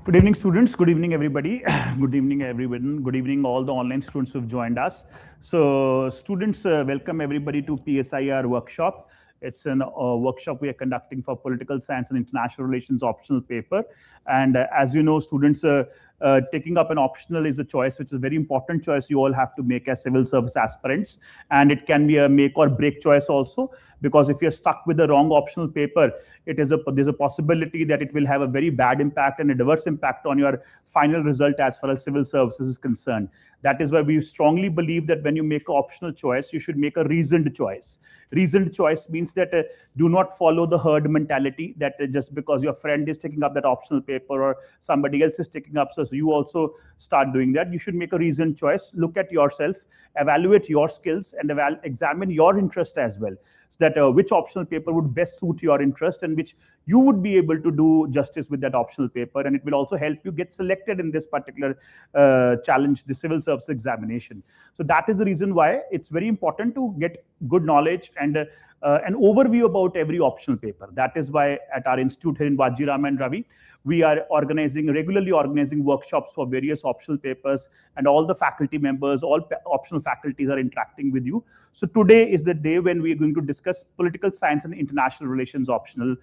Good evening, students. Good evening, everybody. Good evening, everyone. Good evening, all the online students who've joined us. So, students, welcome everybody to PSIR workshop. It's a workshop we are conducting for political science and international relations optional paper. And as you know, students, taking up an optional is a choice, which is a very important choice you all have to make as civil service aspirants. And it can be a make or break choice also, because if you're stuck with the wrong optional paper, there's a possibility that it will have a very bad impact and a adverse impact on your final result as far as civil services is concerned. That is why we strongly believe that when you make an optional choice, you should make a reasoned choice. Reasoned choice means that do not follow the herd mentality, that just because your friend is taking up that optional paper or somebody else is taking up, so you also start doing that. You should make a reasoned choice. Look at yourself, evaluate your skills, and examine your interest as well, so that which optional paper would best suit your interest and which you would be able to do justice with that optional paper, and it will also help you get selected in this particular challenge, the civil service examination. So that is the reason why it's very important to get good knowledge and an overview about every optional paper. That is why at our institute here in Vajiram And Ravi, we are regularly organizing workshops for various optional papers, and all the faculty members, all optional faculties are interacting with you. So today is the day when we are going to discuss political science and international relations optional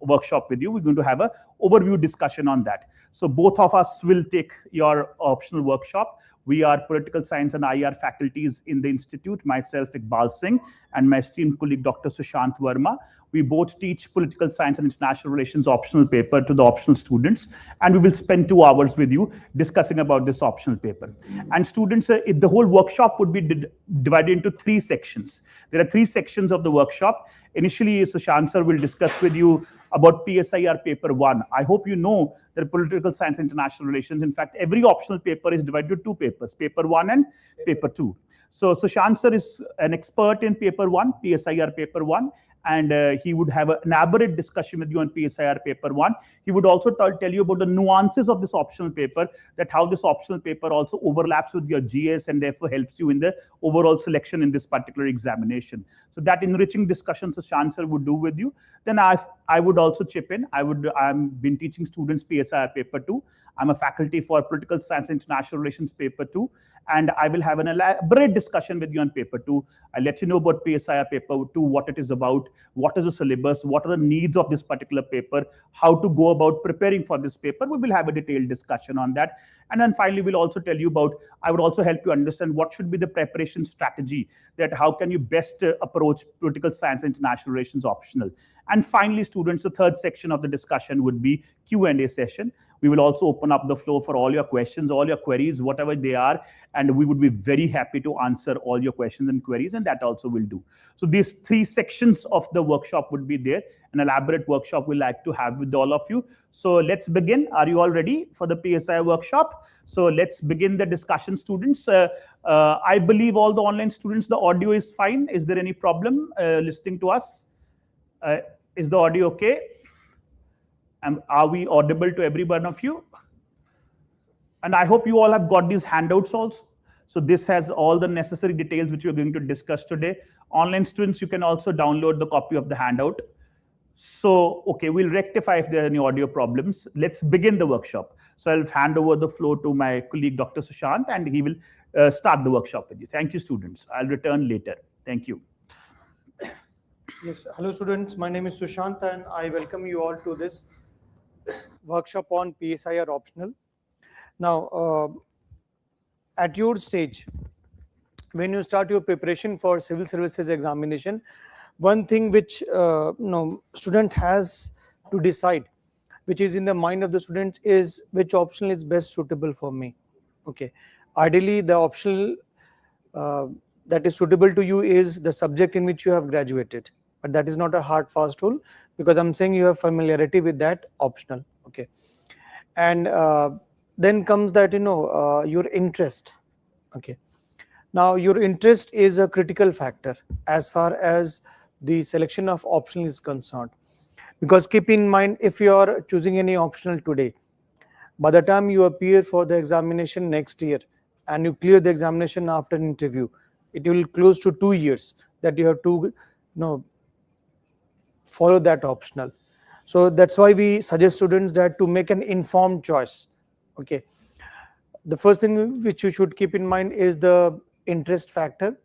workshop with you. We're going to have an overview discussion on that. So both of us will take your optional workshop. We are political science and IR faculties in the institute, myself, Iqbal Singh, and my esteemed colleague, Dr. Sushant Verma. We both teach political science and international relations optional paper to the optional students, and we will spend 2 hours with you discussing about this optional paper. And students, the whole workshop would be divided into 3 sections. There are 3 sections of the workshop. Initially, Sushant sir will discuss with you about PSIR paper 1. I hope you know that political science and international relations, in fact, every optional paper is divided into 2 papers, paper 1 and paper 2. So Sushant sir is an expert in paper 1, PSIR paper 1, and he would have an elaborate discussion with you on PSIR paper 1. He would also tell you about the nuances of this optional paper, that how this optional paper also overlaps with your GS and therefore helps you in the overall selection in this particular examination. So that enriching discussion Sushant sir would do with you. Then I would also chip in. I've been teaching students PSIR paper 2. I'm a faculty for political science and international relations paper 2, and I will have an elaborate discussion with you on paper 2. I'll let you know about PSIR paper 2, what it is about, what is the syllabus, what are the needs of this particular paper, how to go about preparing for this paper. We will have a detailed discussion on that. And then finally, we'll also tell you about, I would also help you understand what should be the preparation strategy, that how can you best approach political science and international relations optional. And finally, students, the third section of the discussion would be Q&A session. We will also open up the floor for all your questions, all your queries, whatever they are, and we would be very happy to answer all your questions and queries, and that also will do. So these 3 sections of the workshop would be there. An elaborate workshop we'd like to have with all of you. So let's begin. Are you all ready for the PSI workshop? So let's begin the discussion, students. I believe all the online students, the audio is fine. Is there any problem listening to us? Is the audio okay? Are we audible to every one of you? And I hope you all have got these handouts also. So this has all the necessary details which we're going to discuss today. Online students, you can also download the copy of the handout. So, okay, we'll rectify if there are any audio problems. Let's begin the workshop. So I'll hand over the floor to my colleague, Dr. Sushant, and he will start the workshop with you. Thank you, students. I'll return later. Thank you. Yes, hello students. My name is Sushant and I welcome you all to this workshop on PSIR optional. Now, at your stage, when you start your preparation for civil services examination, one thing which student has to decide, which is in the mind of the students, is which optional is best suitable for me. Okay, ideally the optional that is suitable to you is the subject in which you have graduated, but that is not a hard fast rule, because I'm saying you have familiarity with that optional. Okay, and then comes that your interest. Okay, now your interest is a critical factor as far as the selection of optional is concerned, because keep in mind, if you are choosing any optional today, by the time you appear for the examination next year and you clear the examination after an interview, it will close to 2 years that you have to follow that optional. So that's why we suggest students that to make an informed choice. Okay. The first thing which you should keep in mind is the interest factor.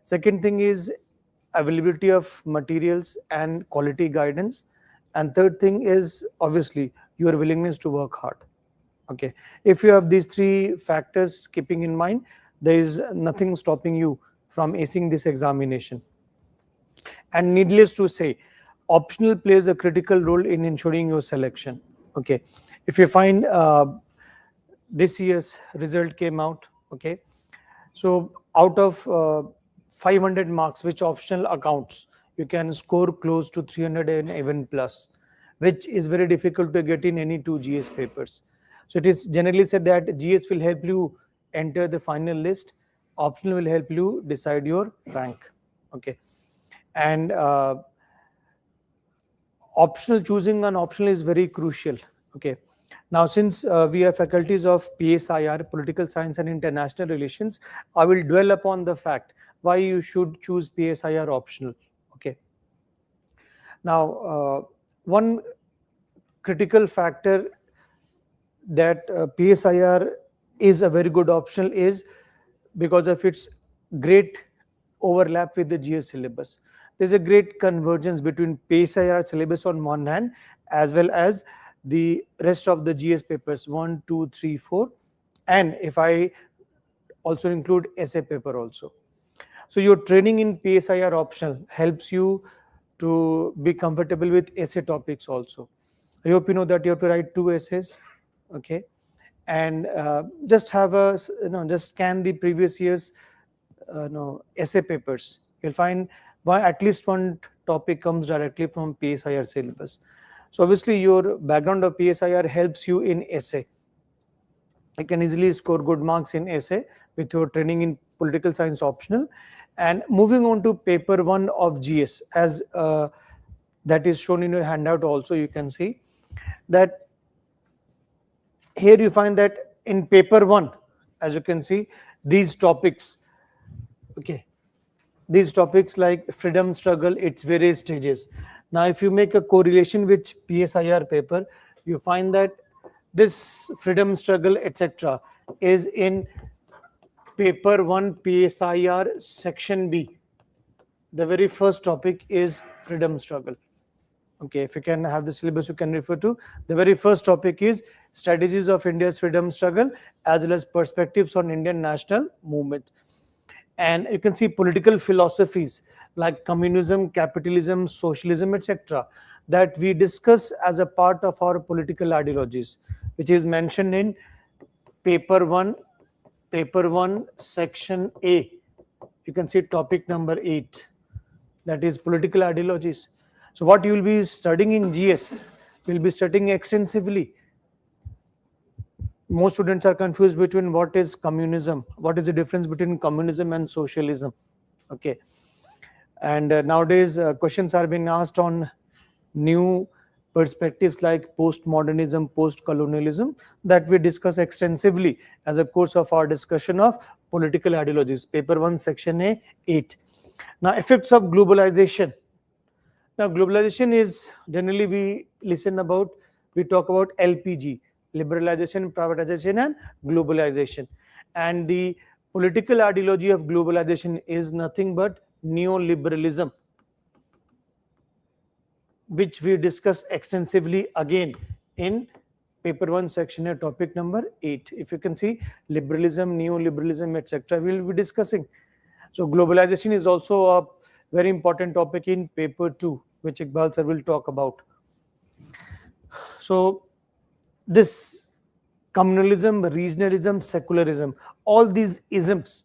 Second thing is availability of materials and quality guidance. And third thing is obviously your willingness to work hard. Okay. If you have these three factors keeping in mind, there is nothing stopping you from acing this examination. And needless to say, optional plays a critical role in ensuring your selection. Okay. If you find this year's result came out, okay, so out of 500 marks which optional accounts, you can score close to 300 and even plus, which is very difficult to get in any two GS papers. So it is generally said that GS will help you enter the final list, optional will help you decide your rank. Okay. And optional, choosing an optional is very crucial. Okay. Now, since we have faculties of PSIR, Political Science and International Relations, I will dwell upon the fact why you should choose PSIR optional. Okay. Now, one critical factor that PSIR is a very good optional is because of its great overlap with the GS syllabus. There's a great convergence between PSIR syllabus on one hand as well as the rest of the GS papers 1, 2, 3, 4, and if I also include essay paper also. So your training in PSIR optional helps you to be comfortable with essay topics also. I hope you know that you have to write 2 essays, okay, and just have a just scan the previous year's essay papers. You'll find at least one topic comes directly from PSIR syllabus. So obviously your background of PSIR helps you in essay. You can easily score good marks in essay with your training in political science optional. And moving on to paper 1 of GS, as that is shown in your handout also, you can see that here you find that in paper 1, as you can see, these topics, okay, these topics like freedom struggle, its various stages. Now, if you make a correlation with PSIR paper, you find that this freedom struggle, etc., is in paper 1 PSIR section B. The very first topic is freedom struggle. Okay, if you can have the syllabus, you can refer to. The very first topic is strategies of India's freedom struggle as well as perspectives on Indian national movement. And you can see political philosophies like communism, capitalism, socialism, etc., that we discuss as a part of our political ideologies, which is mentioned in paper 1, section A. You can see topic number 8, that is political ideologies. So what you will be studying in GS, you will be studying extensively. Most students are confused between what is communism, what is the difference between communism and socialism. Okay, and nowadays questions are being asked on new perspectives like postmodernism, post-colonialism, that we discuss extensively as a course of our discussion of political ideologies, paper 1, section A, 8. Now, effects of globalization. Now, globalization is generally we talk about LPG, liberalization, privatization, and globalization. And the political ideology of globalization is nothing but neoliberalism, which we discuss extensively again in paper 1, section A, topic number 8. If you can see, liberalism, neoliberalism, etc., we will be discussing. So globalization is also a very important topic in paper 2, which Iqbal sir will talk about. So this communalism, regionalism, secularism, all these isms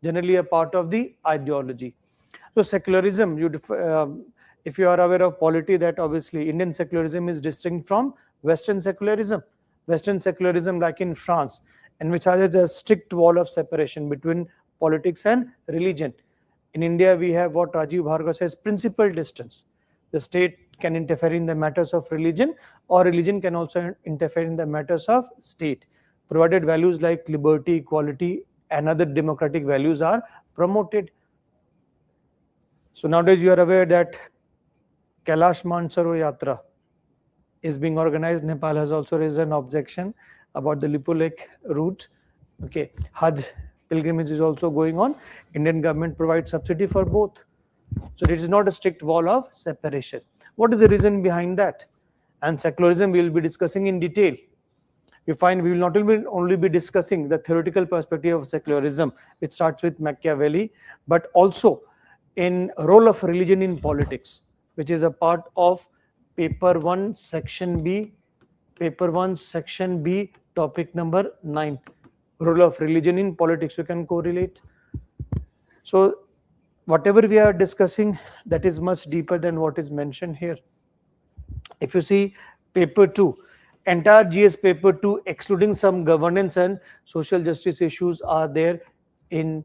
generally a part of the ideology. So secularism, if you are aware of polity, that obviously Indian secularism is distinct from Western secularism. Western secularism, like in France, and which has a strict wall of separation between politics and religion. In India, we have what Rajiv Bhargava says, principal distance. The state can interfere in the matters of religion, or religion can also interfere in the matters of state, provided values like liberty, equality, and other democratic values are promoted. So nowadays you are aware that Kailash Mansaro Yatra, is being organized. Nepal has also raised an objection about the Lipo Lake route. Okay, Hajj pilgrimage is also going on. Indian government provides subsidy for both. So it is not a strict wall of separation. What is the reason behind that? And secularism we will be discussing in detail. You find we will not only be discussing the theoretical perspective of secularism, which starts with Machiavelli, but also in role of religion in politics, which is a part of paper 1 section B, topic number 9, role of religion in politics. You can correlate. So whatever we are discussing, that is much deeper than what is mentioned here. If you see paper 2, entire GS paper 2, excluding some governance and social justice issues, are there in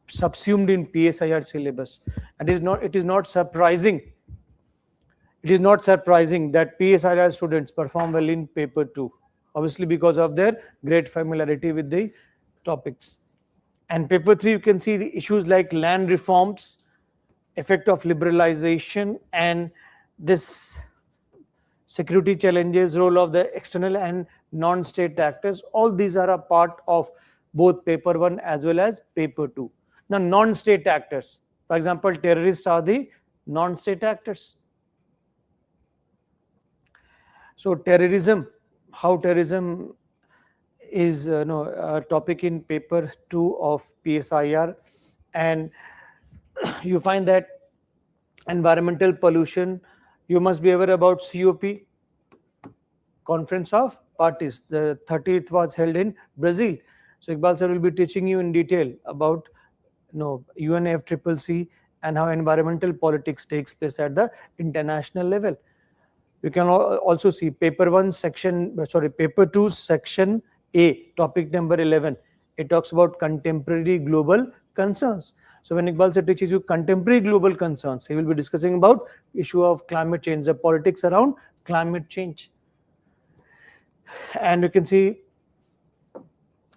subsumed in PSIR syllabus. And it is not surprising. It is not surprising that PSIR students perform well in paper 2, obviously because of their great familiarity with the topics. And paper 3, you can see the issues like land reforms, effect of liberalization, and this security challenges, role of the external and non-state actors. All these are a part of both paper 1 as well as paper 2. Now, non-state actors, for example, terrorists are the non-state actors. So terrorism, how terrorism is a topic in paper 2 of PSIR, and you find that environmental pollution, you must be aware about COP, Conference of Parties. The 30th was held in Brazil. So Iqbal sir will be teaching you in detail about UNFCCC and how environmental politics takes place at the international level. You can also see paper 2 section A, topic number 11. It talks about contemporary global concerns. So when Iqbal sir teaches you contemporary global concerns, he will be discussing about issue of climate change, the politics around climate change. And you can see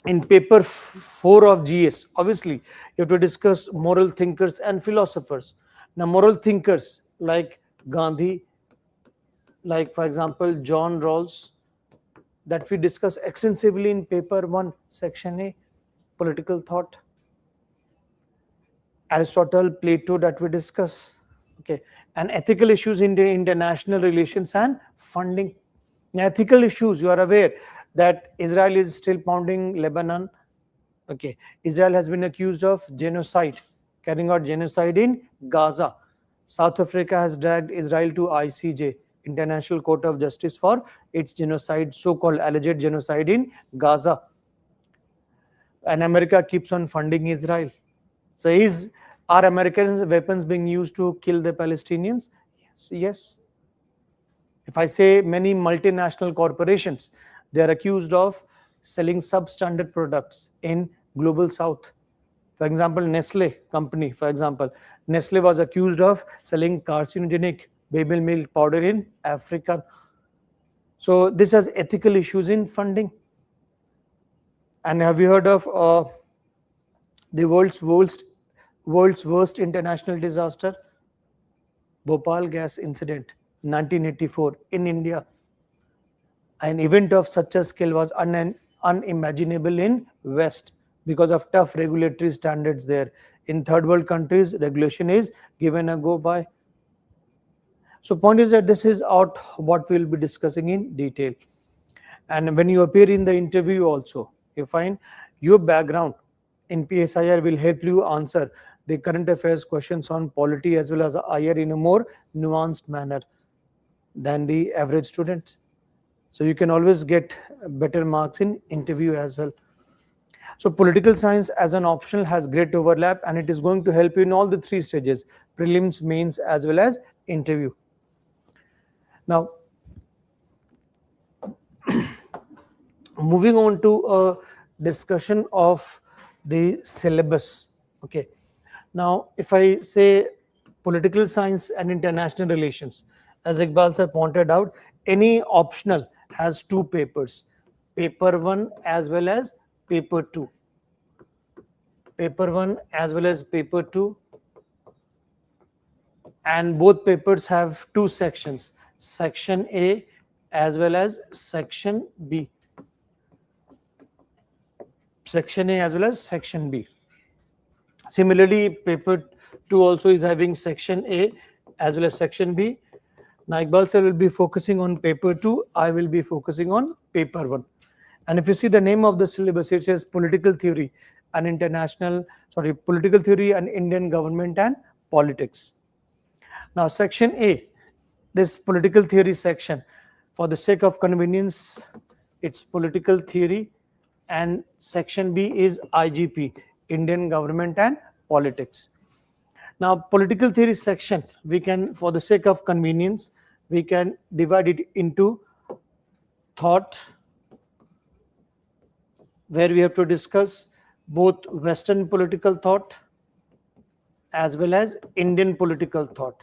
in paper 4 of GS, obviously, you have to discuss moral thinkers and philosophers. Now, moral thinkers like Gandhi, like for example, John Rawls, that we discuss extensively in paper 1, section A, political thought. Aristotle, Plato, that we discuss. Okay, and ethical issues in the international relations and funding. Now, ethical issues, you are aware that Israel is still pounding Lebanon. Okay, Israel has been accused of genocide, carrying out genocide in Gaza. South Africa has dragged Israel to ICJ, International Court of Justice, for its genocide, so-called alleged genocide in Gaza. And America keeps on funding Israel. So are American weapons being used to kill the Palestinians? Yes. If I say many multinational corporations, they are accused of selling substandard products in global south. For example, Nestle company, for example, Nestle was accused of selling carcinogenic baby milk powder in Africa. So this has ethical issues in funding. And have you heard of the world's worst international disaster? Bhopal gas incident, 1984 in India. An event of such a scale was unimaginable in West because of tough regulatory standards there. In third world countries, regulation is given a go by. So point is that this is out what we will be discussing in detail. And when you appear in the interview also, you find your background in PSIR will help you answer the current affairs questions on polity as well as IR in a more nuanced manner than the average student. So you can always get better marks in interview as well. So political science as an optional has great overlap, and it is going to help you in all the 3 stages, prelims, mains as well as interview. Now, moving on to a discussion of the syllabus. Okay. Now, if I say political science and international relations, as Iqbal sir pointed out, any optional has 2 papers, paper 1 as well as paper 2. Paper 1 as well as paper 2. And both papers have 2 sections, section A as well as section B. Section A as well as section B. Similarly, paper 2 also is having section A as well as section B. Now, Iqbal sir will be focusing on paper 2. I will be focusing on paper 1. And if you see the name of the syllabus, it says political theory and political theory and Indian government and politics. Now, section A, this political theory section, for the sake of convenience, it's political theory, and section B is IGP, Indian government and politics. Now, political theory section, we can, for the sake of convenience, we can divide it into thought, where we have to discuss both Western political thought as well as Indian political thought.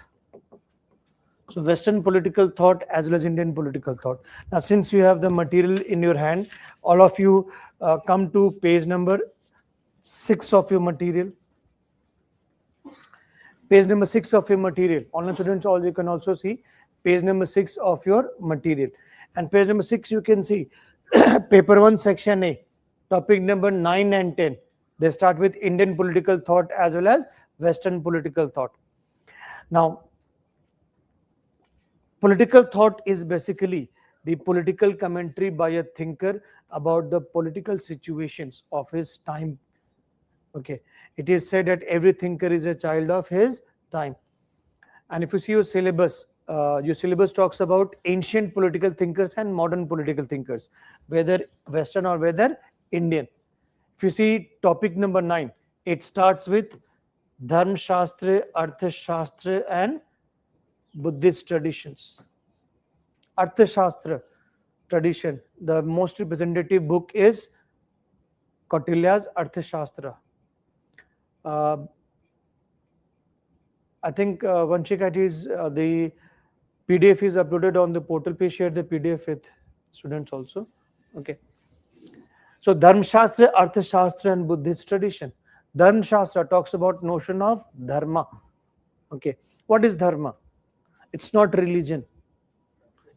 So Western political thought as well as Indian political thought. Now, since you have the material in your hand, all of you come to page number 6 of your material. Page number 6 of your material. Online students, all you can also see page number 6 of your material. And page number 6, you can see paper 1, section A, topic number 9 and 10. They start with Indian political thought as well as Western political thought. Now, political thought is basically the political commentary by a thinker about the political situations of his time. Okay, it is said that every thinker is a child of his time. And if you see your syllabus talks about ancient political thinkers and modern political thinkers, whether Western or whether Indian. If you see topic number 9, it starts with Dharma Shastra, Artha Shastra and Buddhist traditions. Artha Shastra tradition, the most representative book is Kautilya's Artha Shastra. I think Vanshika, it is the PDF is uploaded on the portal. Please share the PDF with students also. Okay. So Dharma Shastra, Artha Shastra and Buddhist tradition. Dharma Shastra talks about notion of dharma. Okay. What is dharma? It's not religion.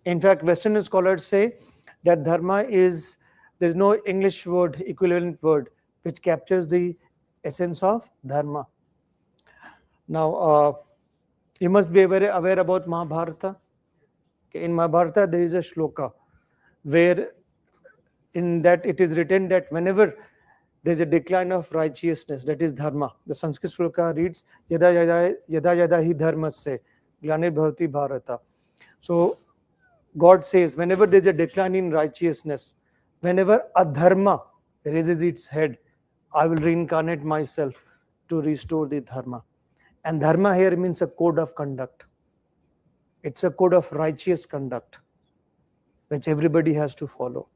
In fact, Western scholars say that dharma is, there's no English word, equivalent word, which captures the essence of dharma. Now, you must be aware about Mahabharata. Okay, in Mahabharata, there is a shloka where in that it is written that whenever there is a decline of righteousness, that is dharma. The Sanskrit shloka reads, Yada yada hi dharmasya glanir bhavati bharata. So, God says, whenever there is a decline in righteousness, whenever adharma raises its head, I will reincarnate myself to restore the dharma. And dharma here means a code of conduct. It's a code of righteous conduct, which everybody has to follow.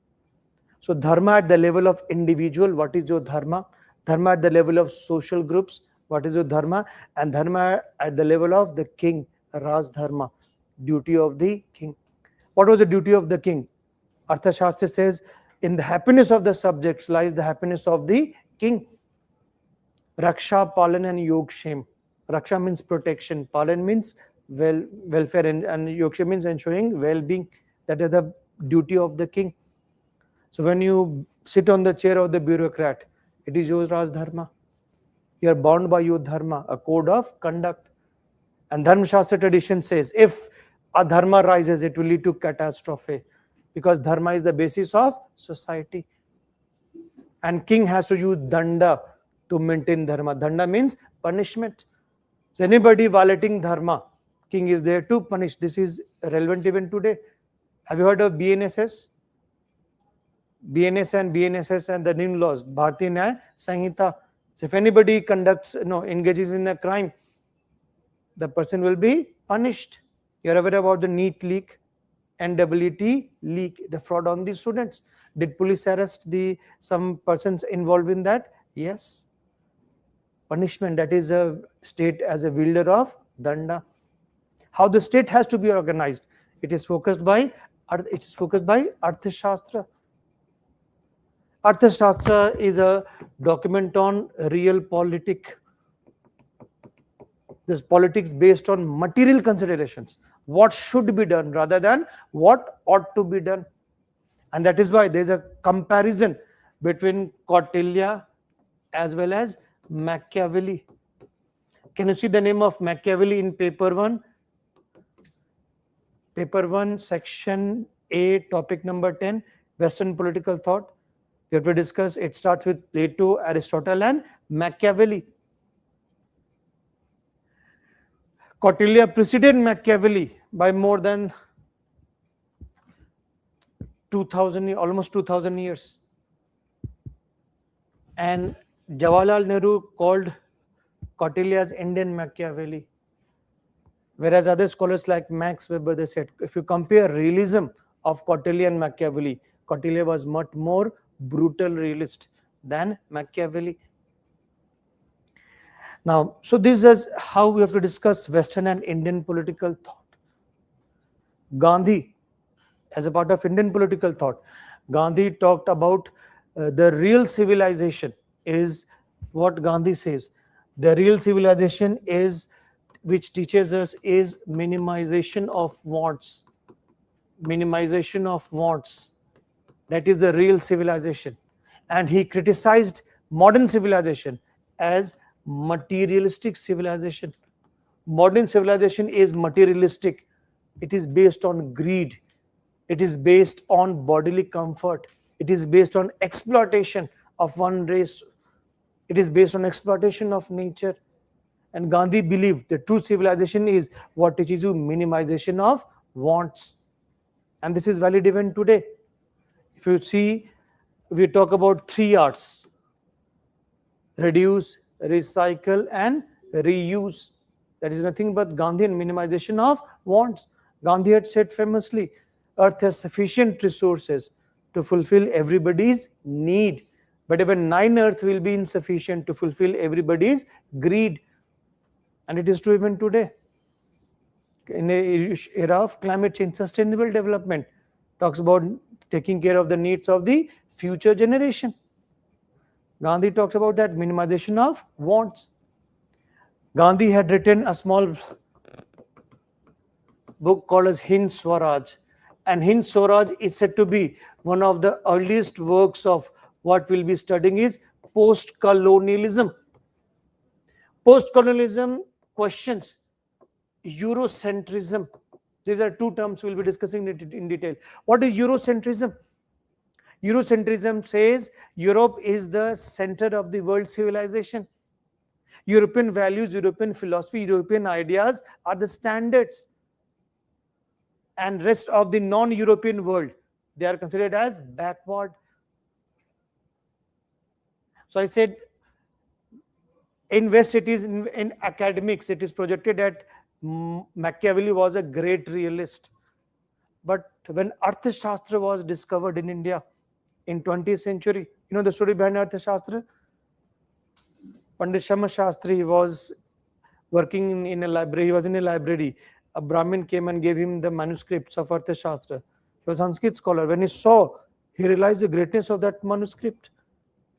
So dharma at the level of individual, what is your dharma? Dharma at the level of social groups, what is your dharma? And dharma at the level of the king, Raj Dharma, duty of the king. What was the duty of the king? Artha Shastra says, in the happiness of the subjects lies the happiness of the king. Raksha, Palan and Yogshem. Raksha means protection, Palan means welfare, and Yogshem means ensuring well-being. That is the duty of the king. So when you sit on the chair of the bureaucrat, it is your Raj Dharma. You are bound by your dharma, a code of conduct. And Dharma Shastra tradition says, if a dharma rises, it will lead to catastrophe, because dharma is the basis of society. And king has to use danda to maintain dharma. Danda means punishment. So anybody violating dharma, king is there to punish. This is relevant even today. Have you heard of BNSS? BNSS and the new laws, Bharatiya Nyaya Sanhita. So if anybody engages in a crime, the person will be punished. You are aware about the NEET leak, NEET leak, the fraud on the students. Did police arrest some persons involved in that? Yes. Punishment, that is a state as a wielder of danda. How the state has to be organized? It is focused by Artha Shastra. Artha Shastra is a document on real politic. This politics based on material considerations. what should be done rather than what ought to be done. And that is why there is a comparison between Kautilya as well as Machiavelli. Can you see the name of Machiavelli in paper 1? Paper 1, section A, topic number 10, Western political thought. We have to discuss, it starts with Plato, Aristotle and Machiavelli. Kautilya preceded Machiavelli by more than 2000, almost 2000 years. And Jawaharlal Nehru called Kautilya as Indian Machiavelli. Whereas other scholars like Max Weber, they said, if you compare realism of Kautilya and Machiavelli, Kautilya was much more brutal realist than Machiavelli. Now, so this is how we have to discuss Western and Indian political thought. Gandhi, as a part of Indian political thought, Gandhi talked about the real civilization is what Gandhi says. The real civilization is, which teaches us, is minimization of wants. Minimization of wants. That is the real civilization. And he criticized modern civilization as materialistic civilization. Modern civilization is materialistic. It is based on greed. It is based on bodily comfort. It is based on exploitation of one race. It is based on exploitation of nature. And Gandhi believed the true civilization is what teaches you minimization of wants. And this is valid even today. If you see, we talk about 3 R's: reduce, recycle and reuse. That is nothing but Gandhian minimization of wants. Gandhi had said famously, Earth has sufficient resources to fulfill everybody's need, but even 9 Earth will be insufficient to fulfill everybody's greed. And it is true even today. In the era of climate change, sustainable development talks about taking care of the needs of the future generation. Gandhi talks about that minimization of wants. Gandhi had written a small book called as Hind Swaraj. And Hind Swaraj is said to be one of the earliest works of what we'll be studying is post-colonialism. Post-colonialism questions Eurocentrism. These are 2 terms we'll be discussing in detail. What is Eurocentrism? Eurocentrism says Europe is the center of the world civilization. European values, European philosophy, European ideas are the standards. And rest of the non-European world, they are considered as backward. So I said, in West it is in academics, it is projected that Machiavelli was a great realist. But when Arthashastra was discovered in India in 20th century, you know the story behind Arthashastra? Pandit Shama Shastri was working in a library. He was in a library. A Brahmin came and gave him the manuscripts of Arthashastra. He was a Sanskrit scholar. When he saw, he realized the greatness of that manuscript.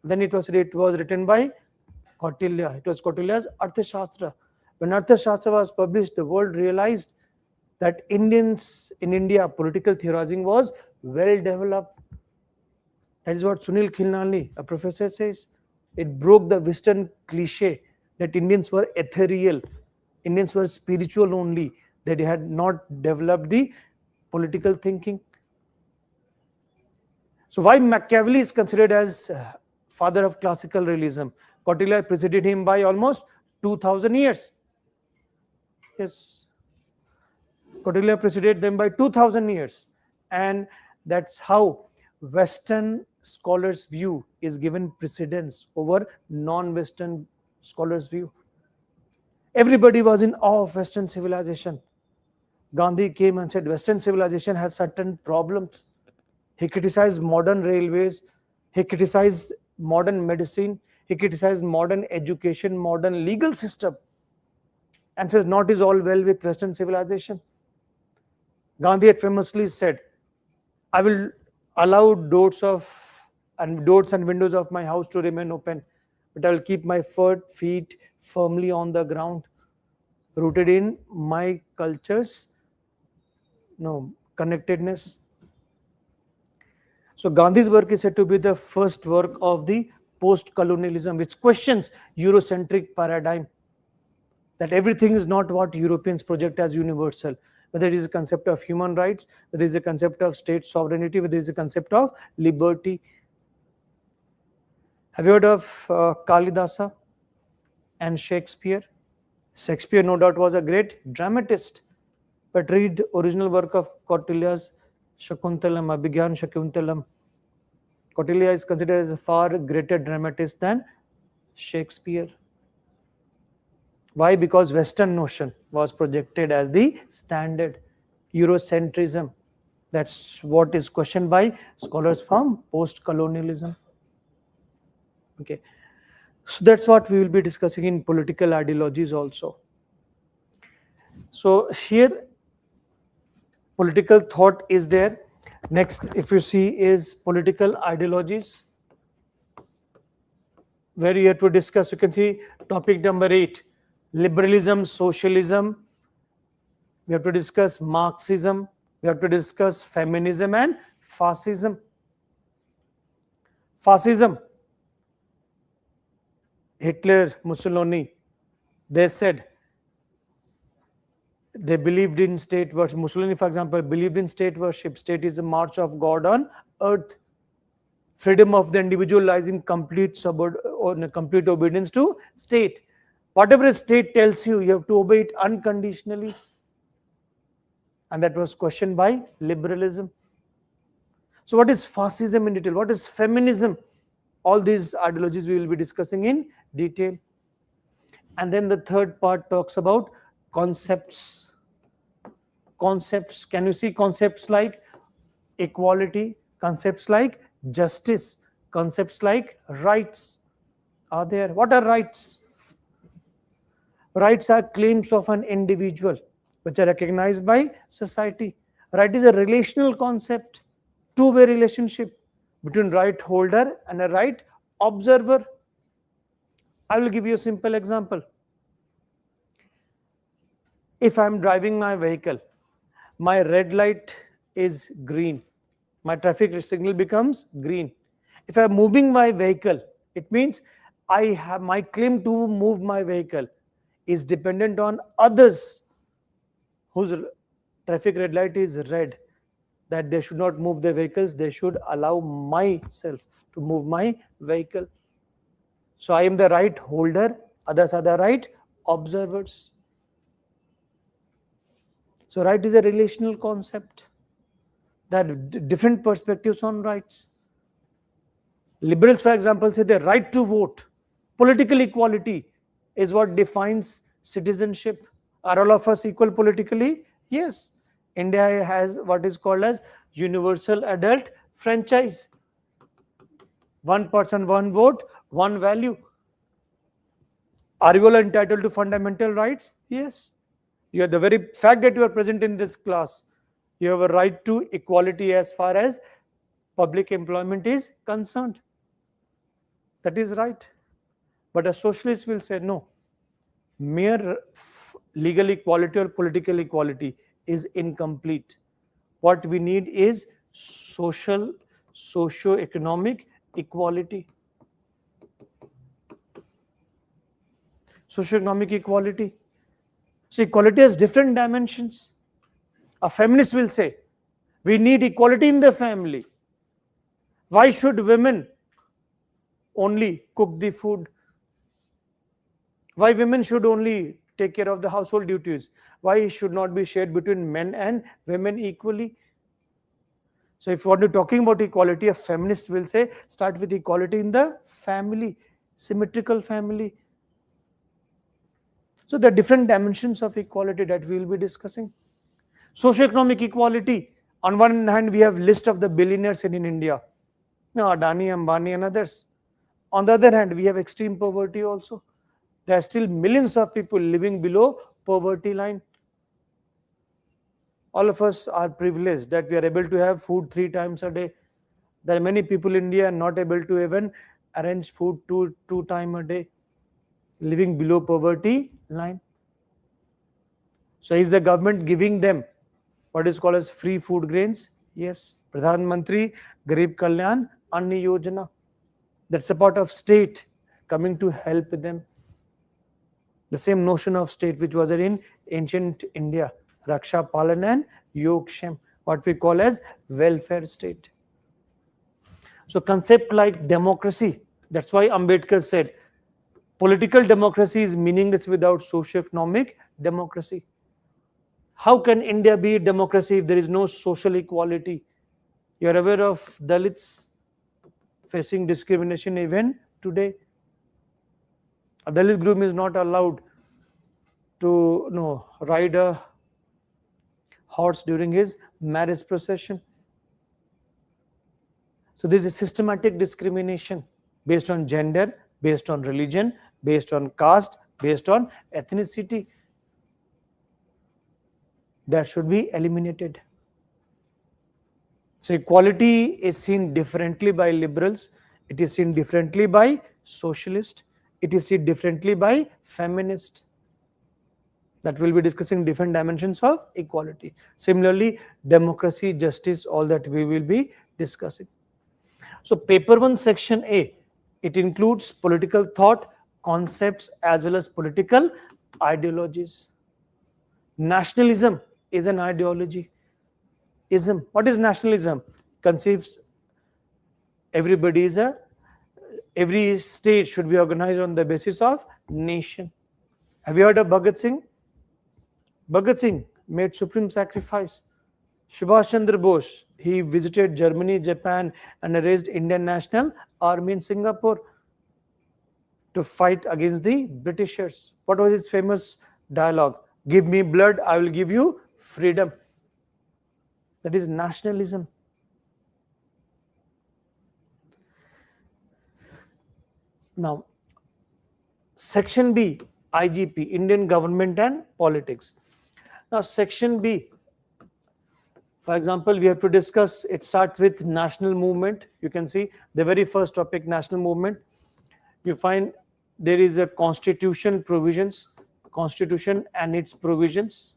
Then it was written by Kautilya. It was Kautilya's Arthashastra. When Arthashastra was published, the world realized that Indians in India, political theorizing was well developed. That is what Sunil Khilnani, a professor, says. It broke the Western cliche that Indians were ethereal, Indians were spiritual only, that they had not developed the political thinking. So why Machiavelli is considered as father of classical realism? Kautilya preceded him by almost 2000 years. Yes. Kautilya preceded them by 2000 years. And that's how Western scholars' view is given precedence over non-Western scholars' view. Everybody was in awe of Western civilization. Gandhi came and said Western civilization has certain problems. He criticized modern railways. He criticized modern medicine. He criticized modern education, modern legal system. And says not is all well with Western civilization. Gandhi had famously said, I will allow doors and windows of my house to remain open, but I will keep my feet firmly on the ground, rooted in my culture's No. Connectedness. So Gandhi's work is said to be the first work of the post-colonialism, which questions Eurocentric paradigm, that everything is not what Europeans project as universal, whether it is a concept of human rights, whether it is a concept of state sovereignty, whether it is a concept of liberty. Have you heard of Kalidasa and Shakespeare? Shakespeare, no doubt, was a great dramatist, but read original work of Kautilya's Shakuntalam, Abhigyan Shakuntalam. Kautilya is considered as a far greater dramatist than Shakespeare. Why? Because Western notion was projected as the standard. Eurocentrism. That's what is questioned by scholars from post-colonialism. Okay. So that's what we will be discussing in political ideologies also. So here political thought is there. Next, if you see, is political ideologies, where you have to discuss. You can see topic number 8, liberalism, socialism. We have to discuss Marxism. We have to discuss feminism and fascism. Fascism. Hitler, Mussolini, they said they believed in state worship. Mussolini, for example, believed in state worship. State is the march of God on earth. Freedom of the individual lies in complete obedience to state. Whatever a state tells you, you have to obey it unconditionally. And that was questioned by liberalism. So what is fascism in detail? What is feminism? All these ideologies we will be discussing in detail. And then the third part talks about concepts. Concepts. Can you see concepts like equality, concepts like justice, concepts like rights are there? What are rights? Rights are claims of an individual which are recognized by society. Right is a relational concept, two-way relationship between right holder and a right observer. I will give you a simple example. If I am driving my vehicle, my red light is green, my traffic signal becomes green. If I am moving my vehicle, it means I have my claim to move my vehicle is dependent on others whose traffic red light is red, that they should not move their vehicles, they should allow myself to move my vehicle. So I am the right holder, others are the right observers. So right is a relational concept, that different perspectives on rights. Liberals, for example, say the right to vote. Political equality is what defines citizenship. Are all of us equal politically? Yes. India has what is called as universal adult franchise. One person, one vote, one value. Are you all entitled to fundamental rights? Yes. You are the very fact that you are present in this class. You have a right to equality as far as public employment is concerned. That is right. But a socialist will say no. Mere legal equality or political equality is incomplete. What we need is socio-economic equality. Socio-economic equality. So equality has different dimensions. A feminist will say, we need equality in the family. Why should women only cook the food? Why women should only take care of the household duties? Why it should not be shared between men and women equally? So if you want to talking about equality, a feminist will say, start with equality in the family, symmetrical family. So there are different dimensions of equality that we will be discussing. Socioeconomic equality. On one hand, we have list of the billionaires in India. Now, Adani, Ambani and others. On the other hand, we have extreme poverty also. There are still millions of people living below poverty line. All of us are privileged that we are able to have food 3 times a day. There are many people in India not able to even arrange food two times a day, living below poverty line. So is the government giving them What is called as free food grains? Yes. Pradhan Mantri Garib Kalyan Anna Yojana. That's a part of state coming to help them. The same notion of state which was there in ancient India, Raksha Palan and Yogshem, what we call as welfare state. So concept like democracy, that's why Ambedkar said political democracy is meaningless without socio-economic democracy. How can India be a democracy if there is no social equality? You are aware of Dalits facing discrimination even today. A Dalit groom is not allowed to ride a horse during his marriage procession. So there is a systematic discrimination based on gender, based on religion, based on caste, based on ethnicity. That should be eliminated. So equality is seen differently by liberals, it is seen differently by socialists, it is seen differently by feminists. That will be discussing different dimensions of equality. Similarly, democracy, justice, all that we will be discussing. So paper 1 section A, it includes political thought, concepts as well as political ideologies. Nationalism is an ideology. What is nationalism? Conceives every state should be organized on the basis of nation. Have you heard of Bhagat Singh? Bhagat Singh made supreme sacrifice. Subhash Chandra Bose, he visited Germany, Japan and raised Indian National Army in Singapore to fight against the Britishers. What was his famous dialogue? Give me blood, I will give you freedom. That is nationalism. Now, section B, IGP, Indian Government and Politics. Now, section B, for example, we have to discuss, it starts with national movement. You can see the very first topic, national movement. You find there is a constitution provisions, constitution and its provisions,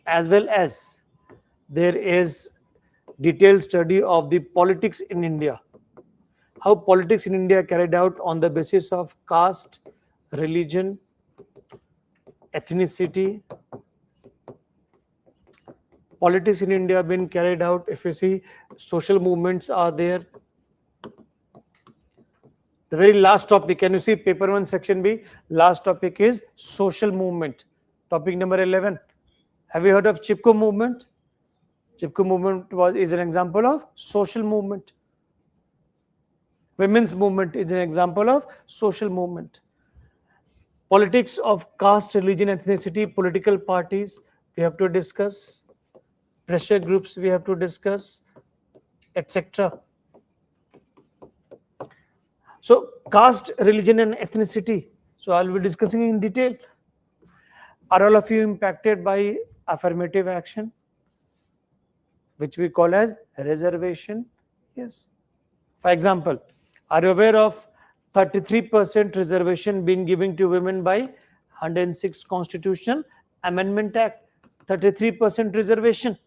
as well as there is detailed study of the politics in India. How politics in India are carried out on the basis of caste, religion, ethnicity. Politics in India have been carried out, if you see, social movements are there. The very last topic, can you see paper 1 section B? Last topic is social movement. Topic number 11. Have you heard of Chipko movement? Chipko movement is an example of social movement. Women's movement is an example of social movement. Politics of caste, religion, ethnicity, political parties, we have to discuss. Pressure groups, we have to discuss, etc. So, caste, religion, and ethnicity. So, I will be discussing in detail. Are all of you impacted by affirmative action, which we call as reservation? Yes. For example, are you aware of 33% reservation being given to women by 106 Constitutional Amendment Act? 33% reservation.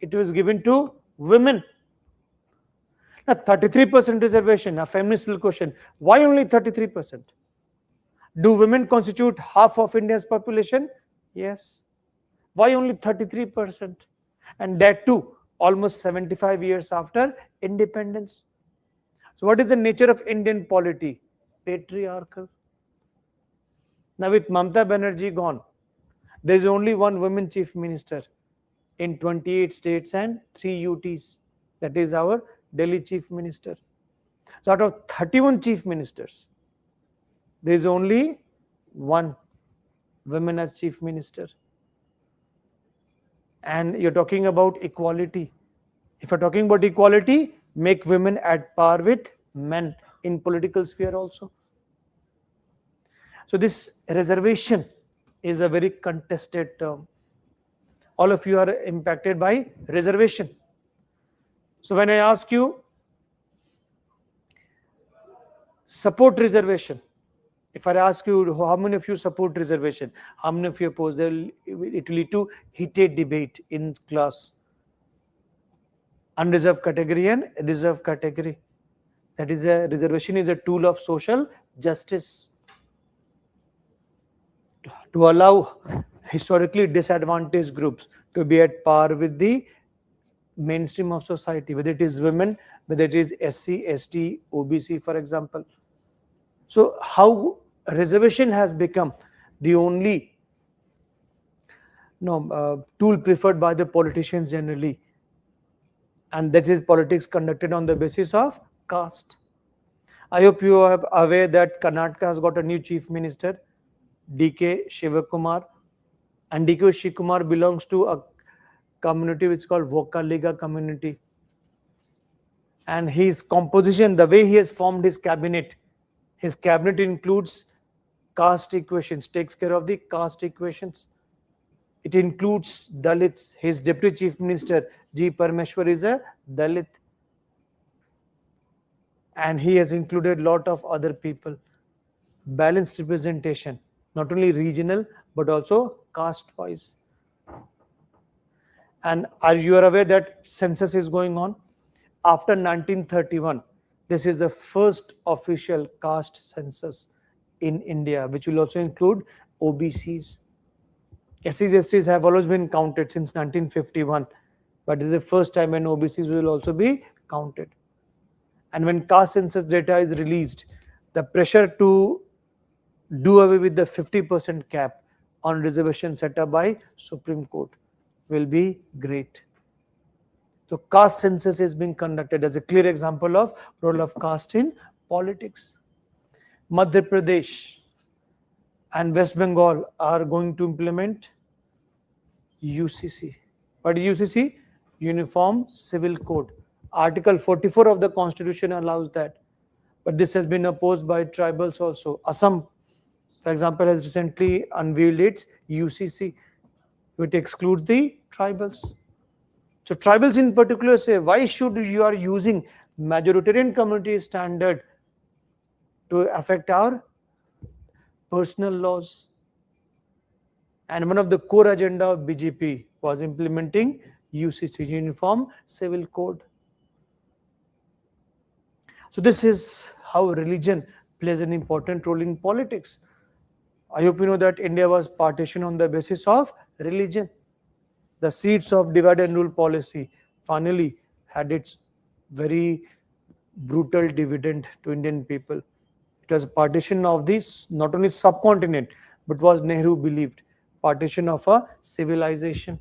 It was given to women. Now, 33% reservation, a feminist will question, why only 33%? Do women constitute half of India's population? Yes. Why only 33%? And that too, almost 75 years after independence. So, what is the nature of Indian polity? Patriarchal. Now, with Mamata Banerjee gone, there is only one woman chief minister in 28 states and 3 UTs. That is our Delhi chief minister. So, out of 31 chief ministers, there is only one woman as chief minister. And you're talking about equality. If you're talking about equality, make women at par with men in political sphere also. So this reservation is a very contested term. All of you are impacted by reservation. So when I ask you, support reservation, If I ask you how many of you support reservation, how many of you oppose, it will lead to heated debate in class. Unreserved category and reserved category. That is, a reservation is a tool of social justice to allow historically disadvantaged groups to be at par with the mainstream of society, whether it is women, whether it is SC, ST, OBC, for example. So how reservation has become the only tool preferred by the politicians generally, and that is politics conducted on the basis of caste. I hope you are aware that Karnataka has got a new chief minister, DK Shivakumar, and DK Shivakumar belongs to a community which is called Vokaliga community. And his composition, the way he has formed his cabinet includes caste equations, takes care of the caste equations. It includes Dalits. His deputy chief minister, G. Parameshwar, is a Dalit. And he has included a lot of other people. Balanced representation, not only regional, but also caste-wise. And are you aware that census is going on? After 1931, this is the first official caste census in India, which will also include OBCs. SCs, STs have always been counted since 1951, but this is the first time when OBCs will also be counted. And when caste census data is released, the pressure to do away with the 50% cap on reservation set up by Supreme Court will be great. So caste census is being conducted as a clear example of role of caste in politics. Madhya Pradesh and West Bengal are going to implement UCC. What is UCC? Uniform Civil Code. Article 44 of the Constitution allows that. But this has been opposed by tribals also. Assam, for example, has recently unveiled its UCC, which excludes the tribals. So tribals in particular say, why should you are using majoritarian community standard to affect our personal laws? And one of the core agenda of BJP was implementing UCC, Uniform Civil Code. So this is how religion plays an important role in politics. I hope you know that India was partitioned on the basis of religion. The seeds of divide and rule policy finally had its very brutal dividend to Indian people. It was a partition of this not only subcontinent, but was Nehru believed partition of a civilization.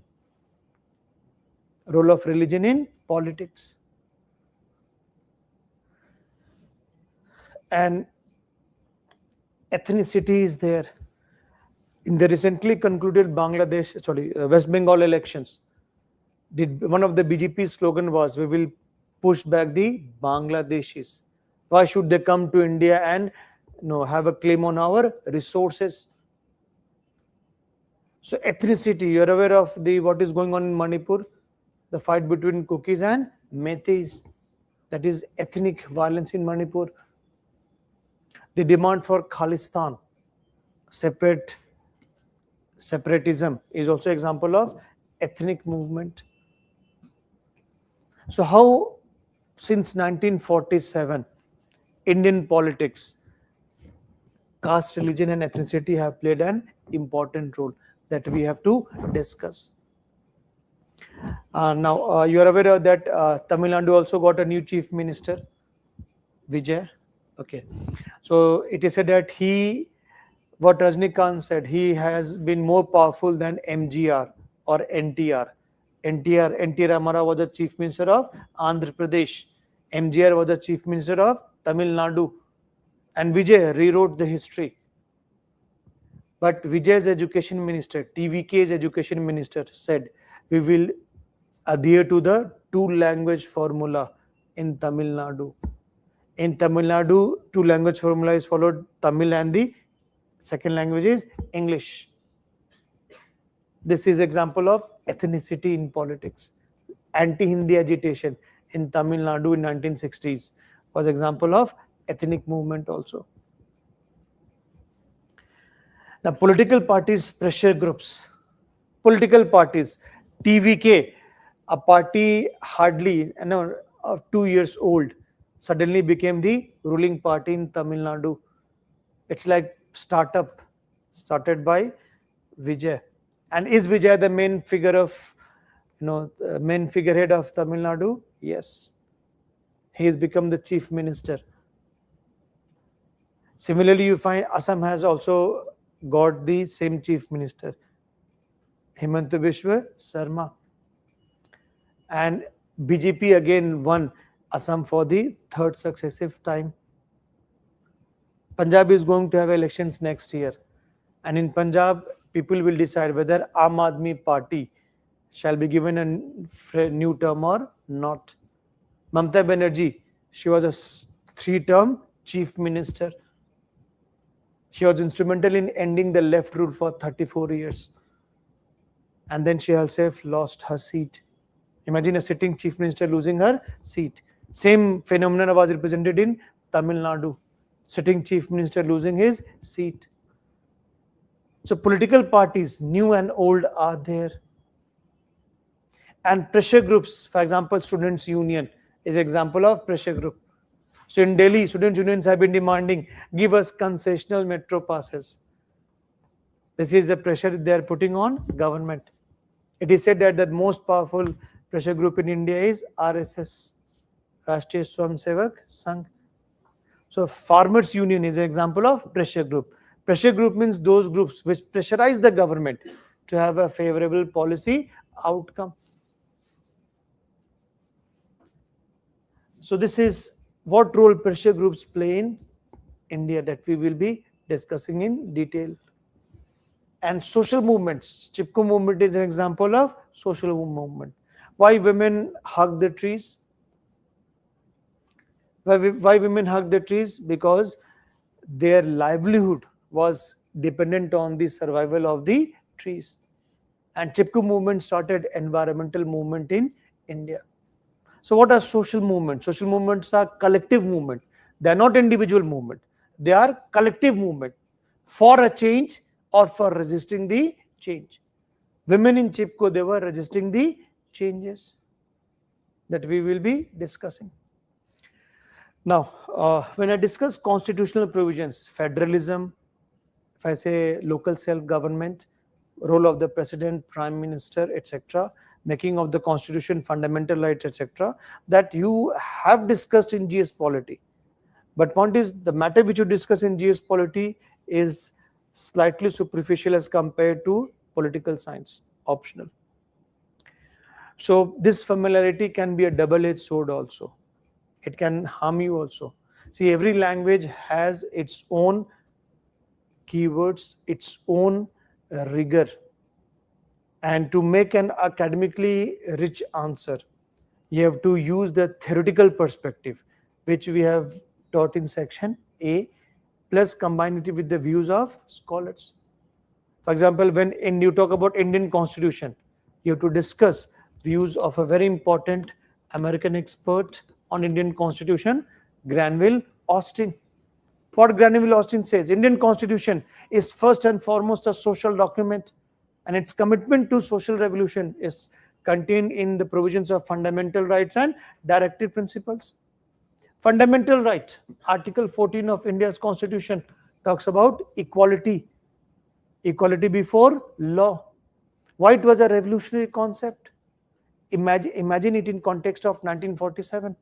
Role of religion in politics. And ethnicity is there. In the recently concluded West Bengal elections, one of the BJP slogan was, we will push back the Bangladeshis. Why should they come to India and have a claim on our resources? So ethnicity, you're aware of what is going on in Manipur, the fight between Kukis and Meiteis. That is ethnic violence in Manipur. The demand for Khalistan, separatism, is also example of ethnic movement. So how, since 1947, Indian politics, caste, religion and ethnicity have played an important role that we have to discuss. Now, you are aware of that Tamil Nadu also got a new chief minister, Vijay. Okay. So it is said that what Rajnikant said, he has been more powerful than MGR or NTR. NT Ramarao was the chief minister of Andhra Pradesh. MGR was the chief minister of Tamil Nadu. And Vijay rewrote the history. But Vijay's education minister, TVK's education minister, said, we will adhere to the two-language formula in Tamil Nadu. In Tamil Nadu, two-language formula is followed, Tamil, and the second language is English. This is example of ethnicity in politics. Anti-Hindi agitation in Tamil Nadu in 1960s was example of ethnic movement also. Now, political parties, pressure groups. Political parties, TVK, a party hardly 2 years old, suddenly became the ruling party in Tamil Nadu. It's like startup started by Vijay. And is Vijay the main figure of, main figurehead of Tamil Nadu? Yes. He has become the chief minister. Similarly, you find Assam has also got the same chief minister, Himanta Biswa Sarma. And BJP again won Assam for the third successive time. Punjab is going to have elections next year. And in Punjab, people will decide whether Aam Aadmi Party shall be given a new term or not. Mamata Banerjee, she was a 3-term chief minister. She was instrumental in ending the left rule for 34 years. And then she herself lost her seat. Imagine a sitting chief minister losing her seat. Same phenomenon was represented in Tamil Nadu. Sitting chief minister losing his seat. So political parties, new and old, are there. And pressure groups, for example, Students' Union is an example of pressure group. So in Delhi, students' unions have been demanding, give us concessional metro passes. This is the pressure they are putting on government. It is said that the most powerful pressure group in India is RSS, Rashtriya Swayamsevak Sangh. So Farmers' Union is an example of pressure group. Pressure group means those groups which pressurize the government to have a favorable policy outcome. So this is what role pressure groups play in India that we will be discussing in detail. And social movements. Chipko movement is an example of social movement. Why women hug the trees? Why women hug the trees? Because their livelihood was dependent on the survival of the trees. And Chipko movement started environmental movement in India. So what are social movements? Social movements are collective movement. They are not individual movement. They are collective movement for a change or for resisting the change. Women in Chipko, they were resisting the changes that we will be discussing. Now, when I discuss constitutional provisions, federalism, if I say local self-government, role of the president, prime minister, etc., making of the constitution, fundamental rights, etc., that you have discussed in GS Polity. But point is, the matter which you discuss in GS Polity is slightly superficial as compared to political science, optional. So this familiarity can be a double-edged sword also. It can harm you also. See, every language has its own keywords, its own rigor. And to make an academically rich answer, you have to use the theoretical perspective, which we have taught in section A, plus combine it with the views of scholars. For example, when you talk about Indian Constitution, you have to discuss views of a very important American expert on Indian Constitution, Granville Austin. What Granville Austin says, Indian Constitution is first and foremost a social document, and its commitment to social revolution is contained in the provisions of fundamental rights and directive principles. Fundamental right, Article 14 of India's Constitution talks about equality, equality before law. Why it was a revolutionary concept? Imagine it in context of 1947.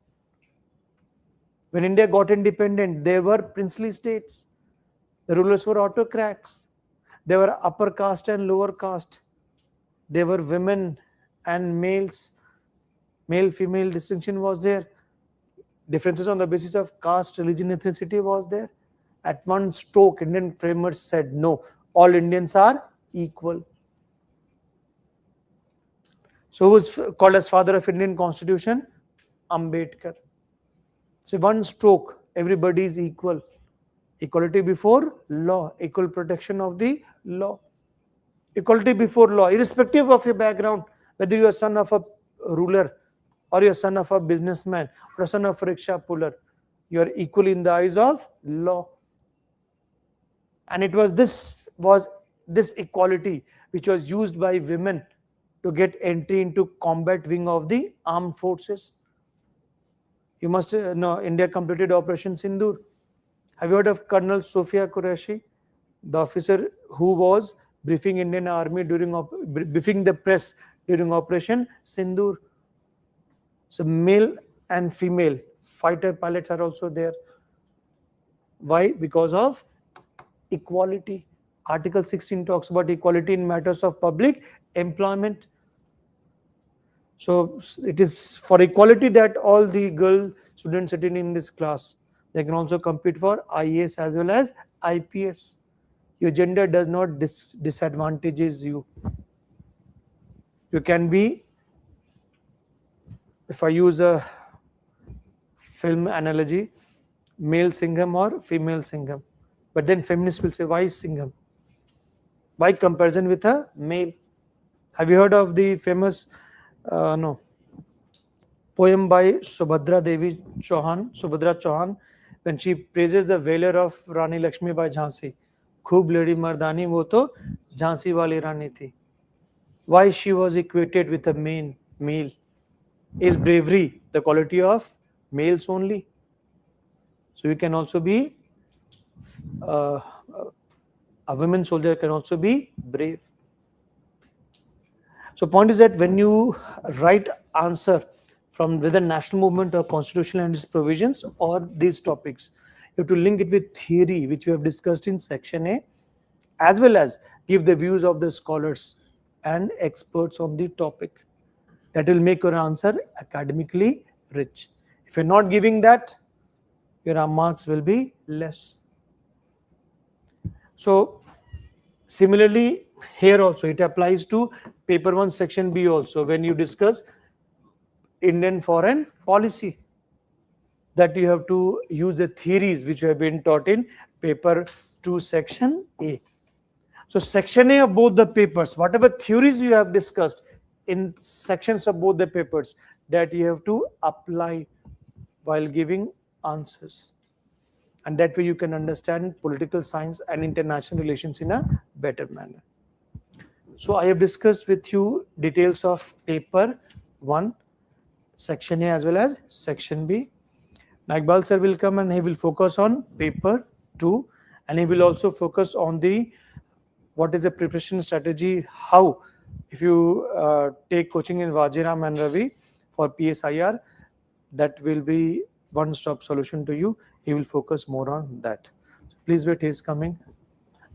When India got independent, there were princely states. The rulers were autocrats. There were upper caste and lower caste. There were women and males. Male-female distinction was there. Differences on the basis of caste, religion, ethnicity was there. At one stroke, Indian framers said, no, all Indians are equal. So who was called as father of Indian Constitution? Ambedkar. So one stroke, everybody is equal. Equality before law, equal protection of the law. Equality before law, irrespective of your background, whether you are son of a ruler or you are son of a businessman or a son of a rickshaw puller, you are equal in the eyes of law. And it was this was this equality which was used by women to get entry into combat wing of the armed forces? You must know India completed Operation Sindoor. Have you heard of Colonel Sofia Qureshi, the officer who was briefing Indian Army during briefing the press during Operation Sindoor? So male and female fighter pilots are also there. Why? Because of equality. Article 16 talks about equality in matters of public employment. So it is for equality that all the girl students sitting in this class, they can also compete for IAS as well as IPS. Your gender does not disadvantages you. You can be, if I use a film analogy, male Singham or female Singham. But then feminists will say, why Singham? By comparison with a male. Have you heard of the famous no poem by Subhadra Chauhan, when she praises the valor of Rani Lakshmi by Jhansi? Khoob lady mardani, wo to Jhansi wali Rani thi. Why she was equated with a male? Is bravery the quality of males only? So you can also be uh, a women soldier can also be brave. So point is that when you write answer from whether national movement or constitutional and its provisions or these topics, you have to link it with theory which we have discussed in section A, as well as give the views of the scholars and experts on the topic. That will make your answer academically rich. If you're not giving that, your marks will be less. So similarly, here also it applies to paper 1 section B also, when you discuss Indian foreign policy, that you have to use the theories which have been taught in paper 2 section A. So section A of both the papers, whatever theories you have discussed in sections of both the papers, that you have to apply while giving answers. And that way you can understand political science and international relations in a better manner. So I have discussed with you details of paper 1, section A as well as section B. Now Iqbal sir will come and he will focus on paper 2, and he will also focus on the what is the preparation strategy, how if you take coaching in Vajiram and Ravi for PSIR, that will be one-stop solution to you. He will focus more on that. So please wait, he is coming.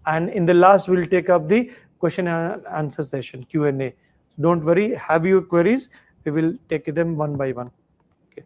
And in the last, we'll take up the question and answer session, Q&A. Don't worry, have your queries. We will take them one by one. Okay.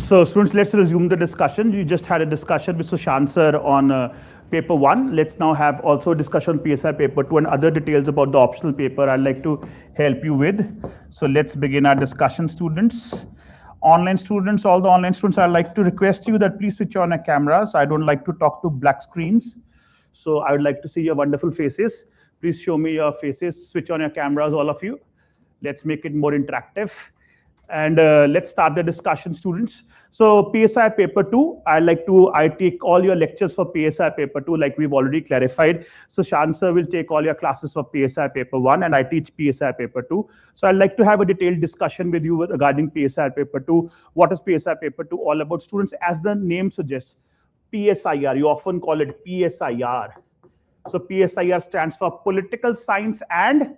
So students, let's resume the discussion. You just had a discussion with Sushant sir on paper 1. Let's now have also a discussion on PSI paper 2 and other details about the optional paper I'd like to help you with. So let's begin our discussion, students. Online students, all the online students, I'd like to request you that please switch on your cameras. I don't like to talk to black screens. So I would like to see your wonderful faces. Please show me your faces. Switch on your cameras, all of you. Let's make it more interactive. And let's start the discussion, students. So PSI paper 2, I take all your lectures for PSI paper 2, like we've already clarified. So Shan sir will take all your classes for PSI paper 1, and I teach PSI paper 2. So I'd like to have a detailed discussion with you regarding PSI paper 2. What is PSI paper 2 all about, students? As the name suggests, PSIR, you often call it PSIR. So PSIR stands for Political Science and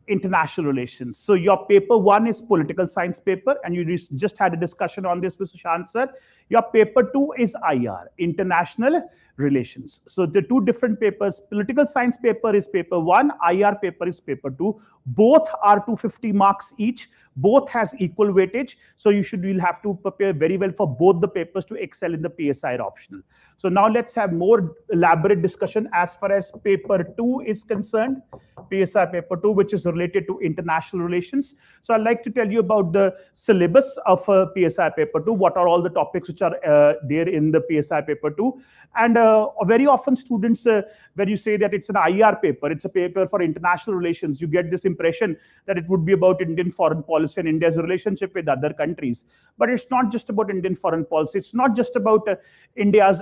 International Relations. So your paper 1 is political science paper, and you just had a discussion on this with Sushant sir. Your paper 2 is IR, International Relations. So the two different papers. Political science paper is paper 1, IR paper is paper 2. Both are 250 marks each. Both has equal weightage. So you'll have to prepare very well for both the papers to excel in the PSI optional. So now let's have more elaborate discussion as far as paper 2 is concerned. PSI paper 2, which is related to international relations. So I'd like to tell you about the syllabus of PSI paper 2. What are all the topics which are there in the PSI paper 2? And very often students, when you say that it's an IR paper, it's a paper for international relations, you get this impression that it would be about Indian foreign policy and India's relationship with other countries. But it's not just about Indian foreign policy. It's not just about India's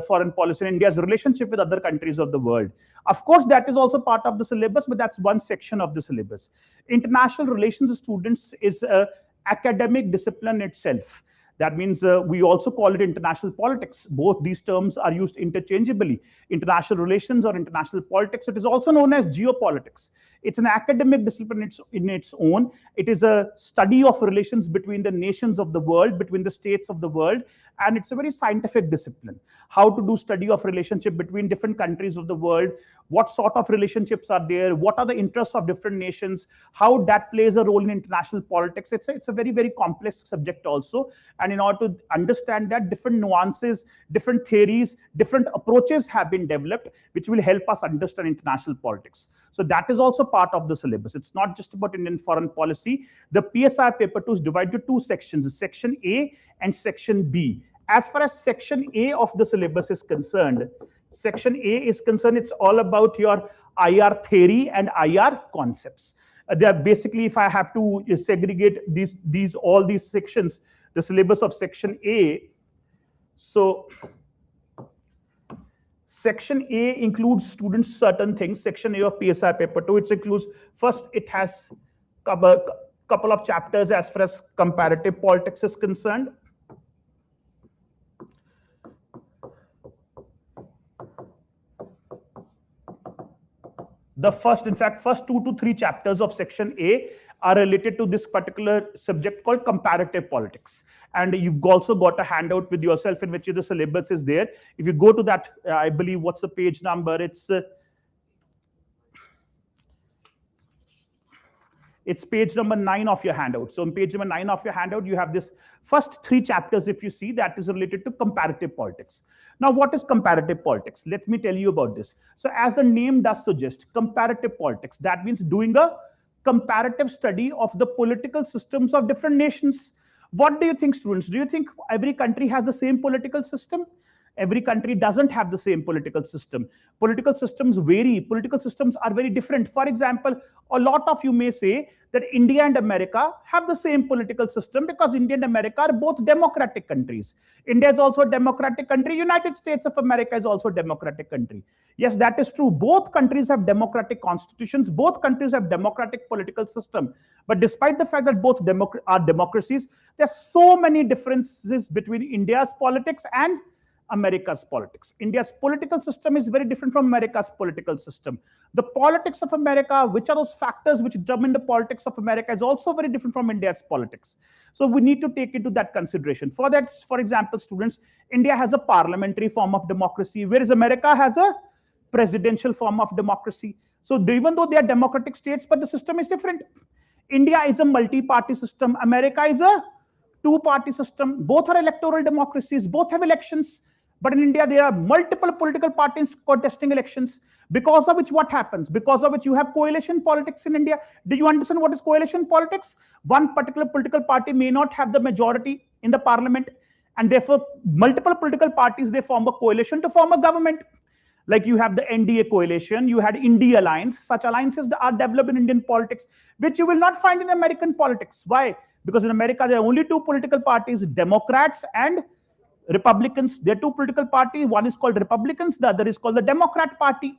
foreign policy and India's relationship with other countries of the world. Of course, that is also part of the syllabus, but that's one section of the syllabus. International relations, students, is an academic discipline itself. That means we also call it international politics. Both these terms are used interchangeably. International relations or international politics. It is also known as geopolitics. It's an academic discipline in its own. It is a study of relations between the nations of the world, between the states of the world, and it's a very scientific discipline. How to do study of relationship between different countries of the world, what sort of relationships are there, what are the interests of different nations, how that plays a role in international politics. It's a very, very complex subject also. And in order to understand that, different nuances, different theories, different approaches have been developed, which will help us understand international politics. So that is also part of the syllabus. It's not just about Indian foreign policy. The PSI paper 2 is divided into two sections, Section A and Section B. As far as Section A of the syllabus is concerned, it's all about your IR theory and IR concepts. They are basically, if I have to segregate all these sections, the syllabus of Section A. So Section A includes, students, certain things. Section A of PSI paper 2, it includes, first, it has a couple of chapters as far as comparative politics is concerned. The first 2 to 3 chapters of Section A are related to this particular subject called comparative politics. And you've also got a handout with yourself in which the syllabus is there. If you go to that, I believe, what's the page number? It's page number 9 of your handout. So on page number 9 of your handout, you have this first 3 chapters, if you see, that is related to comparative politics. Now, what is comparative politics? Let me tell you about this. So as the name does suggest, comparative politics, that means doing a comparative study of the political systems of different nations. What do you think, students? Do you think every country has the same political system? Every country doesn't have the same political system. Political systems vary. Political systems are very different. For example, a lot of you may say that India and America have the same political system because India and America are both democratic countries. India is also a democratic country. United States of America is also a democratic country. Yes, that is true. Both countries have democratic constitutions. Both countries have democratic political system. But despite the fact that both are democracies, there's so many differences between India's politics and America's politics. India's political system is very different from America's political system. The politics of America, which are those factors which determine the politics of America, is also very different from India's politics. So we need to take into that consideration. For that, for example, students, India has a parliamentary form of democracy, whereas America has a presidential form of democracy. So even though they are democratic states, but the system is different. India is a multi-party system. America is a two-party system. Both are electoral democracies. Both have elections. But in India, there are multiple political parties contesting elections. Because of which, what happens? Because of which you have coalition politics in India. Do you understand what is coalition politics? One particular political party may not have the majority in the parliament, and therefore multiple political parties, they form a coalition to form a government. Like you have the NDA coalition, you had India Alliance. Such alliances are developed in Indian politics, which you will not find in American politics. Why? Because in America, there are only two political parties, Democrats and Republicans. There are two political parties. One is called Republicans, the other is called the Democrat Party.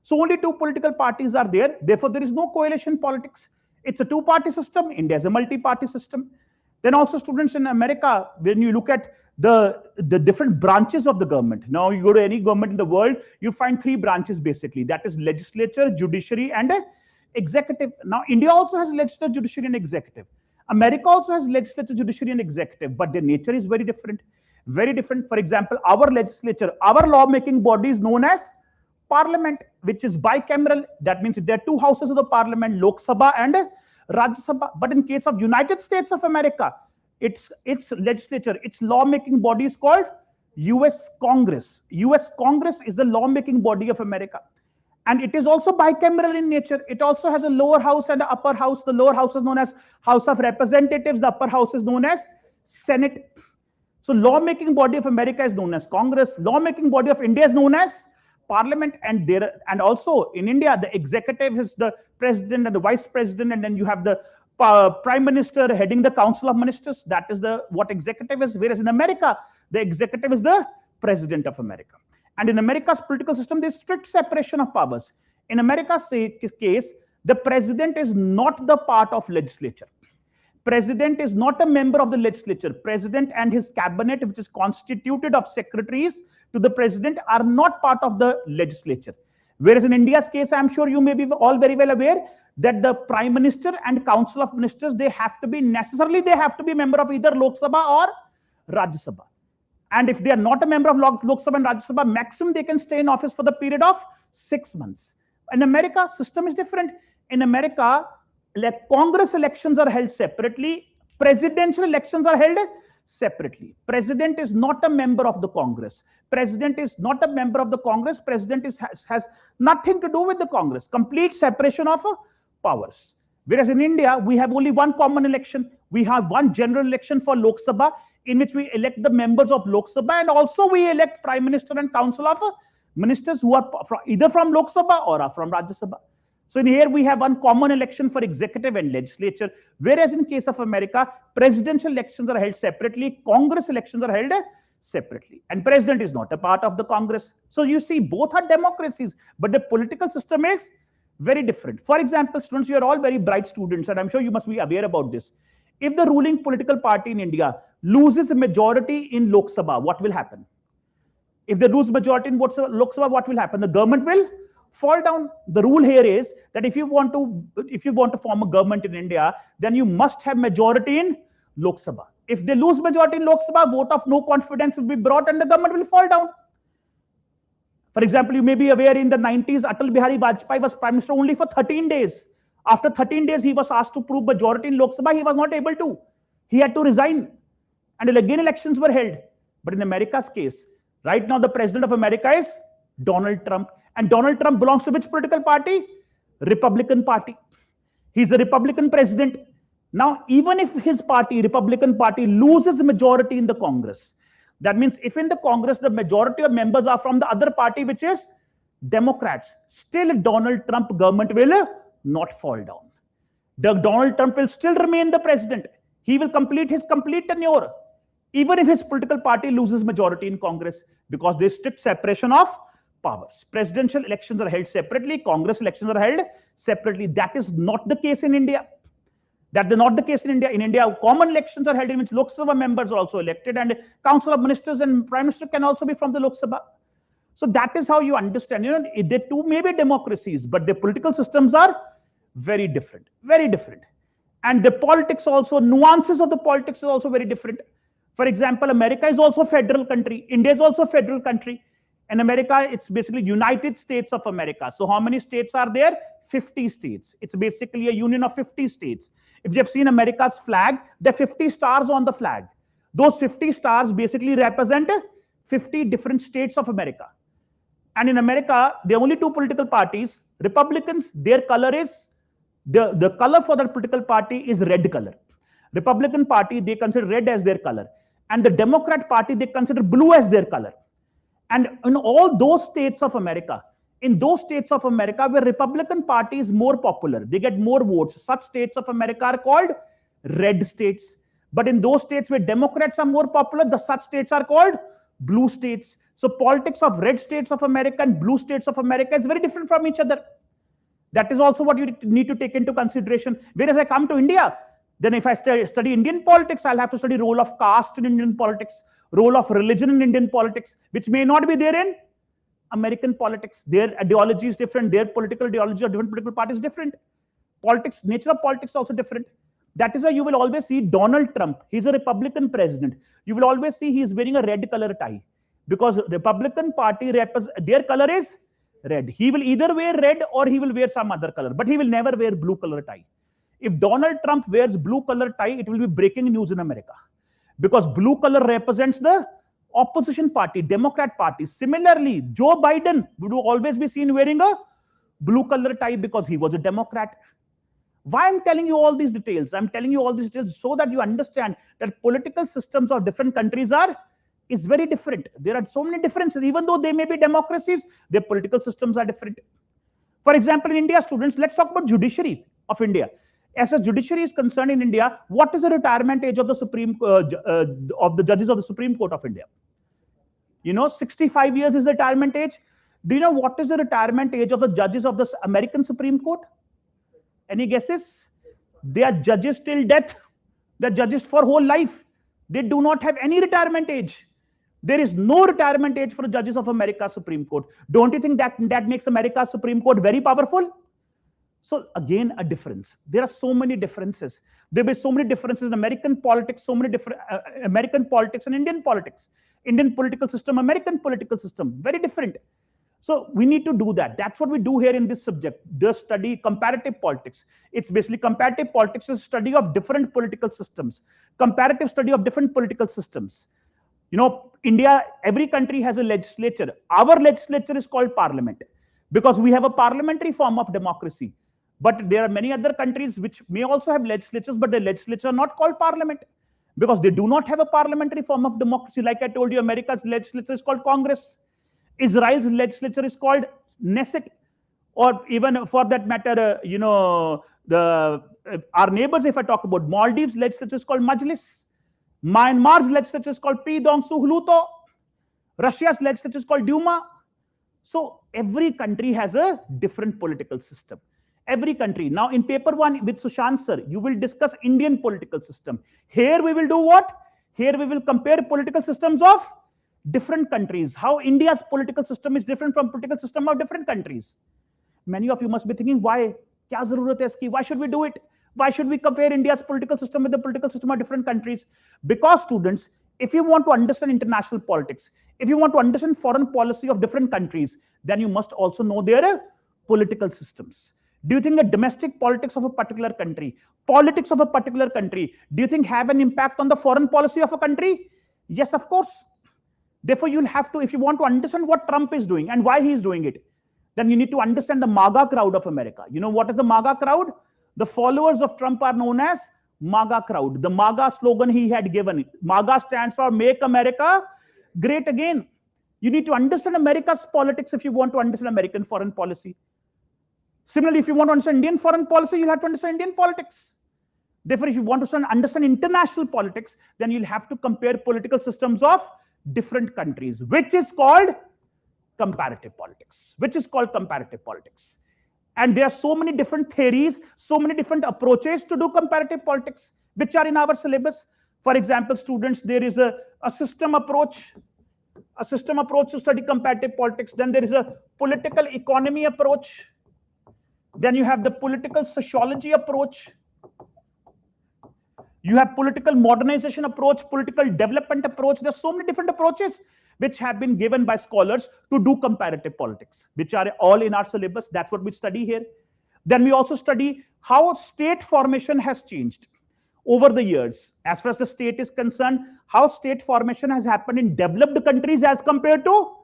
So only two political parties are there. Therefore, there is no coalition politics. It's a two-party system. India is a multi-party system. Then also, students, in America, when you look at the different branches of the government. Now you go to any government in the world, you find three branches basically. That is legislature, judiciary, and executive. Now India also has legislature, judiciary, and executive. America also has legislature, judiciary, and executive, but their nature is very different. Very different. For example, our legislature, our lawmaking body is known as Parliament, which is bicameral. That means there are two houses of the Parliament, Lok Sabha and Rajya Sabha. But in case of United States of America, its legislature, its lawmaking body is called US Congress. US Congress is the lawmaking body of America. And it is also bicameral in nature. It also has a lower house and an upper house. The lower house is known as House of Representatives. The upper house is known as Senate. So lawmaking body of America is known as Congress. Lawmaking body of India is known as Parliament. And also in India, the executive is the president and the vice president. And then you have the prime minister heading the council of ministers. That is what executive is. Whereas in America, the executive is the president of America. And in America's political system, there's strict separation of powers. In America's case, the president is not the part of legislature. President is not a member of the legislature. President and his cabinet, which is constituted of secretaries to the president, are not part of the legislature. Whereas in India's case, I'm sure you may be all very well aware that the prime minister and council of ministers, they have to be member of either Lok Sabha or Rajya Sabha. And if they are not a member of Lok Sabha and Rajya Sabha, maximum they can stay in office for the period of 6 months. In America, system is different. In America, like Congress elections are held separately, presidential elections are held separately. President is not a member of the Congress. President is not a member of the Congress. President has nothing to do with the Congress. Complete separation of powers. Whereas in India, we have only one common election. We have one general election for Lok Sabha, in which we elect the members of Lok Sabha, and also we elect Prime Minister and Council of Ministers who are either from Lok Sabha or are from Rajya Sabha. So in here we have one common election for executive and legislature, whereas in case of America, presidential elections are held separately, Congress elections are held separately, and president is not a part of the Congress. So you see, both are democracies, but the political system is very different. For example, students, you are all very bright students, and I'm sure you must be aware about this. If the ruling political party in India loses a majority in Lok Sabha, what will happen? If they lose majority in Lok Sabha, what will happen? The government will fall down. The rule here is that if you want to form a government in India, then you must have majority in Lok Sabha. If they lose majority in Lok Sabha, vote of no confidence will be brought and the government will fall down. For example, you may be aware in the 90s, Atal Bihari Vajpayee was prime minister only for 13 days. After 13 days, he was asked to prove majority in Lok Sabha. He was not able to. He had to resign. And again, elections were held. But in America's case, right now, the president of America is Donald Trump. And Donald Trump belongs to which political party? Republican Party. He's a Republican president. Now, even if his party, Republican Party, loses majority in the Congress, that means if in the Congress, the majority of members are from the other party, which is Democrats, still Donald Trump government will not fall down. Donald Trump will still remain the president. He will complete his complete tenure, even if his political party loses majority in Congress, because there's strict separation of powers. Presidential elections are held separately. Congress elections are held separately. That is not the case in India. That is not the case in India. In India, common elections are held in which Lok Sabha members are also elected, and Council of Ministers and Prime Minister can also be from the Lok Sabha. So that is how you understand. They too may be democracies, but the political systems are very different, very different. And the politics also, nuances of the politics is also very different. For example, America is also a federal country. India is also a federal country. In America, it's basically United States of America. So how many states are there? 50 states. It's basically a union of 50 states. If you have seen America's flag, there are 50 stars on the flag. Those 50 stars basically represent 50 different states of America. And in America, there are only two political parties. Republicans, their color is, the color for that political party is red color. Republican Party, they consider red as their color. And the Democrat Party, they consider blue as their color. And in all those states of America, where Republican Party is more popular, they get more votes. Such states of America are called red states. But in those states where Democrats are more popular, such states are called blue states. So politics of red states of America and blue states of America is very different from each other. That is also what you need to take into consideration. Whereas I come to India, then if I study Indian politics, I'll have to study role of caste in Indian politics, role of religion in Indian politics, which may not be there in American politics. Their ideology is different. Their political ideology of different political parties is different. Politics, nature of politics is also different. That is why you will always see Donald Trump. He's a Republican president. You will always see he's wearing a red color tie because Republican Party their color is red. He will either wear red or he will wear some other color, but he will never wear blue color tie. If Donald Trump wears blue color tie, it will be breaking news in America because blue color represents the opposition party, Democrat Party. Similarly, Joe Biden would always be seen wearing a blue color tie because he was a Democrat. Why I'm telling you all these details? I'm telling you all these details so that you understand that political systems of different countries is very different. There are so many differences. Even though they may be democracies, their political systems are different. For example, in India, students, let's talk about judiciary of India. As a judiciary is concerned in India, what is the retirement age of the of the judges of the Supreme Court of India? 65 years is the retirement age. Do you know what is the retirement age of the judges of the American Supreme Court? Any guesses? They are judges till death. They are judges for whole life. They do not have any retirement age. There is no retirement age for the judges of America's Supreme Court. Don't you think that makes America's Supreme Court very powerful? So again, a difference. There are so many differences. There will be so many differences in American politics, so many different American politics and Indian politics. Indian political system, American political system, very different. So we need to do that. That's what we do here in this subject, the study comparative politics. It's basically comparative politics is a study of different political systems, comparative study of different political systems. India, every country has a legislature. Our legislature is called parliament because we have a parliamentary form of democracy. But there are many other countries which may also have legislatures, but the legislature are not called parliament because they do not have a parliamentary form of democracy. Like I told you, America's legislature is called Congress. Israel's legislature is called Knesset, or even for that matter, our neighbors, if I talk about Maldives, legislature is called Majlis. Myanmar's legislature is called Pidong Suhluto. Russia's legislature is called Duma. So every country has a different political system. Every country. Now in paper 1 with Sushant sir, you will discuss Indian political system. Here we will do what? Here we will compare political systems of different countries. How India's political system is different from political system of different countries. Many of you must be thinking, why? Kya zarurat hai iski? Why should we do it? Why should we compare India's political system with the political system of different countries? Because students, if you want to understand international politics, if you want to understand foreign policy of different countries, then you must also know their political systems. Do you think the domestic politics of a particular country, politics of a particular country, do you think have an impact on the foreign policy of a country? Yes, of course. Therefore, you'll have to, if you want to understand what Trump is doing and why he is doing it, then you need to understand the MAGA crowd of America. You know what is the MAGA crowd? The followers of Trump are known as MAGA crowd. The MAGA slogan he had given. MAGA stands for Make America Great Again. You need to understand America's politics if you want to understand American foreign policy. Similarly, if you want to understand Indian foreign policy, you'll have to understand Indian politics. Therefore, if you want to understand international politics, then you'll have to compare political systems of different countries, which is called comparative politics. And there are so many different theories, so many different approaches to do comparative politics, which are in our syllabus. For example, students, there is a system approach to study comparative politics. Then there is a political economy approach. Then you have the political sociology approach. You have political modernization approach, political development approach. There's so many different approaches which have been given by scholars to do comparative politics, which are all in our syllabus. That's what we study here. Then we also study how state formation has changed over the years. As far as the state is concerned, how state formation has happened in developed countries as compared to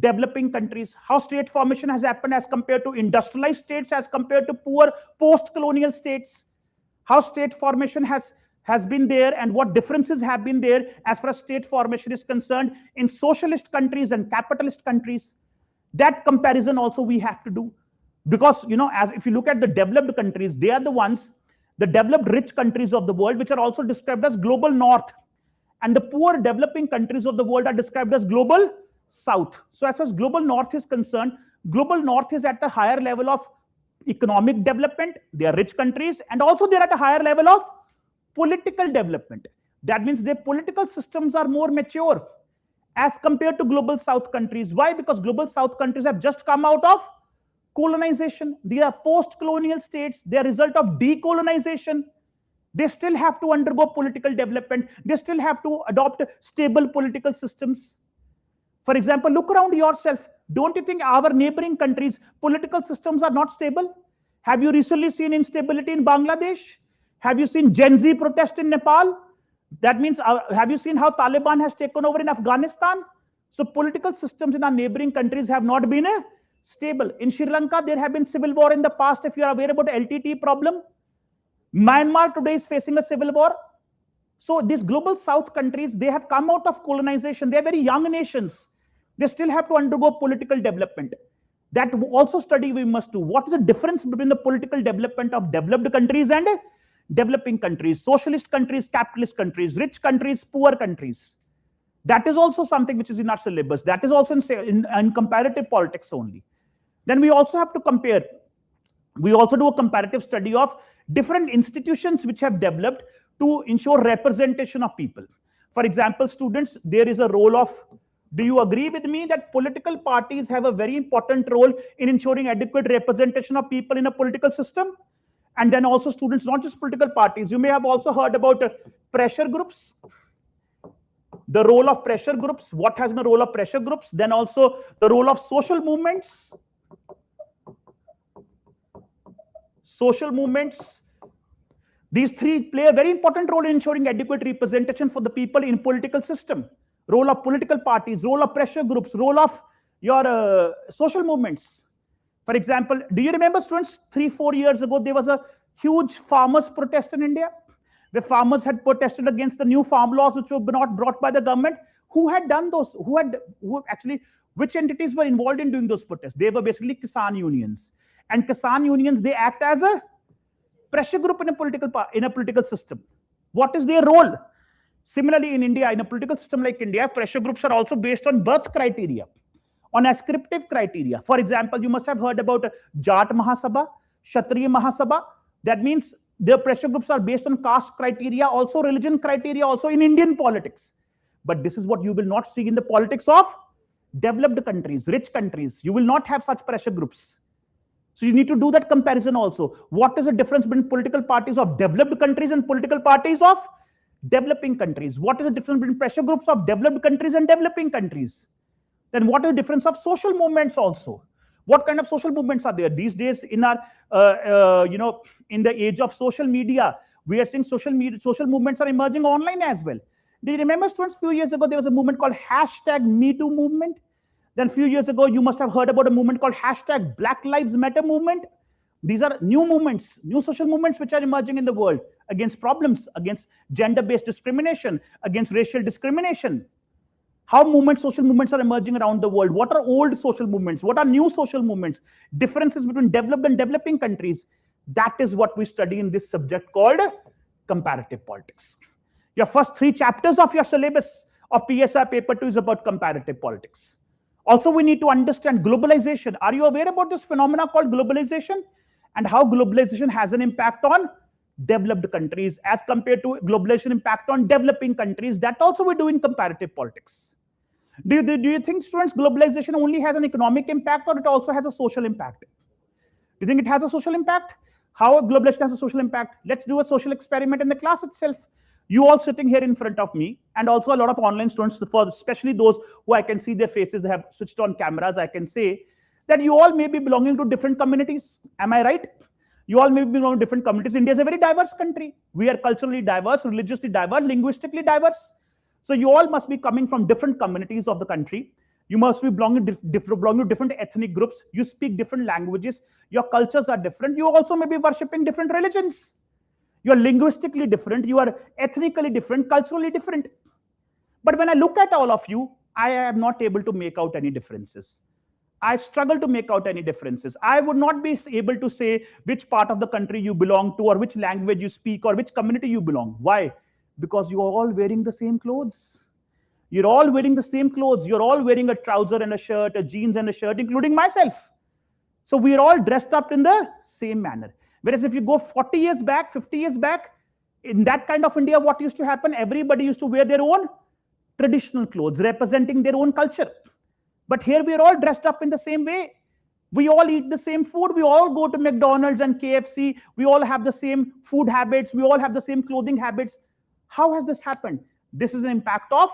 developing countries, how state formation has happened as compared to industrialized states, as compared to poor post-colonial states, how state formation has been there and what differences have been there as far as state formation is concerned in socialist countries and capitalist countries. That comparison also we have to do, because as if you look at the developed countries, they are the ones, the developed rich countries of the world, which are also described as global north, and the poor developing countries of the world are described as global south. So as far as global north is concerned, global north is at the higher level of economic development, they are rich countries, and also they're at a higher level of political development. That means their political systems are more mature as compared to global south countries. Why? Because global south countries have just come out of colonization. They are post-colonial states. They are a result of decolonization. They still have to undergo political development. They still have to adopt stable political systems. For example, look around yourself. Don't you think our neighboring countries' political systems are not stable? Have you recently seen instability in Bangladesh? Have you seen Gen Z protest in Nepal? That means, have you seen how Taliban has taken over in Afghanistan? So political systems in our neighboring countries have not been stable. In Sri Lanka, there have been civil war in the past, if you are aware about the LTT problem. Myanmar today is facing a civil war. So these global south countries, they have come out of colonization. They are very young nations. They still have to undergo political development. That also study we must do. What is the difference between the political development of developed countries and developing countries, socialist countries, capitalist countries, rich countries, poor countries? That is also something which is in our syllabus. That is also in comparative politics only. Then we also have to compare. We also do a comparative study of different institutions which have developed to ensure representation of people. For example, students, there is a role of, do you agree with me that political parties have a very important role in ensuring adequate representation of people in a political system? And then also students, not just political parties, you may have also heard about pressure groups, the role of pressure groups, what has been the role of pressure groups, then also the role of social movements. Social movements, these three play a very important role in ensuring adequate representation for the people in political system. Role of political parties, role of pressure groups, role of your social movements. For example, do you remember, students, 3-4 years ago, there was a huge farmers' protest in India, where farmers had protested against the new farm laws which were not brought by the government. Who had done those? Which entities were involved in doing those protests? They were basically Kisan unions. And Kisan unions, they act as a pressure group in a political system. What is their role? Similarly, in India, in a political system like India, pressure groups are also based on birth criteria, on ascriptive criteria. For example, you must have heard about Jat Mahasabha, Kshatriya Mahasabha. That means their pressure groups are based on caste criteria, also religion criteria, also in Indian politics. But this is what you will not see in the politics of developed countries, rich countries. You will not have such pressure groups. So you need to do that comparison also. What is the difference between political parties of developed countries and political parties of developing countries? What is the difference between pressure groups of developed countries and developing countries? Then what is the difference of social movements also? What kind of social movements are there? These days in our, in the age of social media, we are seeing social movements are emerging online as well. Do you remember, students, a few years ago, there was a movement called #MeToo movement. Then a few years ago, you must have heard about a movement called #Black Lives Matter movement. These are new movements, new social movements which are emerging in the world against problems, against gender-based discrimination, against racial discrimination. How social movements are emerging around the world. What are old social movements? What are new social movements? Differences between developed and developing countries. That is what we study in this subject called comparative politics. Your first 3 chapters of your syllabus of PSI paper 2 is about comparative politics. Also, we need to understand globalization. Are you aware about this phenomena called globalization? And how globalization has an impact on developed countries as compared to globalization impact on developing countries? That also we do in comparative politics. Do you think, students, globalization only has an economic impact, or it also has a social impact? Do you think it has a social impact? How globalization has a social impact? Let's do a social experiment in the class itself. You all sitting here in front of me, and also a lot of online students, especially those who I can see their faces, they have switched on cameras, I can say that you all may be belonging to different communities. Am I right? You all may belong to different communities. India is a very diverse country. We are culturally diverse, religiously diverse, linguistically diverse. So you all must be coming from different communities of the country. You must be belonging to different ethnic groups. You speak different languages. Your cultures are different. You also may be worshipping different religions. You are linguistically different. You are ethnically different, culturally different. But when I look at all of you, I am not able to make out any differences. I struggle to make out any differences. I would not be able to say which part of the country you belong to, or which language you speak, or which community you belong. Why? Because you are all wearing the same clothes. You're all wearing the same clothes. You're all wearing a trouser and a shirt, a jeans and a shirt, including myself. So we're all dressed up in the same manner. Whereas if you go 40 years back, 50 years back, in that kind of India, what used to happen? Everybody used to wear their own traditional clothes, representing their own culture. But here we're all dressed up in the same way. We all eat the same food. We all go to McDonald's and KFC. We all have the same food habits. We all have the same clothing habits. How has this happened? This is an impact of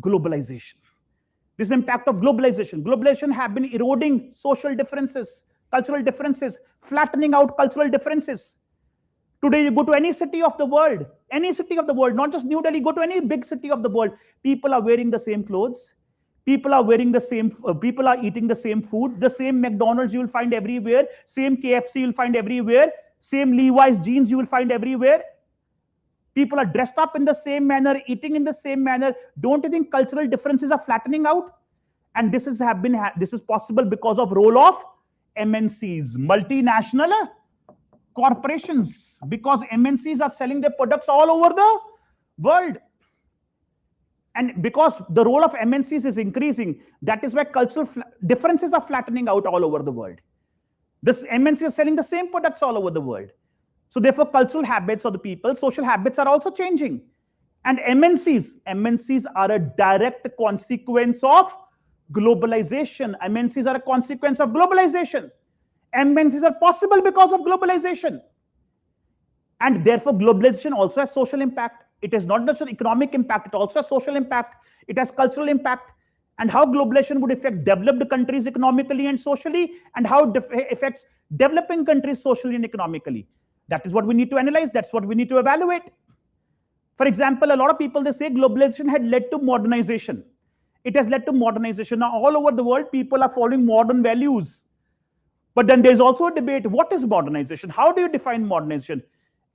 globalization. This is an impact of globalization. Globalization have been eroding social differences, cultural differences, flattening out cultural differences. Today, you go to any city of the world, not just New Delhi, go to any big city of the world. People are wearing the same clothes. People are wearing the same, people are eating the same food. The same McDonald's you will find everywhere. Same KFC you will find everywhere. Same Levi's jeans you will find everywhere. People are dressed up in the same manner, eating in the same manner. Don't you think cultural differences are flattening out? And this is possible because of role of MNCs, multinational corporations, because MNCs are selling their products all over the world. And because the role of MNCs is increasing, that is why cultural differences are flattening out all over the world. This MNCs are selling the same products all over the world. So therefore, cultural habits of the people, social habits are also changing. And MNCs are a direct consequence of globalization. MNCs are a consequence of globalization. MNCs are possible because of globalization. And therefore, globalization also has social impact. It is not just an economic impact, it also has social impact. It has cultural impact. And how globalization would affect developed countries economically and socially, and how it affects developing countries socially and economically. That is what we need to analyze. That's what we need to evaluate. For example, a lot of people, they say globalization had led to modernization. It has led to modernization. Now, all over the world, people are following modern values. But then there's also a debate. What is modernization? How do you define modernization?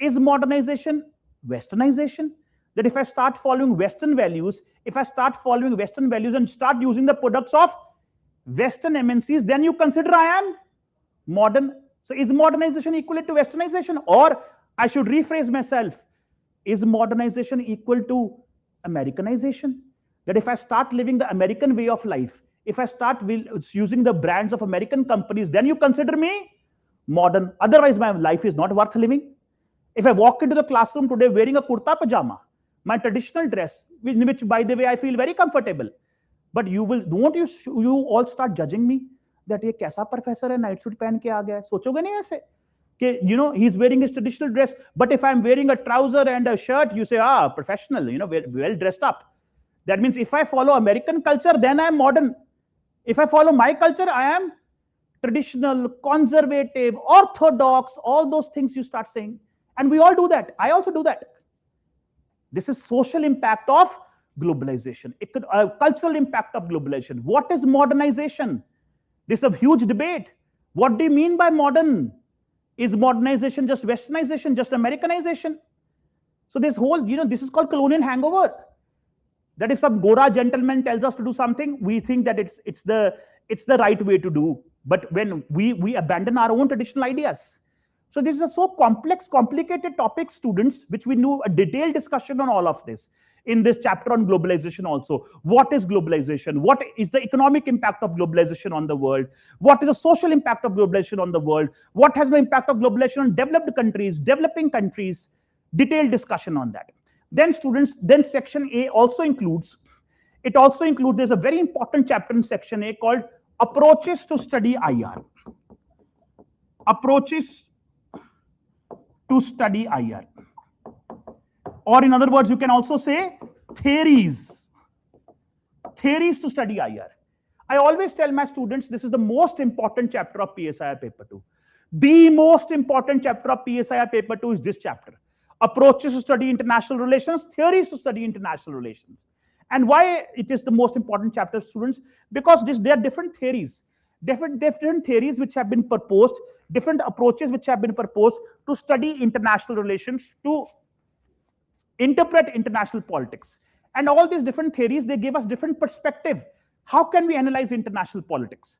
Is modernization westernization? That if I start following Western values, and start using the products of Western MNCs, then you consider I am modern. So is modernization equal to westernization? Or I should rephrase myself. Is modernization equal to Americanization? That if I start living the American way of life, if I start using the brands of American companies, then you consider me modern. Otherwise, my life is not worth living. If I walk into the classroom today wearing a kurta pajama, my traditional dress, which by the way, I feel very comfortable, but won't you all start judging me that ये कैसा professor है night suit पहन के आ गया है? सोचोगे नहीं ऐसे कि he's wearing his traditional dress, but if I'm wearing a trouser and a shirt, you say professional, well dressed up. That means if I follow American culture, then I am modern. If I follow my culture, I am traditional, conservative, orthodox, all those things you start saying. And we all do that. I also do that. This is social impact of globalization, cultural impact of globalization. What is modernization? This is a huge debate. What do you mean by modern? Is modernization just westernization, just Americanization? So this whole, this is called colonial hangover. That if some Gora gentleman tells us to do something, we think that it's the right way to do. But when we abandon our own traditional ideas. So this is a so complex, complicated topic, students, which we do a detailed discussion on all of this in this chapter on globalization also. What is globalization? What is the economic impact of globalization on the world? What is the social impact of globalization on the world? What has the impact of globalization on developed countries, developing countries? Detailed discussion on that. Then students, then section A also includes, there's a very important chapter in section A called Approaches to Study IR. Approaches to study IR. Or in other words, you can also say theories. Theories to study IR. I always tell my students this is the most important chapter of PSIR paper 2. The most important chapter of PSIR paper 2 is this chapter. Approaches to study international relations, theories to study international relations. And why it is the most important chapter, students? Because there are different theories, different theories which have been proposed, different approaches which have been proposed to study international relations, to interpret international politics. And all these different theories, they give us different perspective. How can we analyze international politics?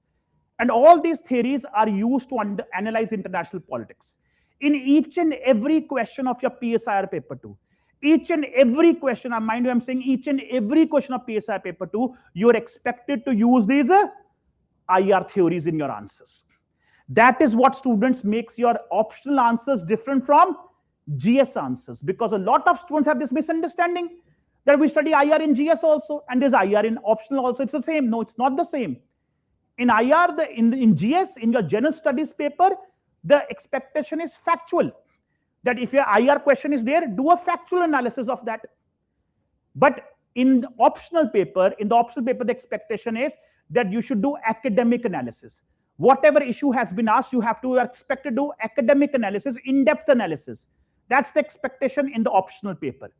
And all these theories are used to analyze international politics. In each and every question of your PSIR paper 2, each and every question, mind you, I'm saying each and every question of PSIR paper 2, you're expected to use these IR theories in your answers. That is what, students, makes your optional answers different from GS answers, because a lot of students have this misunderstanding that we study IR in GS also and there's IR in optional also. It's the same. No, it's not the same. In IR, in GS, in your general studies paper, the expectation is factual. That if your IR question is there, do a factual analysis of that. But in the optional paper, the expectation is that you should do academic analysis. Whatever issue has been asked, you are expected to do academic analysis, in-depth analysis. That's the expectation in the optional paper.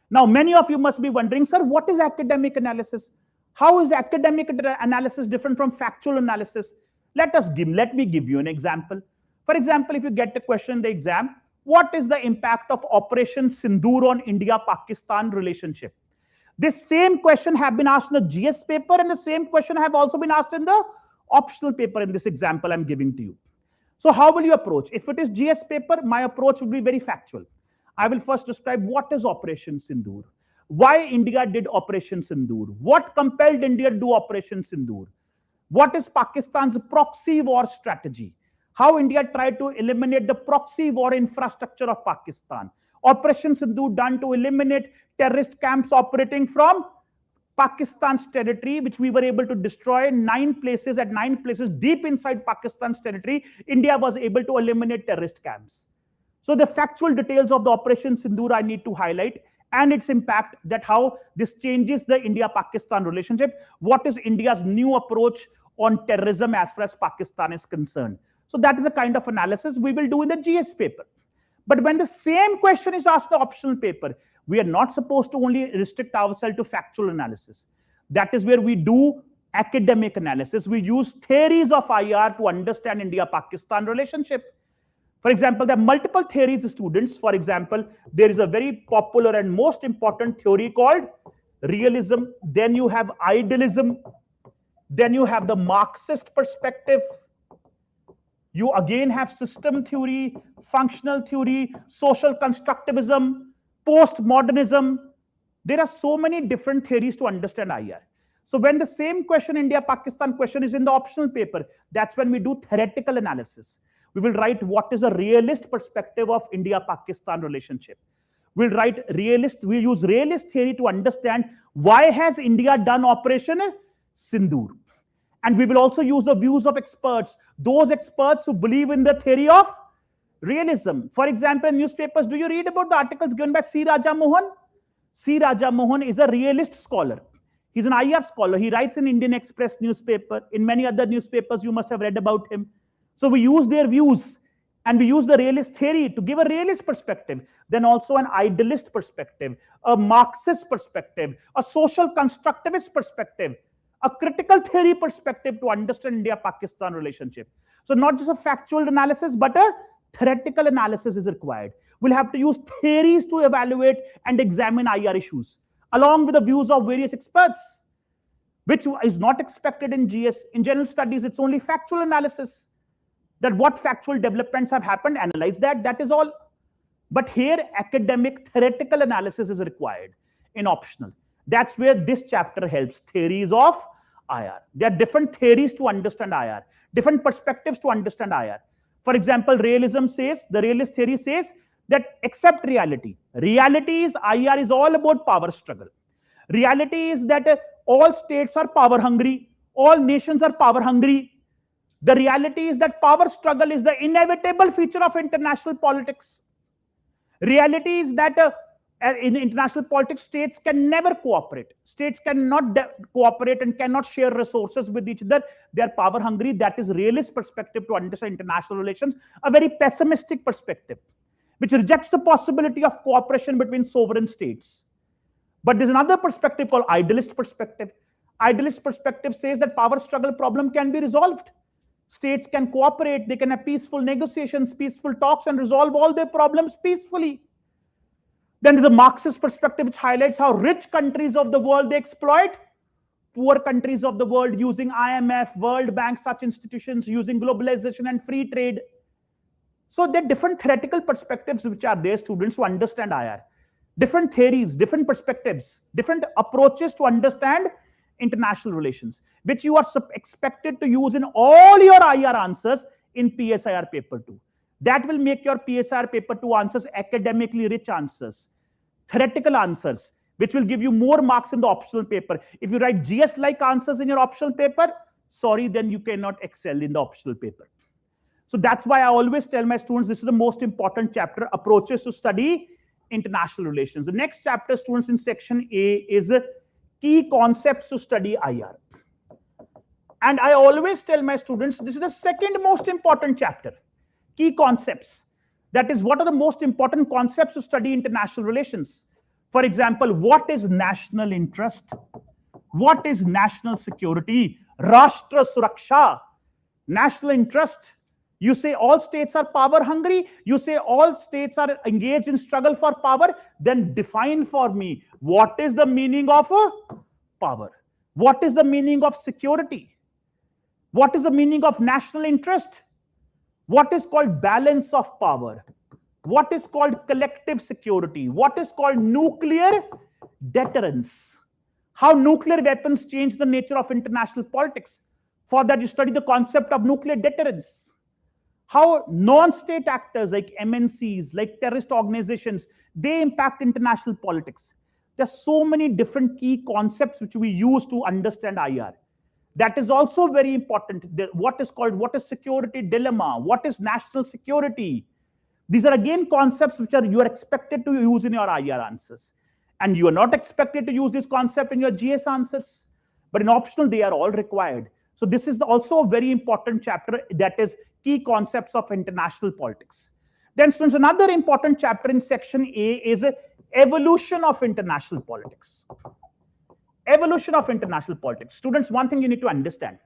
Now, many of you must be wondering, sir, what is academic analysis? How is academic analysis different from factual analysis? Let me give you an example. For example, if you get a question in the exam, what is the impact of Operation Sindoor on India-Pakistan relationship? This same question have been asked in the GS paper, and the same question have also been asked in the optional paper in this example I'm giving to you. So how will you approach? If it is GS paper, my approach will be very factual. I will first describe what is Operation Sindoor, why India did Operation Sindoor, what compelled India to do Operation Sindoor, what is Pakistan's proxy war strategy, how India tried to eliminate the proxy war infrastructure of Pakistan, Operation Sindoor done to eliminate terrorist camps operating from Pakistan's territory, which we were able to destroy 9 places deep inside Pakistan's territory. India was able to eliminate terrorist camps. So the factual details of the Operation Sindoor I need to highlight, and its impact, that how this changes the India-Pakistan relationship. What is India's new approach on terrorism as far as Pakistan is concerned? So that is the kind of analysis we will do in the GS paper. But when the same question is asked in the optional paper, we are not supposed to only restrict ourselves to factual analysis. That is where we do academic analysis. We use theories of IR to understand India-Pakistan relationship. For example, there are multiple theories, students. For example, there is a very popular and most important theory called realism. Then you have idealism. Then you have the Marxist perspective. You again have system theory, functional theory, social constructivism, postmodernism. There are so many different theories to understand IR. So when the same question, India-Pakistan question, is in the optional paper, that's when we do theoretical analysis. We will write what is a realist perspective of India-Pakistan relationship. We use realist theory to understand why has India done Operation Sindoor. And we will also use the views of experts, those experts who believe in the theory of realism. For example, in newspapers, do you read about the articles given by C. Raja Mohan? C. Raja Mohan is a realist scholar. He's an IR scholar. He writes in Indian Express newspaper. In many other newspapers, you must have read about him. So we use their views, and we use the realist theory to give a realist perspective. Then also an idealist perspective, a Marxist perspective, a social constructivist perspective, a critical theory perspective to understand India-Pakistan relationship. So not just a factual analysis, but a theoretical analysis is required. We'll have to use theories to evaluate and examine IR issues, along with the views of various experts, which is not expected in GS. In general studies, it's only factual analysis. That what factual developments have happened, analyze that, that is all. But here, academic theoretical analysis is required in optional. That's where this chapter helps, theories of IR. There are different theories to understand IR, different perspectives to understand IR. For example, the realist theory says that accept reality. Reality is, IR is all about power struggle. Reality is that all states are power hungry, all nations are power hungry. The reality is that power struggle is the inevitable feature of international politics. Reality is that And in international politics, states can never cooperate. States cannot cooperate and cannot share resources with each other. They are power hungry. That is realist perspective to understand international relations. A very pessimistic perspective, which rejects the possibility of cooperation between sovereign states. But there's another perspective called idealist perspective. Idealist perspective says that power struggle problem can be resolved. States can cooperate. They can have peaceful negotiations, peaceful talks, and resolve all their problems peacefully. Then there's a Marxist perspective which highlights how rich countries of the world they exploit poor countries of the world using IMF, World Bank, such institutions, using globalization and free trade. So there are different theoretical perspectives which are there, students, to understand IR. Different theories, different perspectives, different approaches to understand international relations, which you are expected to use in all your IR answers in PSIR paper 2. That will make your PSIR paper 2 answers academically rich answers, theoretical answers, which will give you more marks in the optional paper. If you write GS-like answers in your optional paper, sorry, then you cannot excel in the optional paper. So that's why I always tell my students, this is the most important chapter, approaches to study international relations. The next chapter, students, in section A is key concepts to study IR. And I always tell my students, this is the second most important chapter, key concepts. That is, what are the most important concepts to study international relations? For example, what is national interest? What is national security? Rashtra Suraksha. National interest. You say all states are power hungry. You say all states are engaged in struggle for power. Then define for me, what is the meaning of power? What is the meaning of security? What is the meaning of national interest? What is called balance of power? What is called collective security? What is called nuclear deterrence? How nuclear weapons change the nature of international politics. For that, you study the concept of nuclear deterrence. How non-state actors like MNCs, like terrorist organizations, they impact international politics. There's so many different key concepts which we use to understand IR. That is also very important. What is security dilemma? What is national security? These are again concepts which you are expected to use in your IR answers. And you are not expected to use this concept in your GS answers. But in optional, they are all required. So this is also a very important chapter, that is key concepts of international politics. Then, students, another important chapter in section A is evolution of international politics. Evolution of international politics. Students, one thing you need to understand.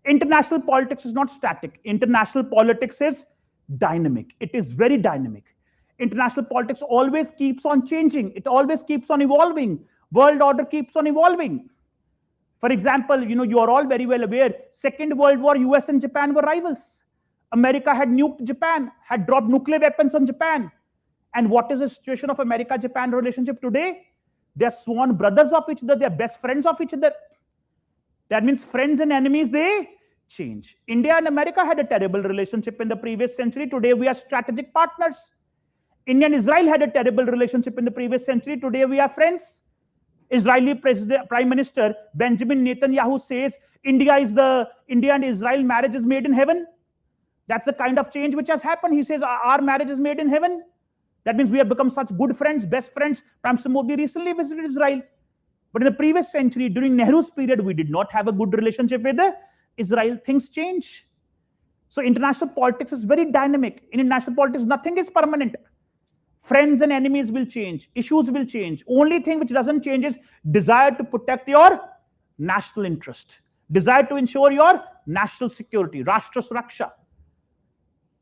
International politics is not static. International politics is dynamic. It is very dynamic. International politics always keeps on changing. It always keeps on evolving. World order keeps on evolving. For example, you are all very well aware, Second World War, US and Japan were rivals. America had nuked Japan, had dropped nuclear weapons on Japan. And what is the situation of America-Japan relationship today? They are sworn brothers of each other. They are best friends of each other. That means friends and enemies, they change. India and America had a terrible relationship in the previous century. Today, we are strategic partners. India and Israel had a terrible relationship in the previous century. Today, we are friends. Israeli Prime Minister Benjamin Netanyahu says India and Israel marriage is made in heaven. That's the kind of change which has happened. He says our marriage is made in heaven. That means we have become such good friends, best friends. Prime Minister Modi recently visited Israel. But in the previous century, during Nehru's period, we did not have a good relationship with Israel. Things change. So international politics is very dynamic. In international politics, nothing is permanent. Friends and enemies will change. Issues will change. Only thing which doesn't change is desire to protect your national interest. Desire to ensure your national security. Rashtra Suraksha.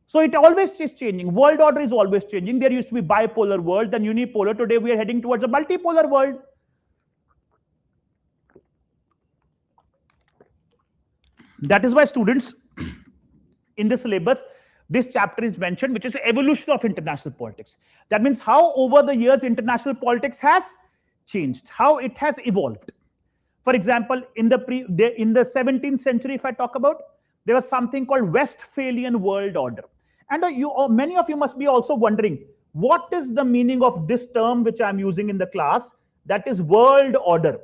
So it always is changing. World order is always changing. There used to be bipolar world, then unipolar. Today we are heading towards a multipolar world. That is why, students, in the syllabus, this chapter is mentioned, which is the evolution of international politics. That means how over the years international politics has changed, how it has evolved. For example, in the 17th century, if I talk about, there was something called Westphalian world order. And many of you must be also wondering, what is the meaning of this term which I'm using in the class? That is world order.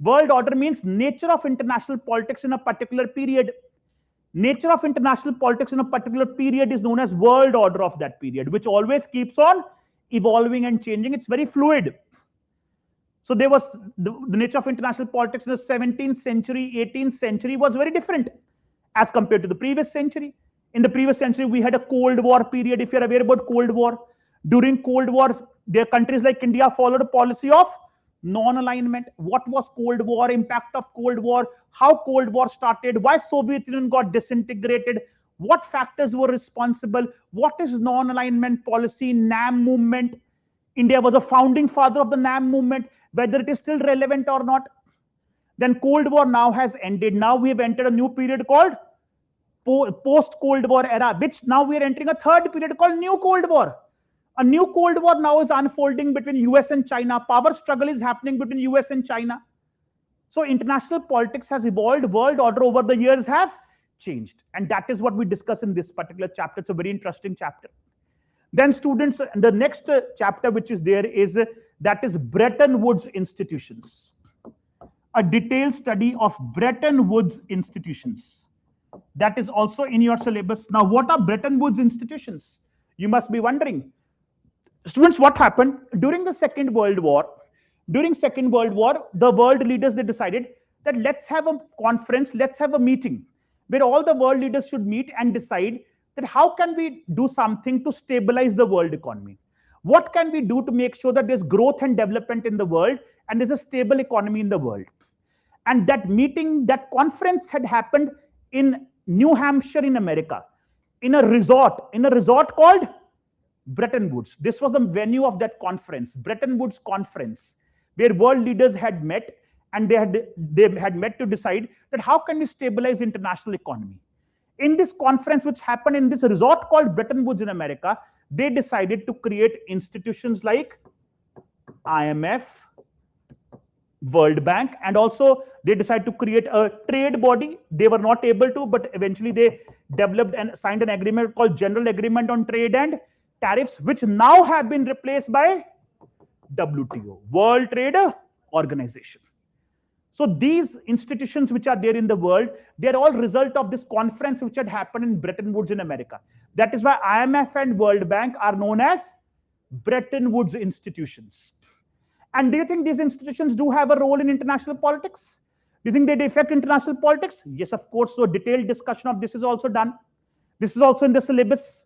World order means nature of international politics in a particular period. Nature of international politics in a particular period is known as world order of that period, which always keeps on evolving and changing. It's very fluid. So there was the nature of international politics in the 17th century, 18th century was very different as compared to the previous century. In the previous century, we had a Cold War period. If you're aware about Cold War, during Cold War, there countries like India followed a policy of non-alignment. What was Cold War? Impact of Cold War? How Cold War started? Why Soviet Union got disintegrated? What factors were responsible? What is non-alignment policy? NAM movement. India was a founding father of the NAM movement. Whether it is still relevant or not. Then Cold War now has ended. Now we have entered a new period called post-Cold War era, which now we are entering a third period called New Cold War. A new Cold War now is unfolding between US and China. Power struggle is happening between US and China. So international politics has evolved. World order over the years have changed. And that is what we discuss in this particular chapter. It's a very interesting chapter. Then students, the next chapter which is there is that is Bretton Woods institutions. A detailed study of Bretton Woods institutions. That is also in your syllabus. Now, what are Bretton Woods institutions? You must be wondering. Students, what happened during the Second World War? During Second World War, the world leaders, they decided that let's have a conference, let's have a meeting where all the world leaders should meet and decide that how can we do something to stabilize the world economy? What can we do to make sure that there's growth and development in the world and there's a stable economy in the world? And that meeting, that conference had happened in New Hampshire in America, in a resort called Bretton Woods. This was the venue of that conference, Bretton Woods Conference, where world leaders had met and they had met to decide that how can we stabilize international economy. In this conference, which happened in this resort called Bretton Woods in America, they decided to create institutions like IMF, World Bank, and also they decided to create a trade body. They were not able to, but eventually they developed and signed an agreement called General Agreement on Trade and Tariffs, which now have been replaced by WTO, World Trade Organization. So these institutions which are there in the world, they are all result of this conference which had happened in Bretton Woods in America. That is why IMF and World Bank are known as Bretton Woods institutions. And do you think these institutions do have a role in international politics? Do you think they affect international politics? Yes, of course. So detailed discussion of this is also done. This is also in the syllabus.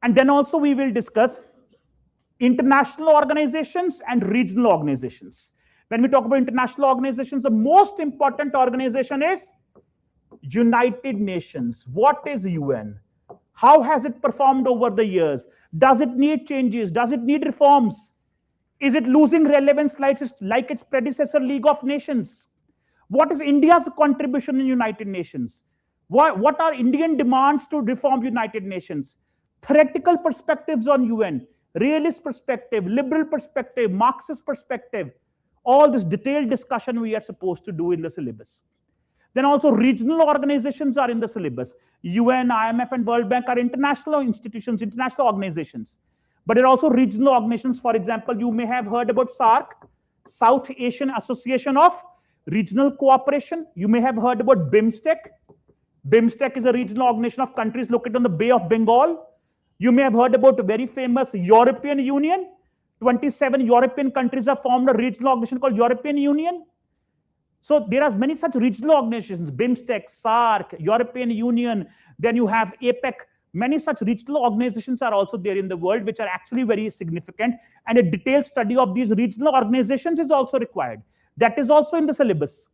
And then also we will discuss international organizations and regional organizations. When we talk about international organizations, the most important organization is United Nations. What is UN? How has it performed over the years? Does it need changes? Does it need reforms? Is it losing relevance like its predecessor League of Nations? What is India's contribution in United Nations? What are Indian demands to reform United Nations? Theoretical perspectives on UN, realist perspective, liberal perspective, Marxist perspective. All this detailed discussion we are supposed to do in the syllabus. Then also regional organizations are in the syllabus. UN, IMF, and World Bank are international institutions, international organizations. But there are also regional organizations. For example, you may have heard about SAARC, South Asian Association of Regional Cooperation. You may have heard about BIMSTEC. BIMSTEC is a regional organization of countries located on the Bay of Bengal. You may have heard about the very famous European Union. 27 European countries have formed a regional organization called European Union. So there are many such regional organizations, BIMSTEC, SAARC, European Union. Then you have APEC. Many such regional organizations are also there in the world, which are actually very significant. And a detailed study of these regional organizations is also required. That is also in the syllabus.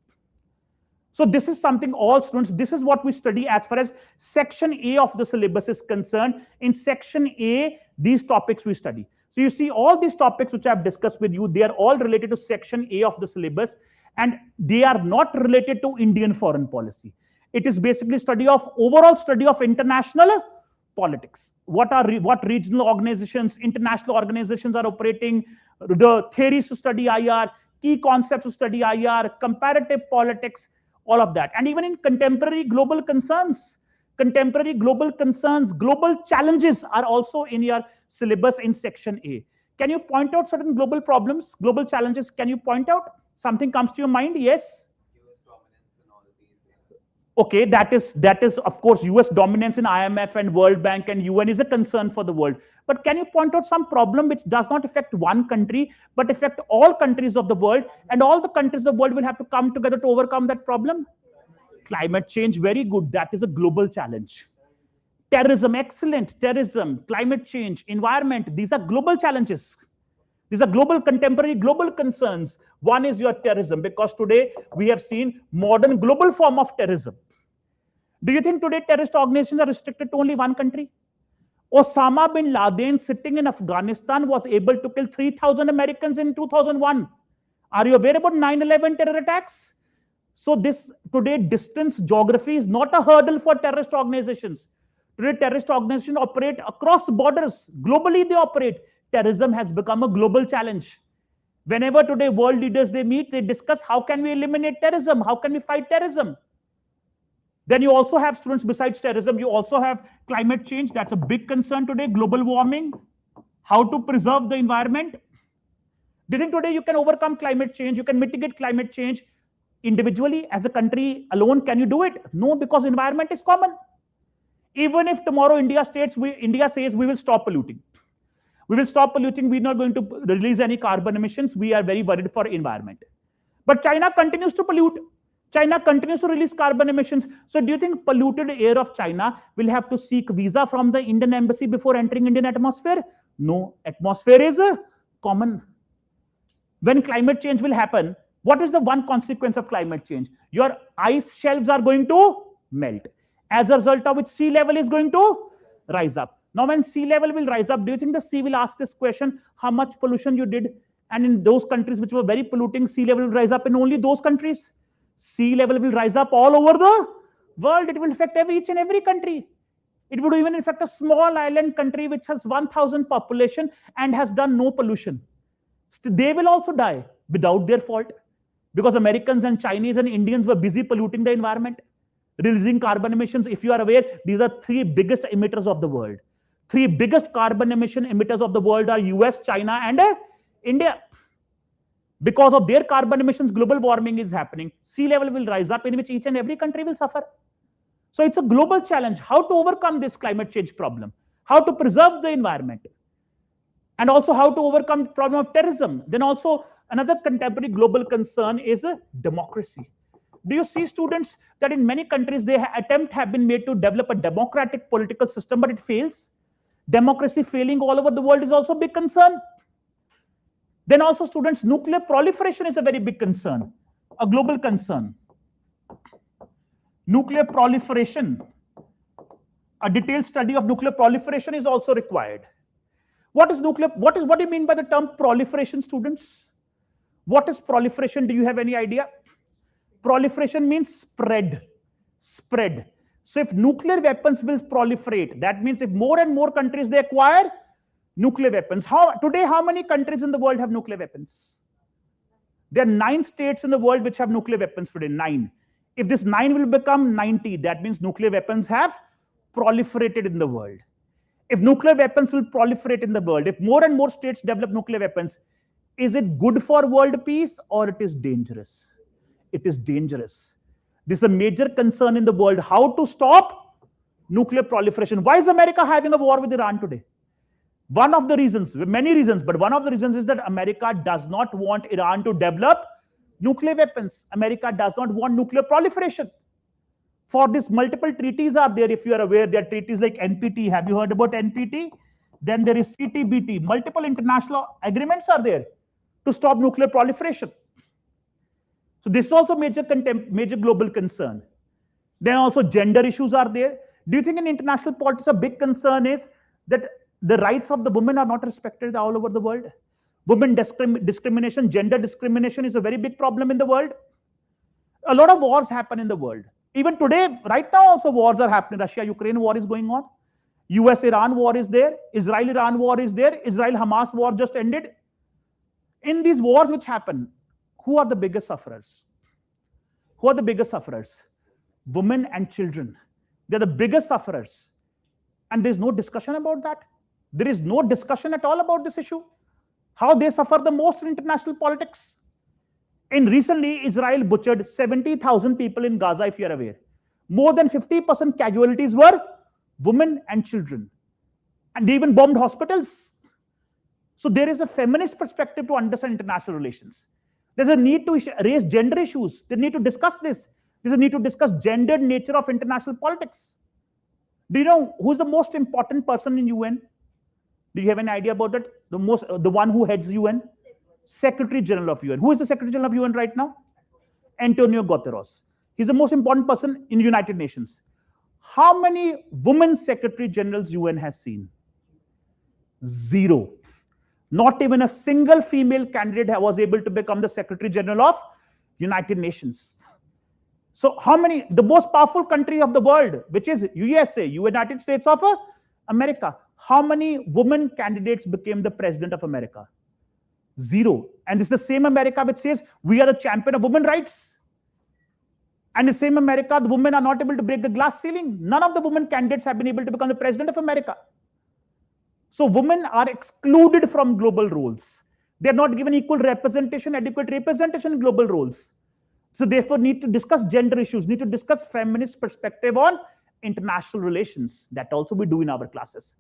So this is something all students, this is what we study as far as section A of the syllabus is concerned. In section A, these topics we study. So you see all these topics which I have discussed with you, they are all related to section A of the syllabus, and they are not related to Indian foreign policy. It is basically overall study of international politics. What regional organizations, international organizations are operating, the theories to study IR, key concepts to study IR, comparative politics, all of that. And even in contemporary global concerns, global challenges are also in your syllabus in section A. Can you point out certain global problems, global challenges? Can you point out? Something comes to your mind? Yes? US dominance and all of these. Okay, that is of course US dominance in IMF and World Bank and UN is a concern for the world. But can you point out some problem which does not affect one country but affect all countries of the world, and all the countries of the world will have to come together to overcome that problem? Climate change, very good. That is a global challenge. Terrorism, excellent. Terrorism, climate change, environment, these are global challenges. These are global, contemporary, global concerns. One is your terrorism, because today we have seen modern global form of terrorism. Do you think today terrorist organizations are restricted to only one country? Osama bin Laden, sitting in Afghanistan, was able to kill 3,000 Americans in 2001. Are you aware about 9/11 terror attacks? So this today distance, geography is not a hurdle for terrorist organizations. Today terrorist organizations operate across borders. Globally they operate. Terrorism has become a global challenge. Whenever today world leaders they meet, they discuss how can we eliminate terrorism? How can we fight terrorism? Then you also have, students, besides terrorism, you also have climate change. That's a big concern today. Global warming. How to preserve the environment. Do you think today you can overcome climate change? You can mitigate climate change individually as a country alone? Can you do it? No, because environment is common. Even if tomorrow India says we will stop polluting. We will stop polluting. We're not going to release any carbon emissions. We are very worried for environment. But China continues to pollute. China continues to release carbon emissions. So do you think polluted air of China will have to seek visa from the Indian embassy before entering Indian atmosphere? No, atmosphere is common. When climate change will happen, what is the one consequence of climate change? Your ice shelves are going to melt. As a result of which sea level is going to rise up. Now, when sea level will rise up, do you think the sea will ask this question, how much pollution you did? And in those countries which were very polluting, sea level will rise up in only those countries. Sea level will rise up all over the world. It will affect each and every country. It would even affect a small island country which has 1,000 population and has done no pollution. They will also die without their fault, because Americans and Chinese and Indians were busy polluting the environment, releasing carbon emissions. If you are aware, these are three biggest emitters of the world. Three biggest carbon emission emitters of the world are US, China, and India. Because of their carbon emissions, global warming is happening. Sea level will rise up, in which each and every country will suffer. So it's a global challenge. How to overcome this climate change problem? How to preserve the environment? And also how to overcome the problem of terrorism. Then also another contemporary global concern is democracy. Do you see, students, that in many countries attempts have been made to develop a democratic political system, but it fails? Democracy failing all over the world is also a big concern. Then also, students, nuclear proliferation is a very big concern, a global concern. Nuclear proliferation, a detailed study of nuclear proliferation is also required. What is nuclear? What do you mean by the term proliferation, students? What is proliferation? Do you have any idea? Proliferation means spread. Spread. So if nuclear weapons will proliferate, that means if more and more countries they acquire nuclear weapons. Today, how many countries in the world have nuclear weapons? There are 9 states in the world which have nuclear weapons today. 9. If this 9 will become 90, that means nuclear weapons have proliferated in the world. If nuclear weapons will proliferate in the world, if more and more states develop nuclear weapons, is it good for world peace or it is dangerous? It is dangerous. This is a major concern in the world. How to stop nuclear proliferation? Why is America having a war with Iran today? One of the reasons, many reasons, but one of the reasons is that America does not want Iran to develop nuclear weapons. America does not want nuclear proliferation. For this, multiple treaties are there. If you are aware, there are treaties like NPT. Have you heard about NPT? Then there is CTBT. Multiple international agreements are there to stop nuclear proliferation. So this is also major global concern. Then also gender issues are there. Do you think in international politics a big concern is that the rights of the women are not respected all over the world? Women discrimination, gender discrimination is a very big problem in the world. A lot of wars happen in the world. Even today, right now also wars are happening. Russia-Ukraine war is going on. US-Iran war is there. Israel-Iran war is there. Israel-Hamas war just ended. In these wars which happen, who are the biggest sufferers? Who are the biggest sufferers? Women and children. They're the biggest sufferers. And there's no discussion about that. There is no discussion at all about this issue. How they suffer the most in international politics. In recently, Israel butchered 70,000 people in Gaza, if you're aware. More than 50% casualties were women and children. And they even bombed hospitals. So there is a feminist perspective to understand international relations. There's a need to raise gender issues. They need to discuss this. There's a need to discuss gendered nature of international politics. Do you know who's the most important person in UN? Do you have any idea about that? The one who heads UN? Secretary General of UN. Who is the Secretary General of UN right now? Antonio Guterres. He's the most important person in United Nations. How many women Secretary Generals UN has seen? 0. Not even a single female candidate was able to become the Secretary General of United Nations. So how many, the most powerful country of the world, which is USA, United States of America, how many women candidates became the President of America? 0. And it's the same America which says we are the champion of women's rights. And the same America, the women are not able to break the glass ceiling. None of the women candidates have been able to become the President of America. So women are excluded from global roles. They are not given equal representation, adequate representation in global roles. So therefore need to discuss gender issues, need to discuss feminist perspective on international relations. That also we do in our classes.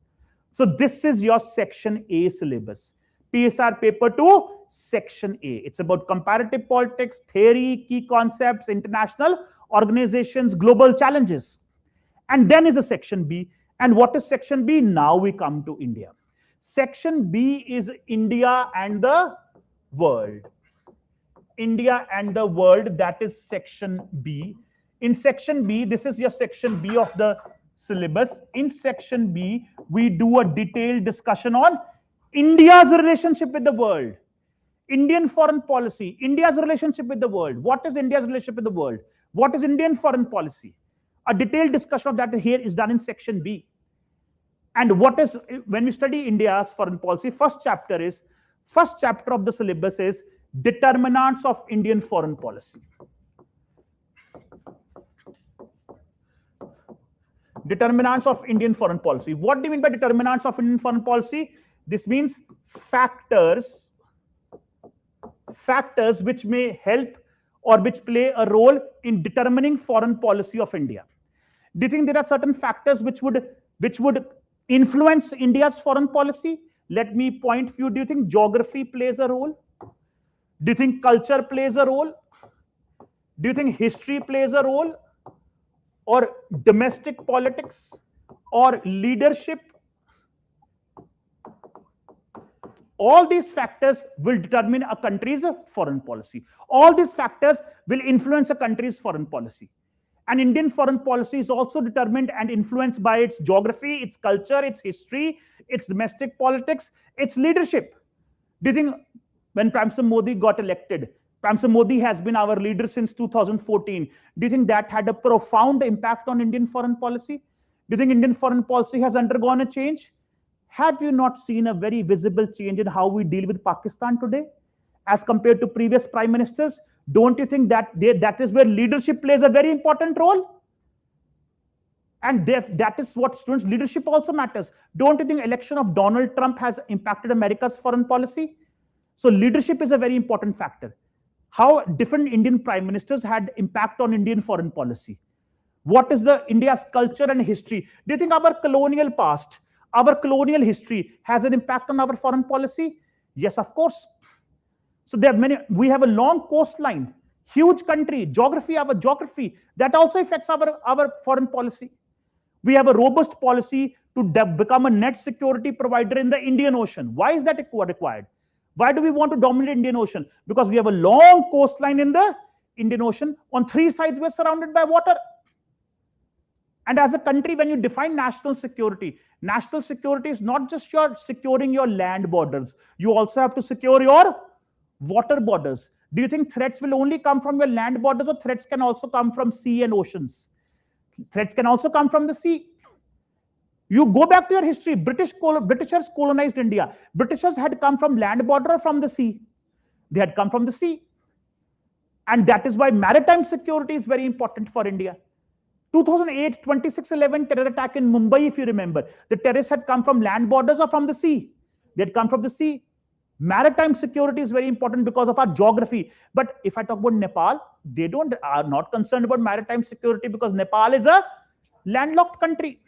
So this is your section A syllabus. PSR paper 2, section A. It's about comparative politics, theory, key concepts, international organizations, global challenges. And then is a section B. And what is section B? Now we come to India. Section B is India and the world. India and the world, that is section B. In section B, this is your section B of the syllabus. In section B, we do a detailed discussion on India's relationship with the world. Indian foreign policy, India's relationship with the world. What is India's relationship with the world? What is Indian foreign policy? A detailed discussion of that here is done in section B. And what is, when we study India's foreign policy, first chapter of the syllabus is determinants of Indian foreign policy. Determinants of Indian foreign policy. What do you mean by determinants of Indian foreign policy? This means factors which may help or which play a role in determining foreign policy of India. Do you think there are certain factors which would influence India's foreign policy? Let me point few. Do you think geography plays a role? Do you think culture plays a role? Do you think history plays a role? Or domestic politics? Or leadership? All these factors will determine a country's foreign policy. All these factors will influence a country's foreign policy. And Indian foreign policy is also determined and influenced by its geography, its culture, its history, its domestic politics, its leadership. Do you think when Prime Minister Modi got elected, Prime Minister Modi has been our leader since 2014. Do you think that had a profound impact on Indian foreign policy? Do you think Indian foreign policy has undergone a change? Have you not seen a very visible change in how we deal with Pakistan today as compared to previous prime ministers? Don't you think that that is where leadership plays a very important role? And that is what students, leadership also matters. Don't you think election of Donald Trump has impacted America's foreign policy? So leadership is a very important factor. How different Indian prime ministers had impact on Indian foreign policy. What is India's culture and history? Do you think our colonial past, our colonial history has an impact on our foreign policy? Yes, of course. So there are many, we have a long coastline, huge country, geography, our geography, that also affects our foreign policy. We have a robust policy to become a net security provider in the Indian Ocean. Why is that required? Why do we want to dominate Indian Ocean? Because we have a long coastline in the Indian Ocean. On 3 sides, we're surrounded by water. And as a country, when you define national security is not just securing your land borders. You also have to secure your water borders. Do you think threats will only come from your land borders, or threats can also come from sea and oceans? Threats can also come from the sea. You go back to your history. Britishers colonized India. Britishers had come from land border or from the sea. They had come from the sea. And that is why maritime security is very important for India. 2008, 26/11 terror attack in Mumbai, if you remember. The terrorists had come from land borders or from the sea. They had come from the sea. Maritime security is very important because of our geography. But if I talk about Nepal, They are not concerned about maritime security because Nepal is a landlocked country.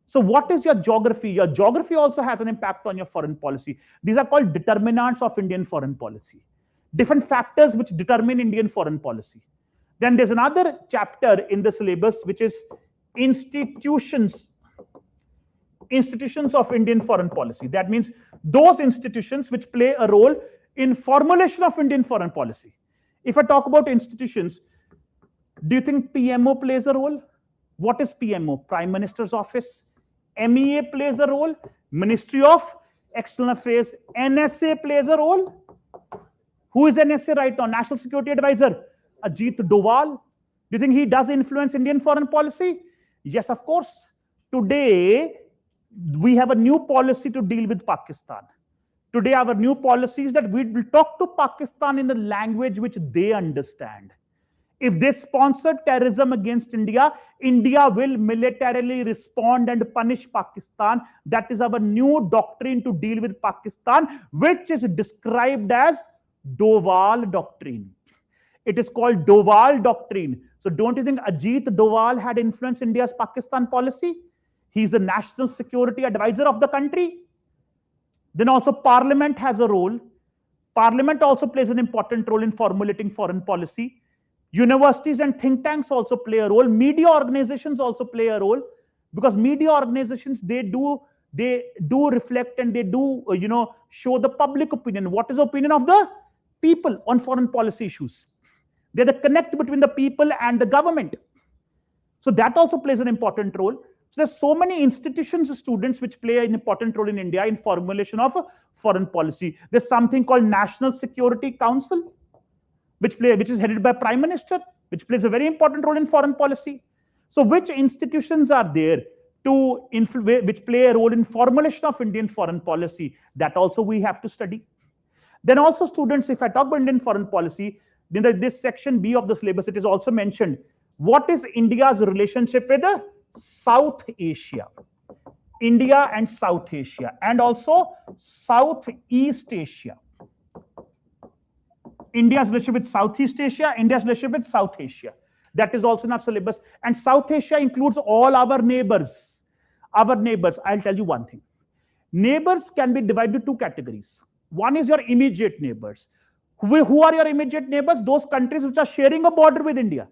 So what is your geography? Your geography also has an impact on your foreign policy. These are called determinants of Indian foreign policy. Different factors which determine Indian foreign policy. Then there's another chapter in the syllabus which is institutions of Indian foreign policy. That means those institutions which play a role in formulation of Indian foreign policy. If I talk about institutions, do you think PMO plays a role? What is PMO? Prime Minister's Office. MEA plays a role. Ministry of External Affairs. NSA plays a role. Who is NSA right now? National Security Advisor. Ajit Doval. Do you think he does influence Indian foreign policy? Yes, of course. Today, we have a new policy to deal with Pakistan. Today, our new policy is that we will talk to Pakistan in the language which they understand. If they sponsor terrorism against India, India will militarily respond and punish Pakistan. That is our new doctrine to deal with Pakistan, which is described as Doval Doctrine. It is called Doval Doctrine. So don't you think Ajit Doval had influenced India's Pakistan policy? He's the national security advisor of the country. Then also Parliament has a role. Parliament also plays an important role in formulating foreign policy. Universities and think tanks also play a role. Media organizations also play a role, because media organizations, they do reflect and they do show the public opinion. What is the opinion of the people on foreign policy issues? They're the connect between the people and the government. So that also plays an important role. So there's so many institutions, students, which play an important role in India in formulation of foreign policy. There's something called National Security Council, which is headed by Prime Minister, which plays a very important role in foreign policy. So which institutions are there which play a role in formulation of Indian foreign policy? That also we have to study. Then also, students, if I talk about Indian foreign policy, in this section B of the syllabus, it is also mentioned what is India's relationship with South Asia. India and South Asia, and also Southeast Asia. India's relationship with Southeast Asia, India's relationship with South Asia. That is also in our syllabus. And South Asia includes all our neighbors. Our neighbors, I'll tell you one thing. Neighbors can be divided into two categories. One is your immediate neighbors. Who are your immediate neighbors? Those countries which are sharing a border with India.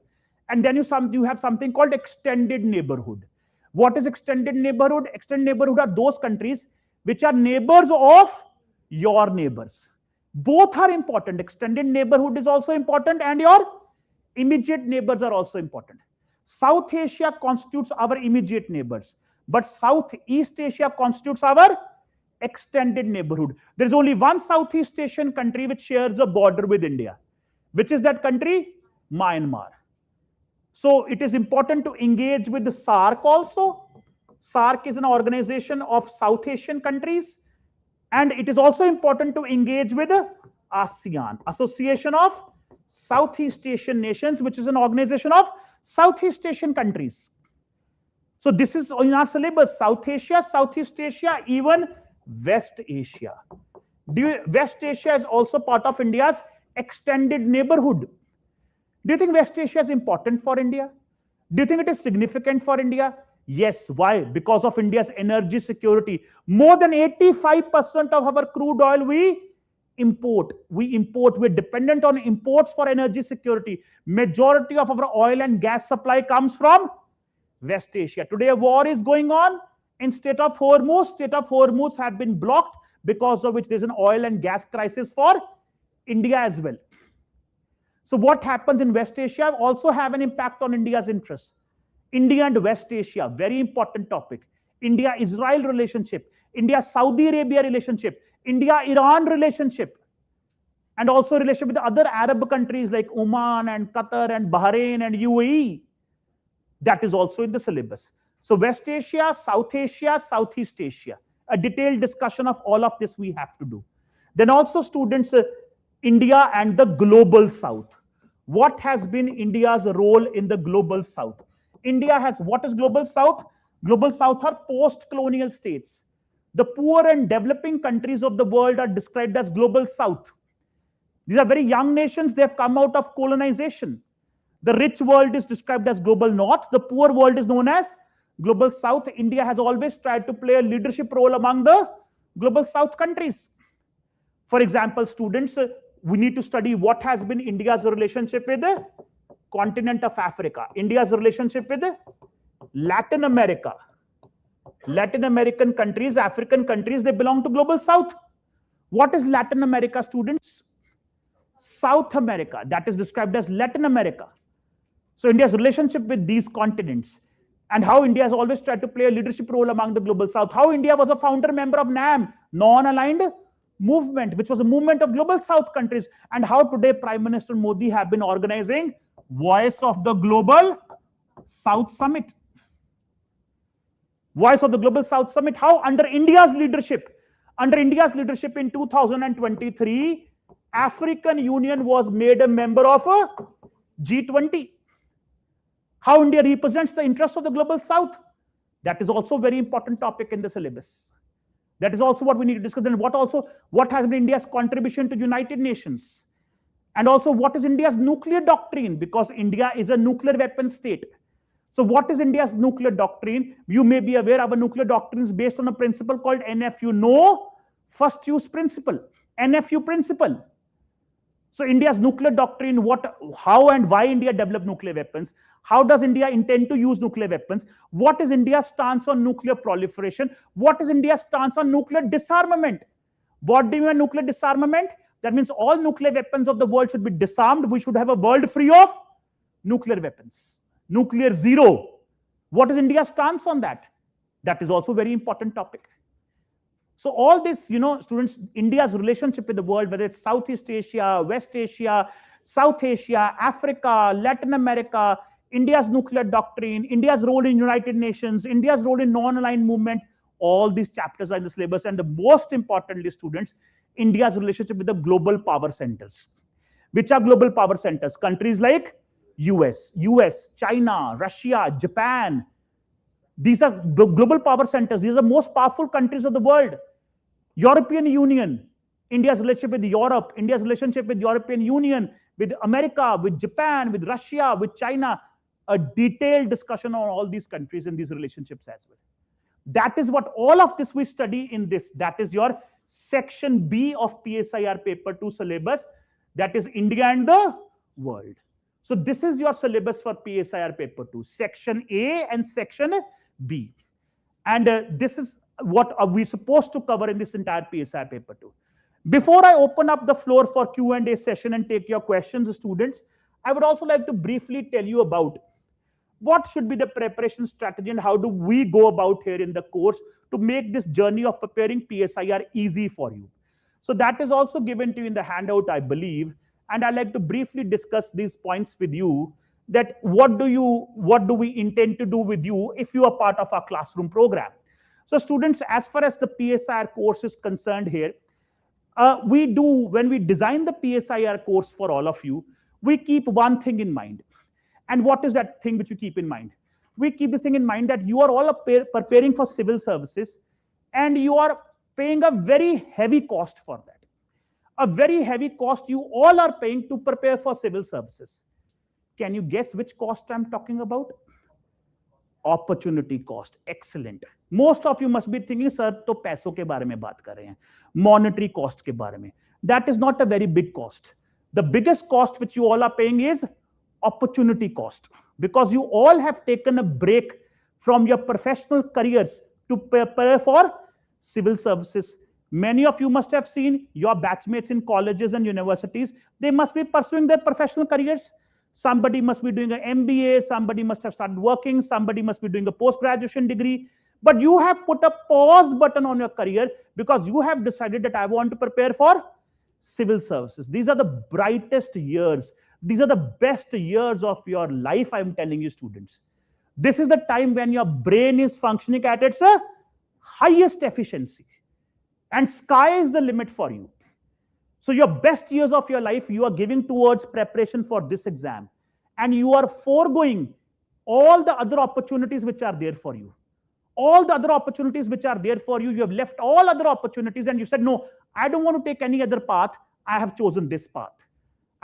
And then you have something called extended neighborhood. What is extended neighborhood? Extended neighborhood are those countries which are neighbors of your neighbors. Both are important. Extended neighborhood is also important, and your immediate neighbors are also important. South Asia constitutes our immediate neighbors, but Southeast Asia constitutes our extended neighborhood. There is only one Southeast Asian country which shares a border with India. Which is that country? Myanmar. So it is important to engage with the SAARC also. SAARC is an organization of South Asian countries. And it is also important to engage with ASEAN, Association of Southeast Asian Nations, which is an organization of Southeast Asian countries. So this is in our syllabus: South Asia, Southeast Asia, even West Asia. West Asia is also part of India's extended neighborhood. Do you think West Asia is important for India? Do you think it is significant for India? Yes. Why? Because of India's energy security. More than 85% of our crude oil we import. We're dependent on imports for energy security. Majority of our oil and gas supply comes from West Asia. Today a war is going on in Strait of Hormuz. Strait of Hormuz have been blocked, because of which there's an oil and gas crisis for India as well. So what happens in West Asia also have an impact on India's interests. India and West Asia, very important topic. India-Israel relationship, India-Saudi Arabia relationship, India-Iran relationship, and also relationship with other Arab countries like Oman and Qatar and Bahrain and UAE. That is also in the syllabus. So West Asia, South Asia, Southeast Asia. A detailed discussion of all of this we have to do. Then also, students, India and the global South. What has been India's role in the global South? India has, what is global South? Global South are post-colonial states. The poor and developing countries of the world are described as global South. These are very young nations. They've come out of colonization. The rich world is described as global north. The poor world is known as global south. India has always tried to play a leadership role among the global south countries. For example, students, we need to study what has been India's relationship with the continent of Africa, India's relationship with Latin America. Latin American countries, African countries, they belong to global south. What is Latin America, students? South America. That is described as Latin America. So India's relationship with these continents, and how India has always tried to play a leadership role among the global south. How India was a founder member of NAM, non-aligned movement, which was a movement of global south countries, and how today Prime Minister Modi have been organizing Voice of the Global South Summit. Voice of the Global South Summit. How under India's leadership in 2023, African Union was made a member of a G20. How India represents the interests of the global south. That is also a very important topic in the syllabus. That is also what we need to discuss. And what has been India's contribution to United Nations? And also, what is India's nuclear doctrine? Because India is a nuclear weapon state. So what is India's nuclear doctrine? You may be aware our nuclear doctrine is based on a principle called NFU, no first use principle, NFU principle. So India's nuclear doctrine, how and why India developed nuclear weapons? How does India intend to use nuclear weapons? What is India's stance on nuclear proliferation? What is India's stance on nuclear disarmament? What do you mean nuclear disarmament? That means all nuclear weapons of the world should be disarmed. We should have a world free of nuclear weapons. Nuclear zero. What is India's stance on that? That is also a very important topic. So all this, students, India's relationship with the world, whether it's Southeast Asia, West Asia, South Asia, Africa, Latin America, India's nuclear doctrine, India's role in United Nations, India's role in non-aligned movement, all these chapters are in the syllabus. And the most importantly, students, India's relationship with the global power centers. Which are global power centers? Countries like US, China, Russia, Japan. These are global power centers. These are the most powerful countries of the world. European Union, India's relationship with Europe, India's relationship with European Union, with America, with Japan, with Russia, with China. A detailed discussion on all these countries and these relationships as well. That is what all of this we study in this. That is your section B of PSIR paper 2 syllabus. That is India and the world. So this is your syllabus for PSIR paper 2, section A and section B. And this is what we're supposed to cover in this entire PSIR paper 2. Before I open up the floor for Q&A session and take your questions, students, I would also like to briefly tell you about what should be the preparation strategy and how do we go about here in the course to make this journey of preparing PSIR easy for you. So that is also given to you in the handout, I believe. And I'd like to briefly discuss these points with you, that what do we intend to do with you if you are part of our classroom program. So students, as far as the PSIR course is concerned here, when we design the PSIR course for all of you, we keep one thing in mind. And what is that thing which we keep in mind? We keep this thing in mind that you are all preparing for civil services and you are paying a very heavy cost for that. A very heavy cost you all are paying to prepare for civil services. Can you guess which cost I'm talking about? Opportunity cost. Excellent. Most of you must be thinking, sir, to पैसों के बारे में बात कर रहे हैं, monetary cost के बारे में. That is not a very big cost. The biggest cost which you all are paying is opportunity cost, because you all have taken a break from your professional careers to prepare for civil services. Many of you must have seen your batchmates in colleges and universities. They must be pursuing their professional careers. Somebody must be doing an MBA, somebody must have started working, somebody must be doing a post-graduation degree. But you have put a pause button on your career because you have decided that I want to prepare for civil services. These are the brightest years. These are the best years of your life, I'm telling you, students. This is the time when your brain is functioning at its highest efficiency. And sky is the limit for you. So your best years of your life, you are giving towards preparation for this exam. And you are foregoing all the other opportunities which are there for you. All the other opportunities which are there for you, you have left all other opportunities and you said, no, I don't want to take any other path. I have chosen this path.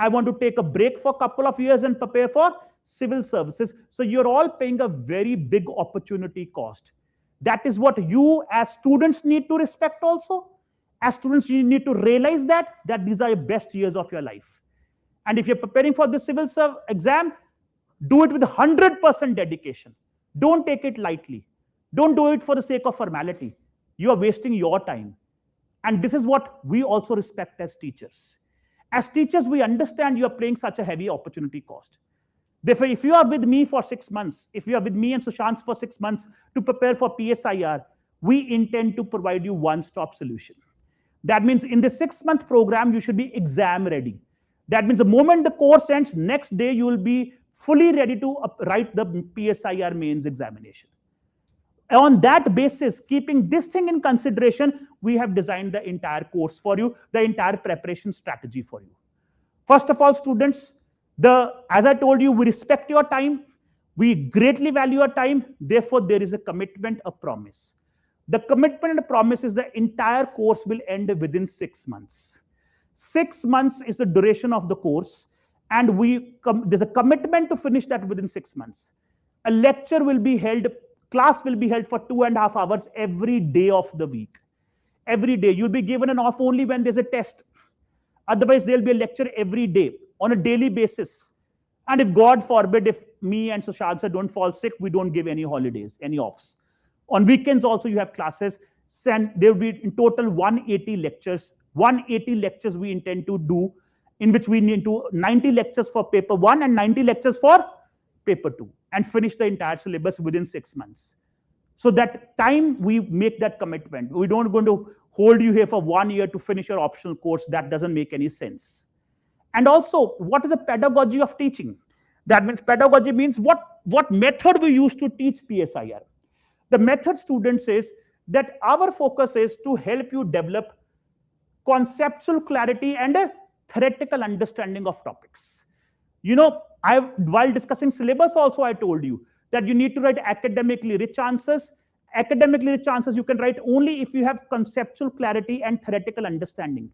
I want to take a break for a couple of years and prepare for civil services. So you're all paying a very big opportunity cost. That is what you as students need to respect also. As students, you need to realize that these are your best years of your life. And if you're preparing for the civil exam, do it with 100% dedication. Don't take it lightly. Don't do it for the sake of formality. You are wasting your time. And this is what we also respect as teachers. As teachers, we understand you are paying such a heavy opportunity cost. Therefore, if you are with me for 6 months, if you are with me and Sushant for 6 months to prepare for PSIR, we intend to provide you one-stop solution. That means in the 6-month program, you should be exam ready. That means the moment the course ends, next day you will be fully ready to write the PSIR mains examination. On that basis, keeping this thing in consideration, we have designed the entire course for you, the entire preparation strategy for you. First of all, students, as I told you, we respect your time. We greatly value your time. Therefore, there is a commitment, a promise. The commitment and the promise is the entire course will end within 6 months. 6 months is the duration of the course, and there's a commitment to finish that within 6 months. A lecture will be held, class will be held for 2.5 hours every day of the week. Every day. You'll be given an off only when there's a test. Otherwise, there'll be a lecture every day on a daily basis. And if God forbid, if me and Sushant sir don't fall sick, we don't give any holidays, any offs. On weekends also, you have classes. And there will be in total 180 lectures. 180 lectures we intend to do, in which we need to 90 lectures for paper 1 and 90 lectures for paper 2, and finish the entire syllabus within 6 months. So that time we make that commitment. We don't going to hold you here for 1 year to finish your optional course. That doesn't make any sense. And also, what is the pedagogy of teaching? That means pedagogy means what method we use to teach PSIR. The method, students, is that our focus is to help you develop conceptual clarity and a theoretical understanding of topics. You know, while discussing syllabus also, I told you that you need to write academically rich answers. Academically rich answers you can write only if you have conceptual clarity and theoretical understanding.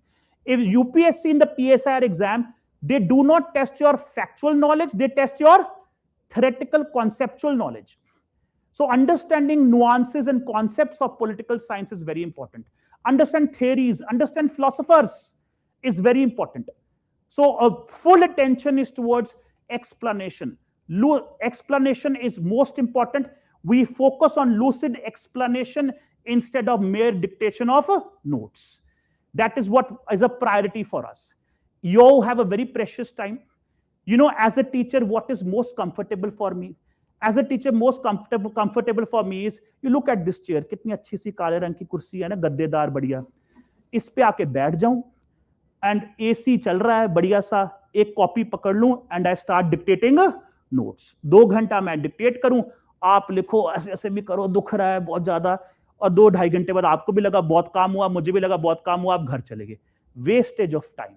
If UPSC in the PSIR exam, they do not test your factual knowledge, they test your theoretical conceptual knowledge. So understanding nuances and concepts of political science is very important. Understand theories, understand philosophers is very important. So full attention is towards explanation. Explanation is most important. We focus on lucid explanation instead of mere dictation of notes. That is what is a priority for us. You have a very precious time. You know, as a teacher, what is most comfortable for me? As a teacher, most comfortable for me is, you look at this chair, कितनी अच्छी सी काले रंग की कुर्सी है ना, गद्देदार बढ़िया. इस पे आके बैठ जाऊं, and AC चल रहा है बढ़िया सा, एक कॉपी पकड़ लूं, and I start dictating notes. 2 घंटा मैं डिक्टेट करूं, आप लिखो, ऐसे ऐसे भी करो, दुख रहा है बहुत ज्यादा, और 2-2.5 घंटे बाद आपको भी लगा बहुत काम हुआ, मुझे भी लगा बहुत काम हुआ, आप घर चले गए. Wastage of time.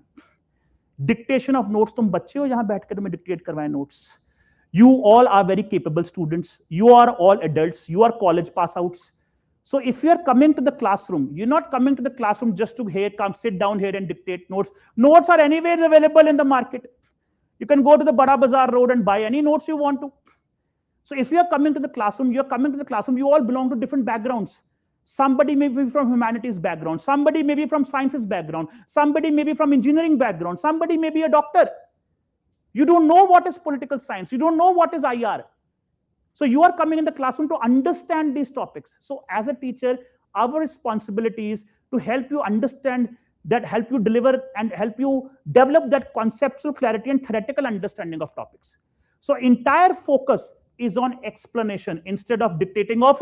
Dictation of notes, तुम बच्चे हो यहां बैठकर तुम्हें डिक्टेट करवाएं notes. You all are very capable students. You are all adults. You are college pass outs. So if you are coming to the classroom, you're not coming to the classroom just to come sit down here and dictate notes. Notes are anywhere available in the market. You can go to the Bada Bazaar Road and buy any notes you want to. So if you are coming to the classroom, you all belong to different backgrounds. Somebody may be from humanities background. Somebody may be from sciences background. Somebody may be from engineering background. Somebody may be a doctor. You don't know what is political science. You don't know what is IR. So you are coming in the classroom to understand these topics. So as a teacher, our responsibility is to help you understand that, help you deliver and help you develop that conceptual clarity and theoretical understanding of topics. So entire focus is on explanation instead of dictating of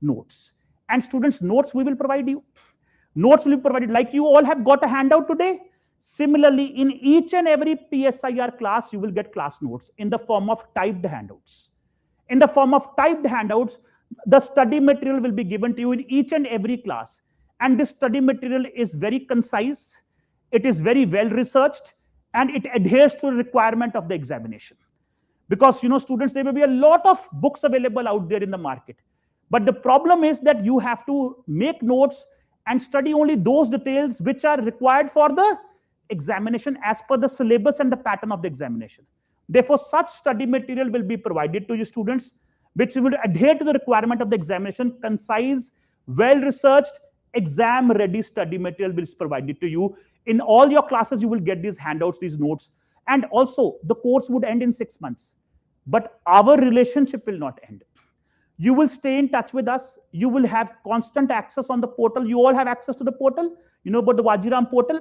notes. And students, notes we will provide you. Notes will be provided, like you all have got a handout today. Similarly, in each and every PSIR class, you will get class notes in the form of typed handouts. In the form of typed handouts, the study material will be given to you in each and every class. And this study material is very concise, it is very well researched, and it adheres to the requirement of the examination. Because, you know, students, there may be a lot of books available out there in the market. But the problem is that you have to make notes and study only those details which are required for the examination as per the syllabus and the pattern of the examination. Therefore, such study material will be provided to you students, which will adhere to the requirement of the examination. Concise, well-researched, exam-ready study material will be provided to you. In all your classes, you will get these handouts, these notes. And also, the course would end in 6 months. But our relationship will not end. You will stay in touch with us. You will have constant access on the portal. You all have access to the portal. You know about the Vajiram portal.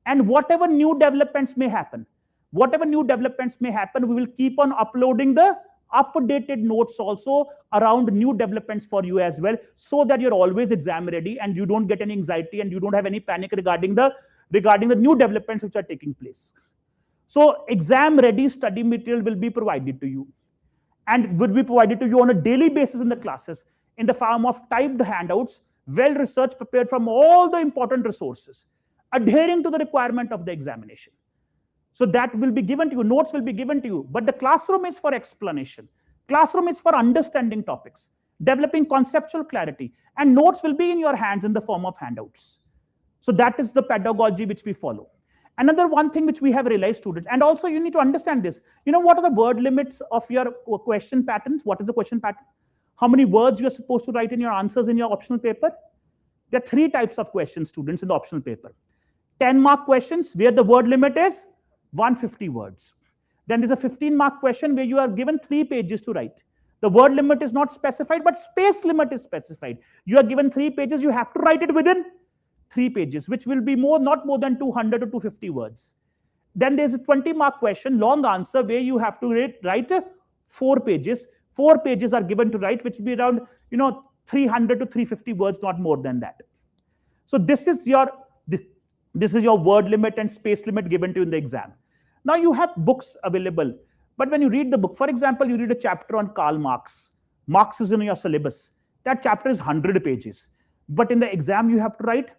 And whatever new developments may happen, we will keep on uploading the updated notes also around new developments for you as well, so that you're always exam ready and you don't get any anxiety and you don't have any panic regarding the new developments which are taking place. So exam ready study material will be provided to you, and will be provided to you on a daily basis in the classes in the form of typed handouts, well researched, prepared from all the important resources, adhering to the requirement of the examination. So that will be given to you, notes will be given to you, but the classroom is for explanation. Classroom is for understanding topics, developing conceptual clarity, and notes will be in your hands in the form of handouts. So that is the pedagogy which we follow. Another one thing which we have realized, students, and also you need to understand this. You know what are the word limits of your question patterns? What is the question pattern? How many words you are supposed to write in your answers in your optional paper? There are 3 types of questions, students, in the optional paper. 10-mark questions where the word limit is 150 words. Then there's a 15-mark question where you are given 3 pages to write. The word limit is not specified, but space limit is specified. You are given 3 pages, you have to write it within 3 pages, which will be not more than 200 to 250 words. Then there's a 20-mark question, long answer, where you have to write 4 pages. 4 pages are given to write, which will be around 300 to 350 words, not more than that. So this is your word limit and space limit given to you in the exam. Now you have books available, but when you read the book, for example, you read a chapter on Karl Marx. Marx is in your syllabus. That chapter is 100 pages. But in the exam, you have to write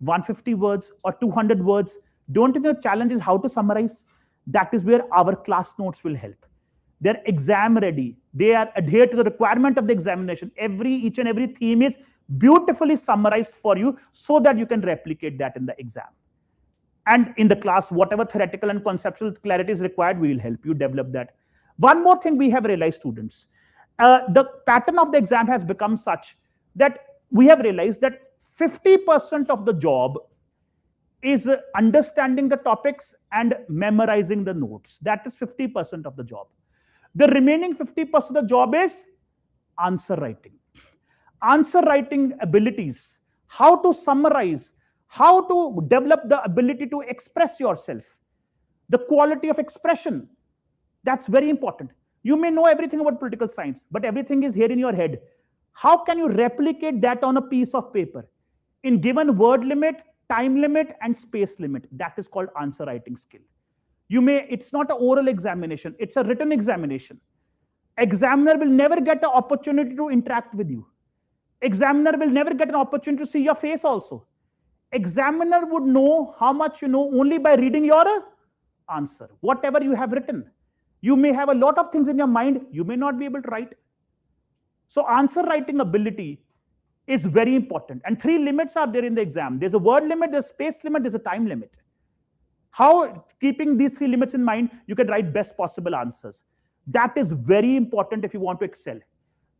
150 words or 200 words. Don't you know the challenge is how to summarize? That is where our class notes will help. They're exam ready. They are adhere to the requirement of the examination. Each and every theme is beautifully summarized for you so that you can replicate that in the exam. And in the class, whatever theoretical and conceptual clarity is required, we will help you develop that. One more thing we have realized, students, the pattern of the exam has become such that we have realized that 50% of the job is understanding the topics and memorizing the notes. That is 50% of the job. The remaining 50% of the job is answer writing. Answer writing abilities, how to summarize, how to develop the ability to express yourself, the quality of expression. That's very important. You may know everything about political science, but everything is here in your head. How can you replicate that on a piece of paper? In given word limit, time limit, and space limit, that is called answer writing skill. It's not an oral examination, it's a written examination. Examiner will never get an opportunity to interact with you. Examiner will never get an opportunity to see your face also. Examiner would know how much you know only by reading your answer, whatever you have written. You may have a lot of things in your mind, you may not be able to write. So answer writing ability is very important. And 3 limits are there in the exam. There's a word limit, there's a space limit, there's a time limit. How, keeping these 3 limits in mind, you can write best possible answers. That is very important if you want to excel.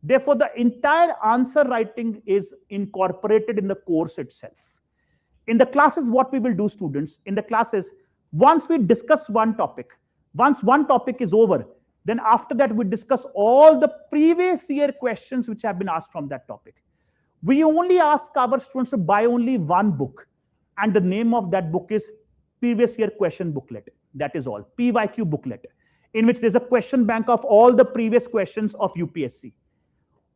Therefore, the entire answer writing is incorporated in the course itself. In the classes, what we will do, students, in the classes, once we discuss one topic, once one topic is over, then after that, we discuss all the previous year questions which have been asked from that topic. We only ask our students to buy only one book, and the name of that book is Previous Year Question Booklet. That is all, PYQ booklet, in which there's a question bank of all the previous questions of UPSC.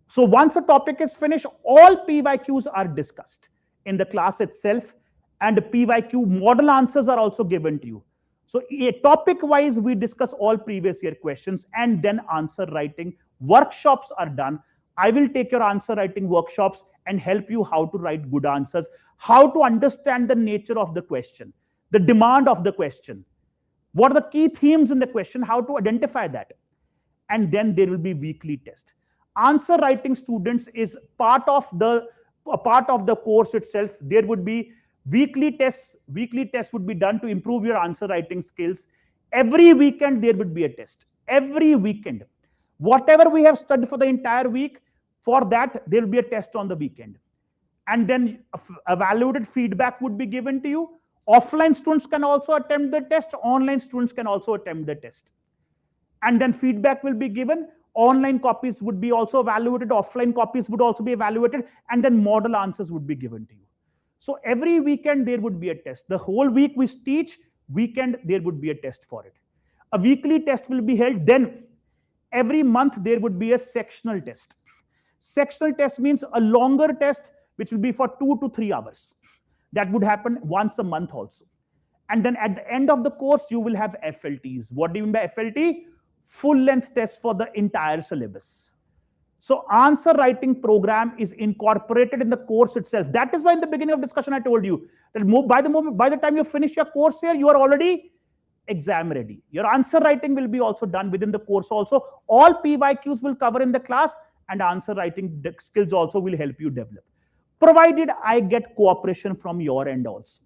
So once a topic is finished, all PYQs are discussed in the class itself, and the PYQ model answers are also given to you. So topic-wise, we discuss all previous year questions, and then answer writing workshops are done. I will take your answer writing workshops and help you how to write good answers, how to understand the nature of the question, the demand of the question, what are the key themes in the question, how to identify that. And then there will be weekly test. Answer writing, students, is part of the course itself. There would be Weekly tests would be done to improve your answer writing skills. Every weekend there would be a test. Every weekend. Whatever we have studied for the entire week, for that there will be a test on the weekend. And then evaluated feedback would be given to you. Offline students can also attempt the test. Online students can also attempt the test. And then feedback will be given. Online copies would be also evaluated. Offline copies would also be evaluated. And then model answers would be given to you. So every weekend there would be a test. The whole week we teach, weekend there would be a test for it. A weekly test will be held. Then every month there would be a sectional test. Sectional test means a longer test which will be for 2 to 3 hours. That would happen once a month also. And then at the end of the course, you will have FLTs. What do you mean by FLT? Full length test for the entire syllabus. So answer writing program is incorporated in the course itself. That is why in the beginning of discussion I told you that by the time you finish your course here, you are already exam ready. Your answer writing will be also done within the course also. All PYQs will cover in the class, and answer writing skills also will help you develop, provided I get cooperation from your end also.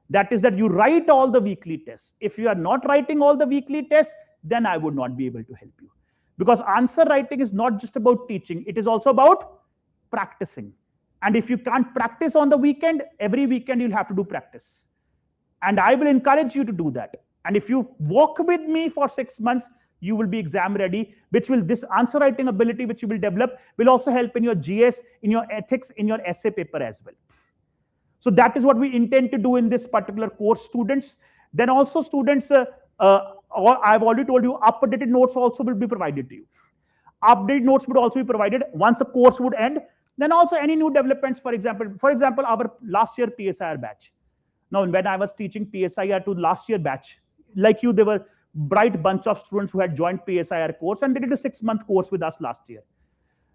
That is that you write all the weekly tests. If you are not writing all the weekly tests, then I would not be able to help you. Because answer writing is not just about teaching, it is also about practicing. And if you can't practice on the weekend, every weekend you'll have to do practice. And I will encourage you to do that. And if you work with me for 6 months, you will be exam ready, this answer writing ability which you will develop will also help in your GS, in your ethics, in your essay paper as well. So that is what we intend to do in this particular course, students. Then also students, I've already told you, updated notes also will be provided to you. Updated notes would also be provided once the course would end. Then also any new developments, for example, our last year PSIR batch. Now, when I was teaching PSIR to last year batch, like you, there were bright bunch of students who had joined PSIR course and they did a 6-month course with us last year.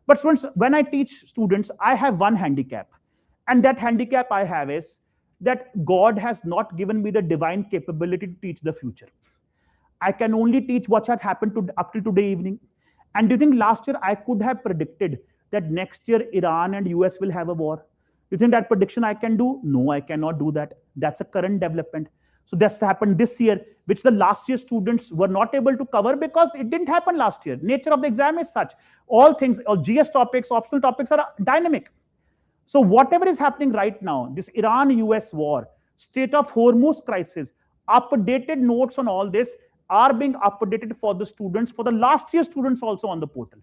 But students, when I teach students, I have one handicap. And that handicap I have is that God has not given me the divine capability to teach the future. I can only teach what has happened up till today evening. And do you think last year I could have predicted that next year Iran and US will have a war? Do you think that prediction I can do? No, I cannot do that. That's a current development. So that's happened this year, which the last year students were not able to cover because it didn't happen last year. Nature of the exam is such. All things, all GS topics, optional topics are dynamic. So whatever is happening right now, this Iran-US war, state of Hormuz crisis, updated notes on all this are being updated for the students, for the last year students also on the portal.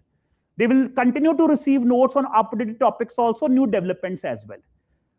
They will continue to receive notes on updated topics also, new developments as well.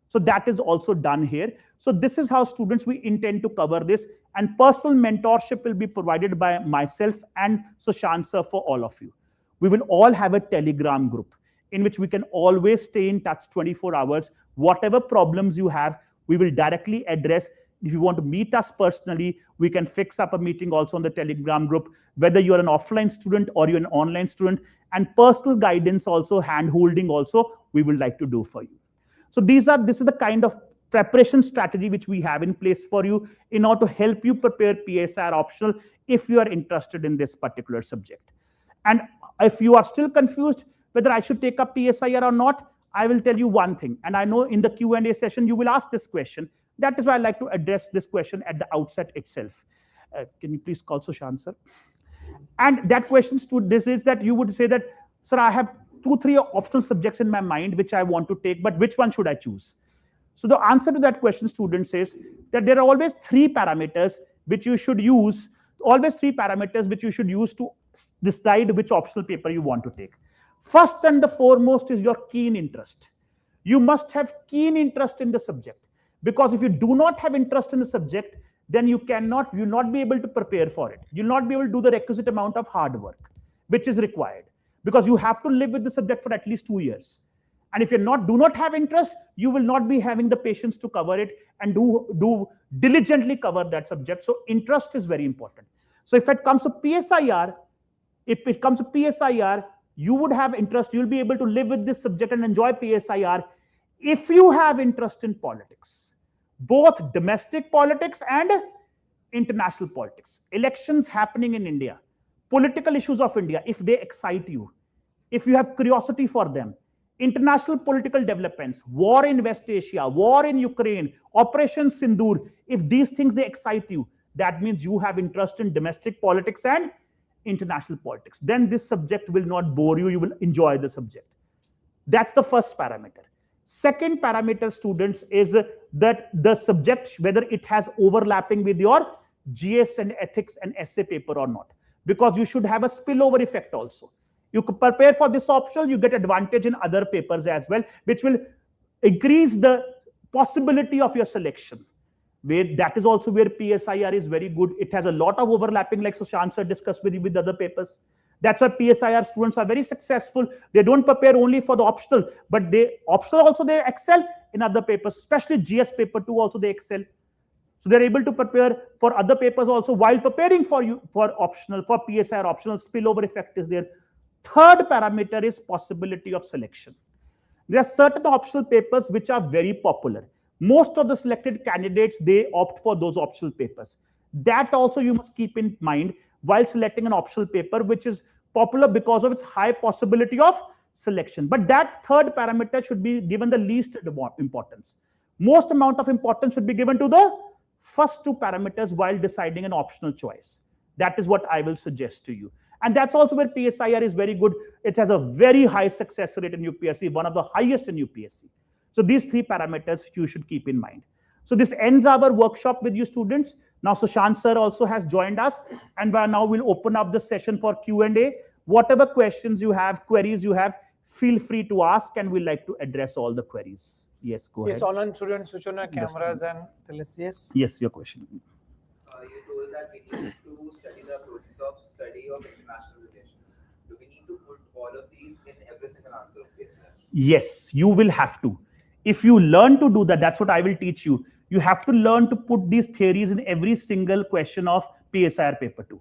So that is also done here. So this is how students we intend to cover this, and personal mentorship will be provided by myself and Sushant sir for all of you. We will all have a Telegram group in which we can always stay in touch 24 hours. Whatever problems you have, we will directly address. If you want to meet us personally, we can fix up a meeting also on the Telegram group, whether you're an offline student or you're an online student, and personal guidance also, hand-holding also, we would like to do for you. So this is the kind of preparation strategy which we have in place for you in order to help you prepare PSIR optional if you are interested in this particular subject. And if you are still confused whether I should take up PSIR or not, I will tell you one thing. And I know in the Q&A session, you will ask this question. That is why I like to address this question at the outset itself. Can you please call Sushant, sir? And that question to this is that you would say that, sir, I have 2-3 optional subjects in my mind which I want to take, but which one should I choose? So the answer to that question, students, is that there are always 3 parameters which you should use, to decide which optional paper you want to take. First and the foremost is your keen interest. You must have keen interest in the subject, because if you do not have interest in the subject, then you'll not be able to prepare for it. You'll not be able to do the requisite amount of hard work which is required, because you have to live with the subject for at least 2 years. And if you do not have interest, you will not be having the patience to cover it and do diligently cover that subject. So interest is very important. So if it comes to PSIR, you would have interest. You'll be able to live with this subject and enjoy PSIR if you have interest in politics, both domestic politics and international politics. Elections happening in India, political issues of India, if they excite you, if you have curiosity for them, International political developments, war in West Asia, war in Ukraine, Operation Sindoor, if these things they excite you, that means you have interest in domestic politics and international politics. Then this subject will not bore you, you will enjoy the subject. That's the first parameter. Second parameter, students, is that the subject, whether it has overlapping with your GS and ethics and essay paper or not, because you should have a spillover effect also. You could prepare for this optional, you get advantage in other papers as well, which will increase the possibility of your selection. That is also where PSIR is very good. It has a lot of overlapping, like Sushant sir discussed with you with other papers. That's why PSIR students are very successful. They don't prepare only for the optional, but they excel in other papers, especially GS paper 2 also they excel. So they're able to prepare for other papers also while preparing for you for optional, for PSIR optional. Spillover effect is there. Third parameter is possibility of selection. There are certain optional papers which are very popular. Most of the selected candidates, they opt for those optional papers. That also you must keep in mind while selecting an optional paper, which is popular because of its high possibility of selection. But that third parameter should be given the least importance. Most amount of importance should be given to the first two parameters while deciding an optional choice. That is what I will suggest to you. And that's also where PSIR is very good. It has a very high success rate in UPSC, one of the highest in UPSC. So these three parameters you should keep in mind. So this ends our workshop with you students. Now Sushant sir also has joined us, and now we'll open up the session for Q&A. Whatever questions you have, queries you have, feel free to ask, and we'd like to address all the queries. Yes, go ahead. Yes, online students switch on our cameras and tell us yes. Yes, your question. You told that we need to study the process of study of international relations. Do we need to put all of these in every single answer of PSIR? Yes, you will have to. If you learn to do that, that's what I will teach you. You have to learn to put these theories in every single question of PSIR paper 2.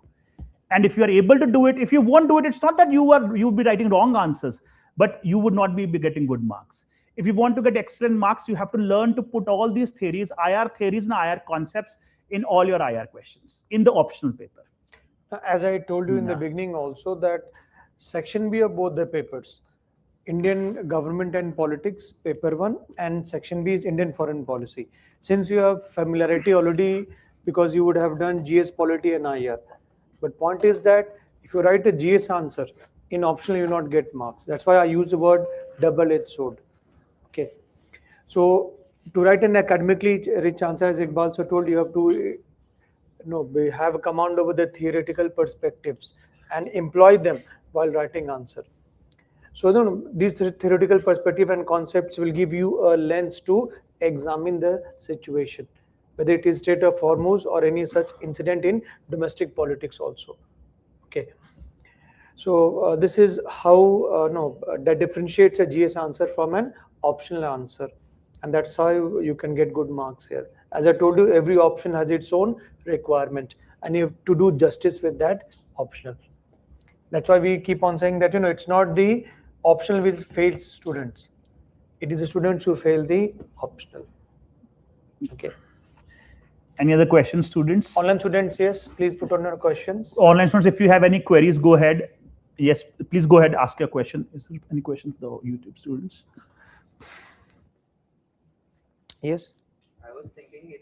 And if you are able to do it, if you won't do it, it's not that you'll be writing wrong answers, but you would not be getting good marks. If you want to get excellent marks, you have to learn to put all these theories, IR theories and IR concepts in all your IR questions in the optional paper. As I told you in the beginning also, that section B of both the papers, Indian government and politics, paper 1, and section B is Indian foreign policy. Since you have familiarity already, because you would have done GS polity and IR. But point is that if you write a GS answer, in optional you will not get marks. That's why I use the word double-edged sword. Okay. So to write an academically rich answer, as Iqbal sir told, you have to have a command over the theoretical perspectives and employ them while writing answer. So these theoretical perspective and concepts will give you a lens to examine the situation, whether it is Strait of Hormuz or any such incident in domestic politics also. Okay. So this is how that differentiates a GS answer from an optional answer, and that's how you can get good marks here. As I told you, every option has its own requirement, and you have to do justice with that optional. That's why we keep on saying that it's not the optional which fails students. It is the students who fail the optional. Okay. Any other questions, students? Online students, yes, please put on your questions. Online students, if you have any queries, go ahead. Yes, please go ahead, ask your question. Is there any questions, the YouTube students? Yes. I was thinking,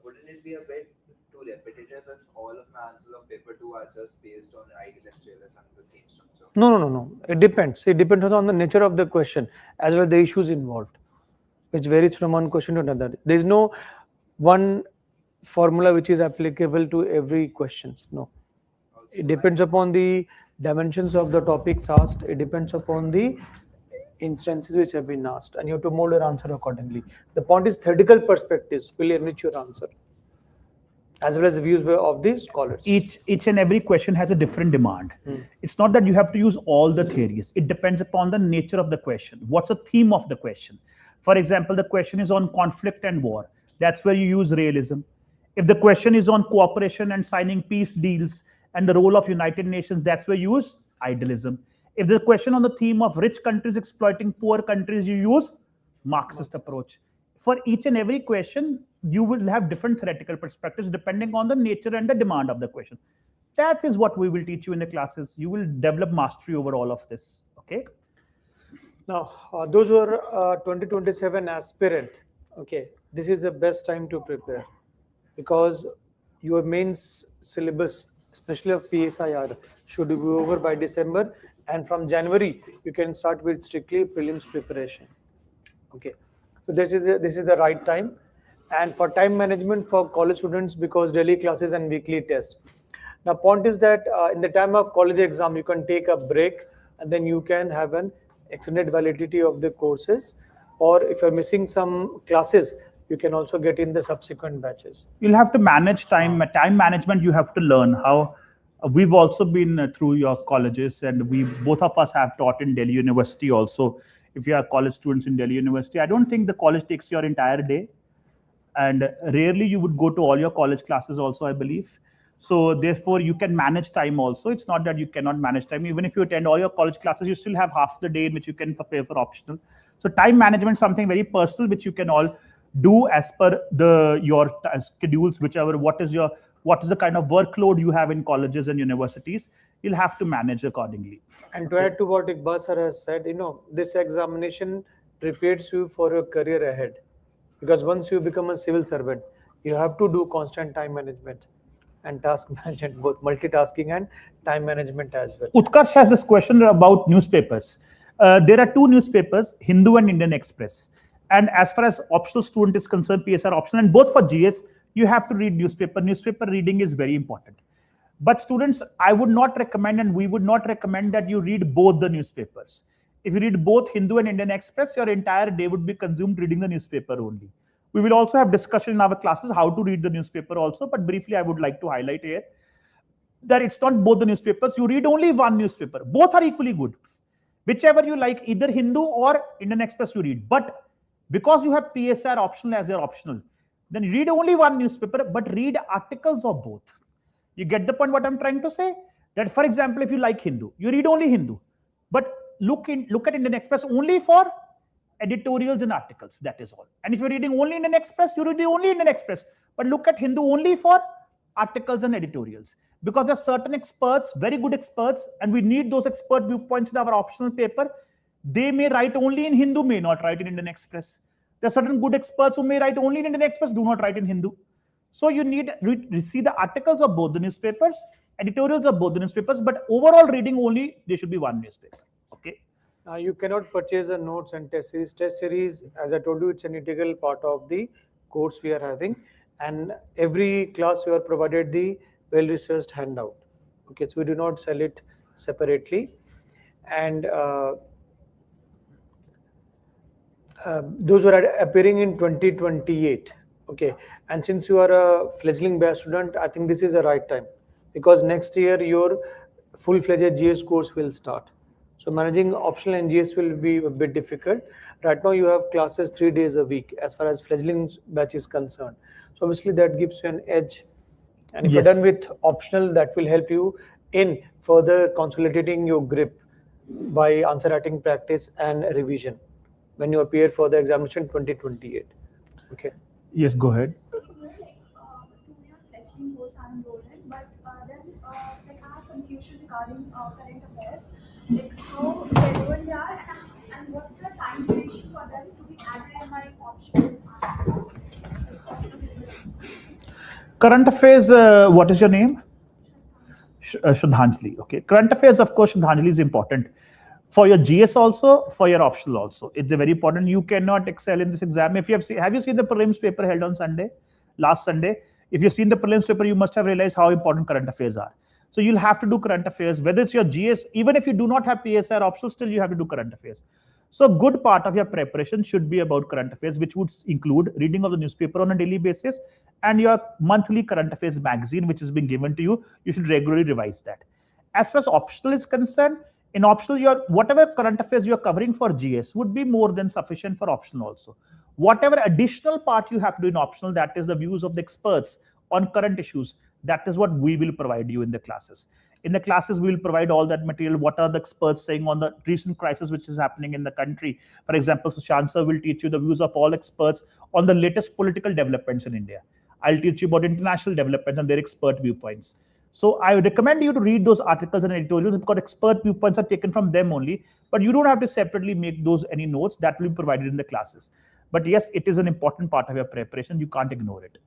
wouldn't it be a bit too repetitive if all of my answers of paper 2 are just based on idealist, realist, and the same structure? No. It depends. It depends on the nature of the question as well as the issues involved, which varies from one question to another. There is no one formula which is applicable to every question. No. It depends upon the dimensions of the topics asked. It depends upon the instances which have been asked, and you have to mold your answer accordingly. The point is theoretical perspectives will enrich your answer, as well as the views of the scholars. Each and every question has a different demand. It's not that you have to use all the theories. It depends upon the nature of the question. What's the theme of the question? For example, the question is on conflict and war. That's where you use realism. If the question is on cooperation and signing peace deals and the role of United Nations, that's where you use idealism. If the question on the theme of rich countries exploiting poor countries, you use Marxist approach. For each and every question, you will have different theoretical perspectives depending on the nature and the demand of the question. That is what we will teach you in the classes. You will develop mastery over all of this. Okay. Now, those who are 2027 aspirant, okay, this is the best time to prepare because your mains syllabus, especially of PSIR, should be over by December, and from January you can start with strictly prelims preparation. Okay, so this is the right time, and for time management for college students because daily classes and weekly test. Now, point is that in the time of college exam, you can take a break and then you can have an extended validity of the courses, or if you're missing some classes, you can also get in the subsequent batches. You'll have to manage time. Time management, you have to learn how. We've also been through your colleges, and we both of us have taught in Delhi University also. If you are college students in Delhi University, I don't think the college takes your entire day, and rarely you would go to all your college classes also, I believe. So therefore you can manage time also. It's not that you cannot manage time. Even if you attend all your college classes, you still have half the day in which you can prepare for optional. So time management is something very personal which you can all do as per your schedules, whichever. What is the kind of workload you have in colleges and universities. You'll have to manage accordingly. And to add to what Iqbal sir has said, this examination prepares you for your career ahead, because once you become a civil servant, you have to do constant time management and task management, both multitasking and time management as well. Utkarsh has this question about newspapers. There are two newspapers, Hindu and Indian Express. And as far as optional student is concerned, PSR optional, and both for GS, you have to read newspaper. Newspaper reading is very important. But students, I would not recommend, and we would not recommend that you read both the newspapers. If you read both Hindu and Indian Express, your entire day would be consumed reading the newspaper only. We will also have discussion in our classes how to read the newspaper also, but briefly I would like to highlight here that it's not both the newspapers. You read only one newspaper. Both are equally good. Whichever you like, either Hindu or Indian Express you read. But because you have PSR optional as your optional, then read only one newspaper, but read articles of both. You get the point what I'm trying to say? That, for example, if you like Hindu, you read only Hindu, but look at Indian Express only for editorials and articles. That is all. And if you're reading only Indian Express, you read only Indian Express, but look at Hindu only for articles and editorials. Because there are certain experts, very good experts, and we need those expert viewpoints in our optional paper. They may write only in Hindu, may not write in Indian Express. There are certain good experts who may write only in Indian Express, do not write in Hindu. So you need to see the articles of both the newspapers, editorials of both the newspapers, but overall reading only, there should be one newspaper. Okay. You cannot purchase the notes and test series. Test series, as I told you, it's an integral part of the course we are having. And every class you are provided the well-researched handout. Okay, so we do not sell it separately. And those who are appearing in 2028. Okay, and since you are a fledgling batch student, I think this is the right time, because next year your full-fledged GS course will start. So managing optional and GS will be a bit difficult. Right now you have classes 3 days a week as far as fledgling batch is concerned. So obviously that gives you an edge. And if you're done with optional, that will help you in further consolidating your grip by answer writing practice and revision when you appear for the examination 2028. Okay. Yes, go ahead. So here, two-year fledgling course I'm enrolled in, but then like I have confusion regarding current affairs, like how relevant they are and what's the time duration for them to be added in my options. Current affairs, what is your name? Shraddhanjali. Okay. Current affairs, of course, Shraddhanjali is important. For your GS also, for your optional also. It's very important. You cannot excel in this exam. If you have you seen the prelims paper held on Sunday, last Sunday? If you've seen the prelims paper, you must have realized how important current affairs are. So you'll have to do current affairs, whether it's your GS, even if you do not have PSR optional, still you have to do current affairs. So a good part of your preparation should be about current affairs, which would include reading of the newspaper on a daily basis and your monthly current affairs magazine, which is being given to you. You should regularly revise that. As far as optional is concerned, in optional, your whatever current affairs you are covering for GS would be more than sufficient for optional also. Whatever additional part you have to do in optional, that is the views of the experts on current issues. That is what we will provide you in the classes. In the classes, we will provide all that material. What are the experts saying on the recent crisis which is happening in the country? For example, Sushant sir will teach you the views of all experts on the latest political developments in India. I'll teach you about international developments and their expert viewpoints. So I would recommend you to read those articles and editorials because expert viewpoints are taken from them only. But you don't have to separately make those any notes that will be provided in the classes. But yes, it is an important part of your preparation. You can't ignore it.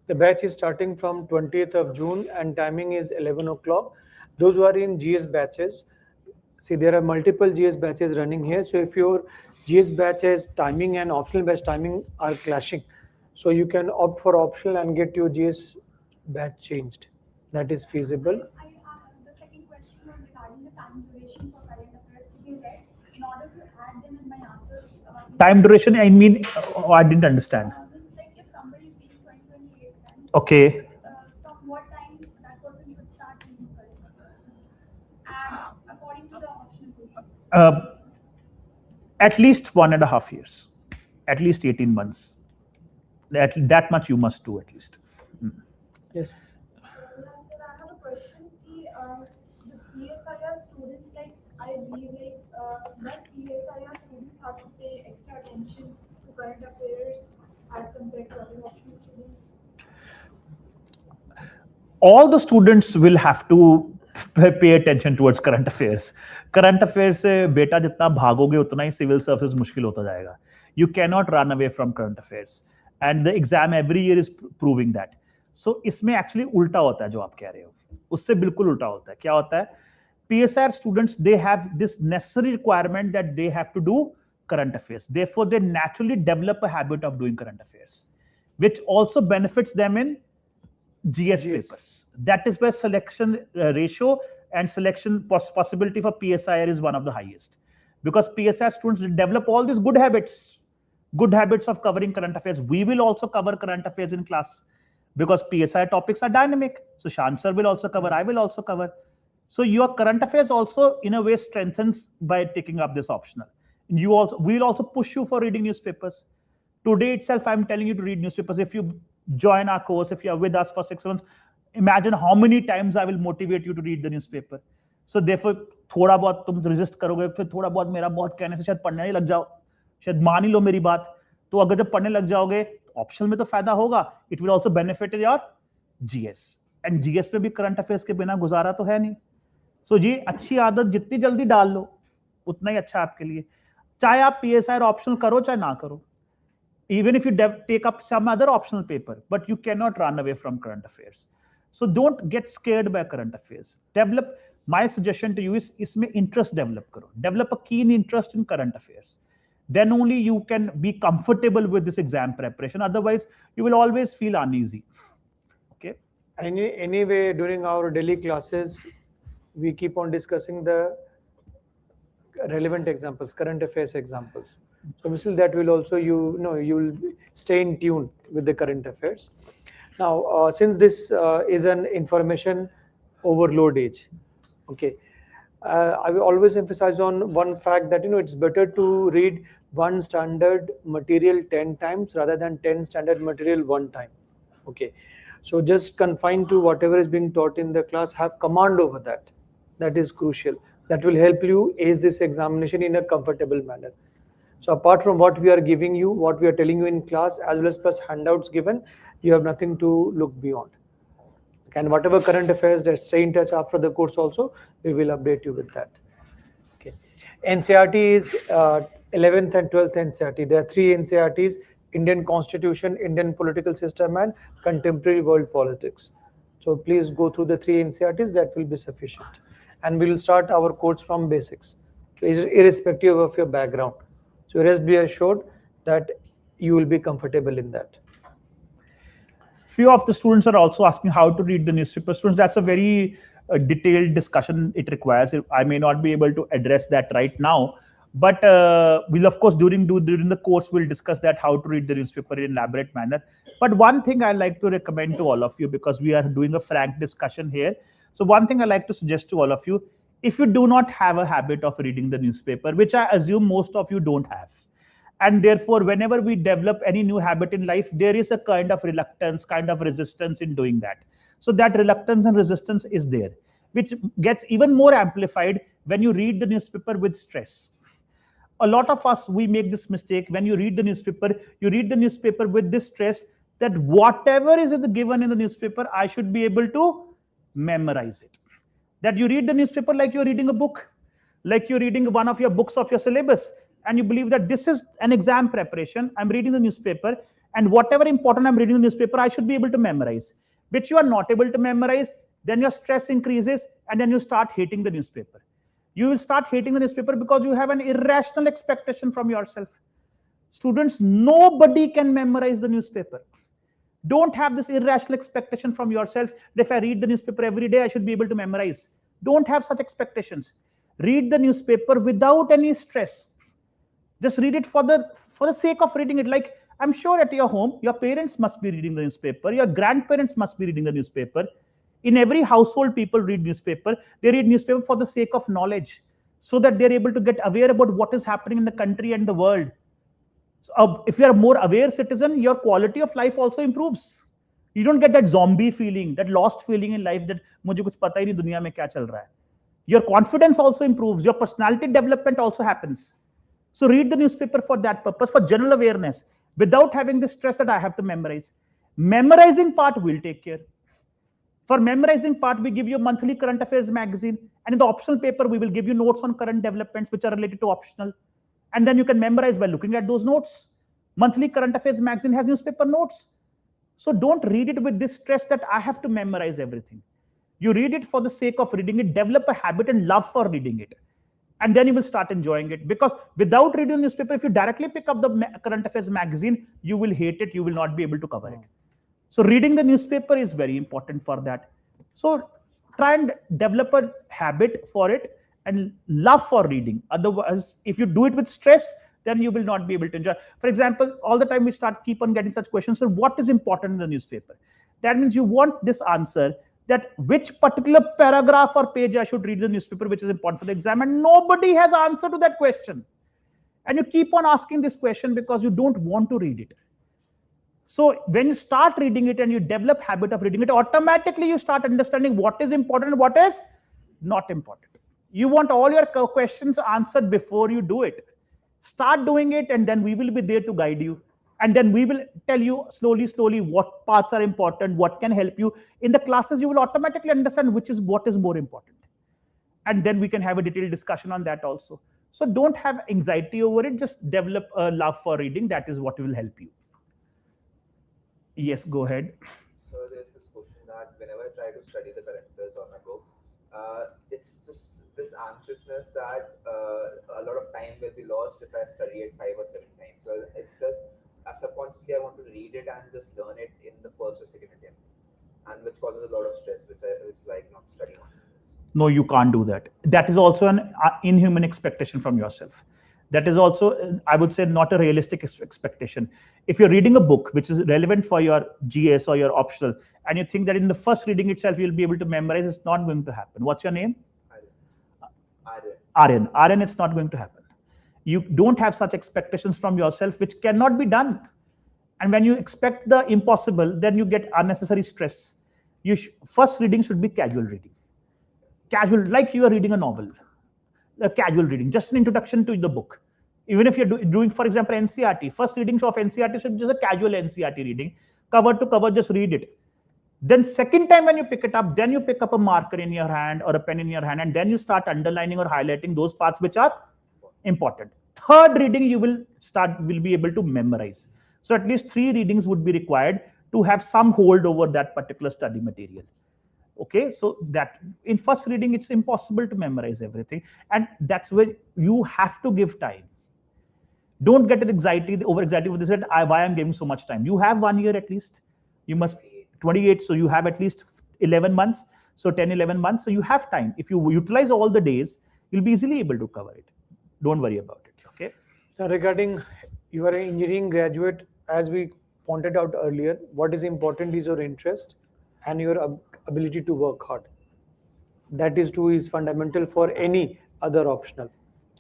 The batch is starting from 20th of June and timing is 11 o'clock. Those who are in GS batches, see there are multiple GS batches running here. So if your GS batches timing and optional batch timing are clashing, so you can opt for optional and get your GS batch changed. That is feasible. The second question was regarding the time duration for current affairs to be read in order to add them in my answers. Time duration, I mean, I didn't understand. It's like if somebody is reading 2028, then Okay. From what time that person should start reading current affairs, and according to the optional period. At least 1.5 years, at least 18 months. That much you must do at least. Yes. Sir, I have a question. The PSIR students, like I believe, does PSIR students have to pay extra attention to current affairs as compared to other optional students? All the students will have to pay attention towards current affairs. Current affairs से बेटा जितना भागोगे उतना ही civil services मुश्किल होता जाएगा. You cannot run away from current affairs, and the exam every year is proving that. So इसमें actually उल्टा होता है जो आप कह रहे हो, उससे बिल्कुल उल्टा होता है. क्या होता है? PSR students, they have this necessary requirement that they have to do current affairs. Therefore, they naturally develop a habit of doing current affairs, which also benefits them in GS papers. That is where selection ratio and selection possibility for PSIR is one of the highest, because PSIR students develop all these good habits of covering current affairs. We will also cover current affairs in class because PSIR topics are dynamic. So Shant sir will also cover, I will also cover. So your current affairs also in a way strengthens by taking up this optional. We will also push you for reading newspapers. Today itself, I'm telling you to read newspapers. If you join our course, if you are with us for 6 months, imagine how many times I will motivate you to read the newspaper. So therefore, थोड़ा बहुत तुम resist करोगे, फिर थोड़ा बहुत मेरा बहुत कहने से शायद पढ़ने ही लग जाओ, शायद मान ही लो मेरी बात. तो अगर जब पढ़ने लग जाओगे, ऑप्शनल में तो फायदा होगा. It will also benefit your GS. And GS में भी current affairs के बिना गुजारा तो है नहीं. So जी अच्छी आदत जितनी जल्दी डाल लो, उतना ही अच्छा आपके लिए. चाहे आप PSIR optional करो चाहे ना करो. Even if you take up some other optional paper, but you cannot run away from current affairs. So don't get scared by current affairs. My suggestion to you is इसमें interest develop करो. Develop a keen interest in current affairs. Then only you can be comfortable with this exam preparation. Otherwise, you will always feel uneasy. Okay. Anyway, during our daily classes, we keep on discussing the relevant examples, current affairs examples. So obviously that will also, you will stay in tune with the current affairs. Now, since this is an information overload age, okay, I will always emphasize on one fact that it's better to read one standard material 10 times rather than 10 standard material one time. Okay, so just confine to whatever is being taught in the class, have command over that. That is crucial. That will help you ace this examination in a comfortable manner. So apart from what we are giving you, what we are telling you in class, as well as plus handouts given, you have nothing to look beyond. And whatever current affairs that stay in touch after the course also, we will update you with that. Okay. NCERT is 11th and 12th NCERT. There are 3 NCERTs: Indian Constitution, Indian Political System, and Contemporary World Politics. So please go through the 3 NCERTs, that will be sufficient. And we will start our course from basics, irrespective of your background. So rest be assured that you will be comfortable in that. Few of the students are also asking how to read the newspaper. Students, that's a very detailed discussion it requires. I may not be able to address that right now, but we'll of course during the course we'll discuss that, how to read the newspaper in an elaborate manner. But one thing I like to recommend to all of you, because we are doing a frank discussion here. So one thing I like to suggest to all of you, if you do not have a habit of reading the newspaper, which I assume most of you don't have, and therefore whenever we develop any new habit in life, there is a kind of reluctance, kind of resistance in doing that. So that reluctance and resistance is there, which gets even more amplified when you read the newspaper with stress. A lot of us, we make this mistake. When you read the newspaper with this stress that whatever is given in the newspaper, I should be able to memorize it. That you read the newspaper like you're reading a book, like you're reading one of your books of your syllabus, and you believe that this is an exam preparation. I'm reading the newspaper, and whatever important I'm reading the newspaper, I should be able to memorize, which you are not able to memorize. Then your stress increases, and then you start hating the newspaper. You will start hating the newspaper because you have an irrational expectation from yourself. Students, nobody can memorize the newspaper. Don't have this irrational expectation from yourself that if I read the newspaper every day, I should be able to memorize. Don't have such expectations. Read the newspaper without any stress. Just read it for the sake of reading it. Like, I'm sure at your home, your parents must be reading the newspaper. Your grandparents must be reading the newspaper. In every household, people read newspaper. They read newspaper for the sake of knowledge, so that they're able to get aware about what is happening in the country and the world. So, if you're a more aware citizen, your quality of life also improves. You don't get that zombie feeling, that lost feeling in life that मुझे कुछ पता ही नहीं दुनिया में क्या चल रहा है. Your confidence also improves. Your personality development also happens. So read the newspaper for that purpose, for general awareness, without having the stress that I have to memorize. Memorizing part will take care. For memorizing part, we give you a monthly current affairs magazine, and in the optional paper, we will give you notes on current developments which are related to optional. And then you can memorize by looking at those notes. Monthly current affairs magazine has newspaper notes. So don't read it with this stress that I have to memorize everything. You read it for the sake of reading it, develop a habit and love for reading it. And then you will start enjoying it. Because without reading the newspaper, if you directly pick up the current affairs magazine, you will hate it. You will not be able to cover it. So reading the newspaper is very important for that. So try and develop a habit for it and love for reading. Otherwise, if you do it with stress, then you will not be able to enjoy. For example, all the time we keep on getting such questions. So what is important in the newspaper? That means you want this answer, that which particular paragraph or page I should read the newspaper, which is important for the exam, and nobody has answer to that question. And you keep on asking this question because you don't want to read it. So when you start reading it and you develop habit of reading it, automatically you start understanding what is important and what is not important. You want all your questions answered before you do it. Start doing it, and then we will be there to guide you. And then we will tell you slowly what parts are important, what can help you. In the classes, you will automatically understand what is more important. And then we can have a detailed discussion on that also. So don't have anxiety over it. Just develop a love for reading. That is what will help you. Yes, go ahead. So there's this question that whenever I try to study the current affairs on my books, it's just this anxiousness that a lot of time will be lost if I study it 5 or 7 times. So it's just subconsciously I want to read it and just learn it in the first or second attempt, and which causes a lot of stress, which is like not studying on this. No, you can't do that. That is also an inhuman expectation from yourself. That is also, I would say, not a realistic expectation. If you're reading a book which is relevant for your GS or your optional, and you think that in the first reading itself you'll be able to memorize, it's not going to happen. What's your name? Aryan. Aryan, it's not going to happen. You don't have such expectations from yourself, which cannot be done. And when you expect the impossible, then you get unnecessary stress. First reading should be casual reading. Casual, like you are reading a novel. A casual reading, just an introduction to the book. Even if you're doing, for example, NCERT, first readings of NCERT should be just a casual NCERT reading, cover to cover, just read it. Then second time when you pick it up, then you pick up a marker in your hand or a pen in your hand, and then you start underlining or highlighting those parts which are important. Third reading, you will be able to memorize. So at least 3 readings would be required to have some hold over that particular study material. Okay, so that in first reading, it's impossible to memorize everything. And that's where you have to give time. Don't get an over anxiety with this, why I'm giving so much time. You have 1 year at least. You must 28, so you have at least 11 months. So 10, 11 months. So you have time. If you utilize all the days, you'll be easily able to cover it. Don't worry about it. Okay. Now, regarding you are an engineering graduate, as we pointed out earlier, what is important is your interest and your ability to work hard. That is fundamental for any other optional,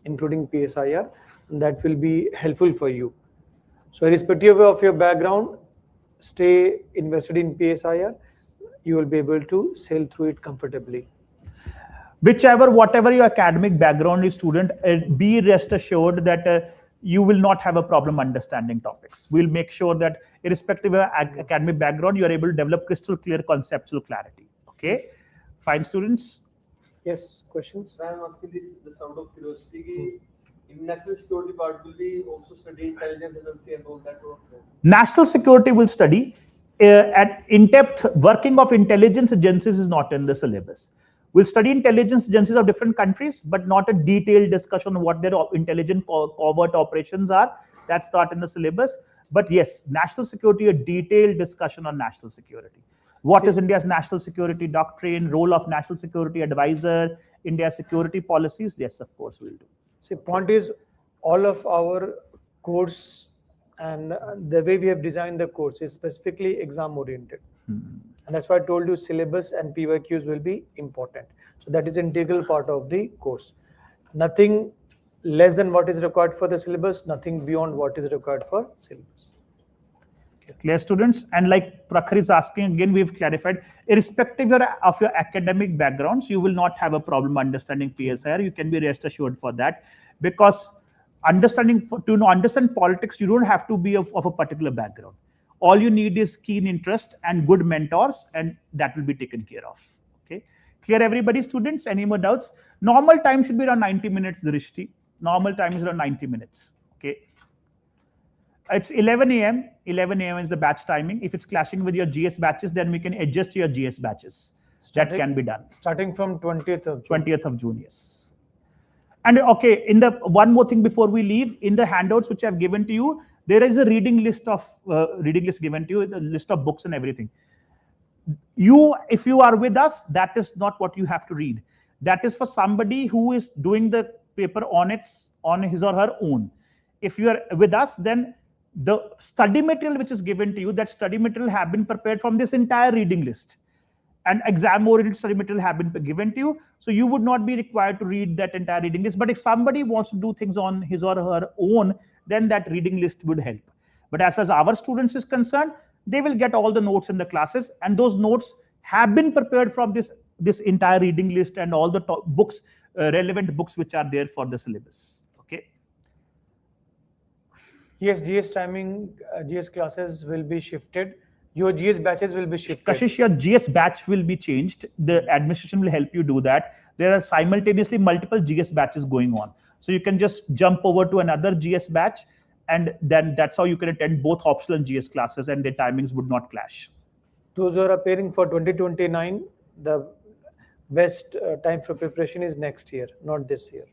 including PSIR. That will be helpful for you. So irrespective of your background, stay invested in PSIR. You will be able to sail through it comfortably. Whatever your academic background is, student, be rest assured that you will not have a problem understanding topics. We'll make sure that irrespective of academic background, you are able to develop crystal clear conceptual clarity. Okay. Fine, students? Yes, questions? I am asking this out of curiosity. In national security part, will we also study intelligence agency and all that? National security will study at in-depth working of intelligence agencies is not in the syllabus. We'll study intelligence agencies of different countries, but not a detailed discussion on what their intelligent covert operations are. That's not in the syllabus. But yes, national security, a detailed discussion on national security. What is India's national security doctrine, role of national security advisor, India's security policies? Yes, of course, we'll do. See, point is, all of our course and the way we have designed the course is specifically exam oriented. And that's why I told you syllabus and PYQs will be important. So that is an integral part of the course. Nothing less than what is required for the syllabus, nothing beyond what is required for syllabus. Clear, students? And like Prakhar is asking, again, we've clarified, irrespective of your academic backgrounds, you will not have a problem understanding PSIR. You can be rest assured for that, because to understand politics, you don't have to be of a particular background. All you need is keen interest and good mentors, and that will be taken care of. Okay, clear, everybody, students? Any more doubts? Normal time should be around 90 minutes, Drishti. Normal time is around 90 minutes. Okay. It's 11 a.m. 11 a.m. is the batch timing. If it's clashing with your GS batches, then we can adjust your GS batches. That can be done. Starting from 20th of June. 20th of June, yes. And okay, in the one more thing before we leave, in the handouts which I've given to you, there is a reading list given to you, the list of books and everything. If you are with us, that is not what you have to read. That is for somebody who is doing the paper on his or her own. If you are with us, then the study material which is given to you, that study material have been prepared from this entire reading list. And exam-oriented study material have been given to you. So you would not be required to read that entire reading list. But if somebody wants to do things on his or her own, then that reading list would help. But as far as our students is concerned, they will get all the notes in the classes, and those notes have been prepared from this entire reading list and all the books, relevant books which are there for the syllabus. Okay. Yes, GS timing, GS classes will be shifted. Your GS batches will be shifted. Kashish, your GS batch will be changed. The administration will help you do that. There are simultaneously multiple GS batches going on. So you can just jump over to another GS batch, and then that's how you can attend both optional and GS classes, and their timings would not clash. Those who are appearing for 2029, the best time for preparation is next year, not this year.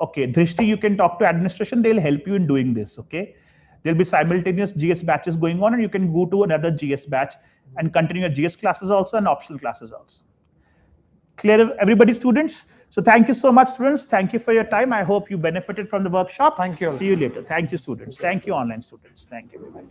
Okay, Drishti, you can talk to administration. They'll help you in doing this. Okay. There'll be simultaneous GS batches going on, and you can go to another GS batch and continue your GS classes also and optional classes also. Clear, everybody, students? So thank you so much, students. Thank you for your time. I hope you benefited from the workshop. Thank you all. See you later. Thank you, students. Thank you, online students. Thank you.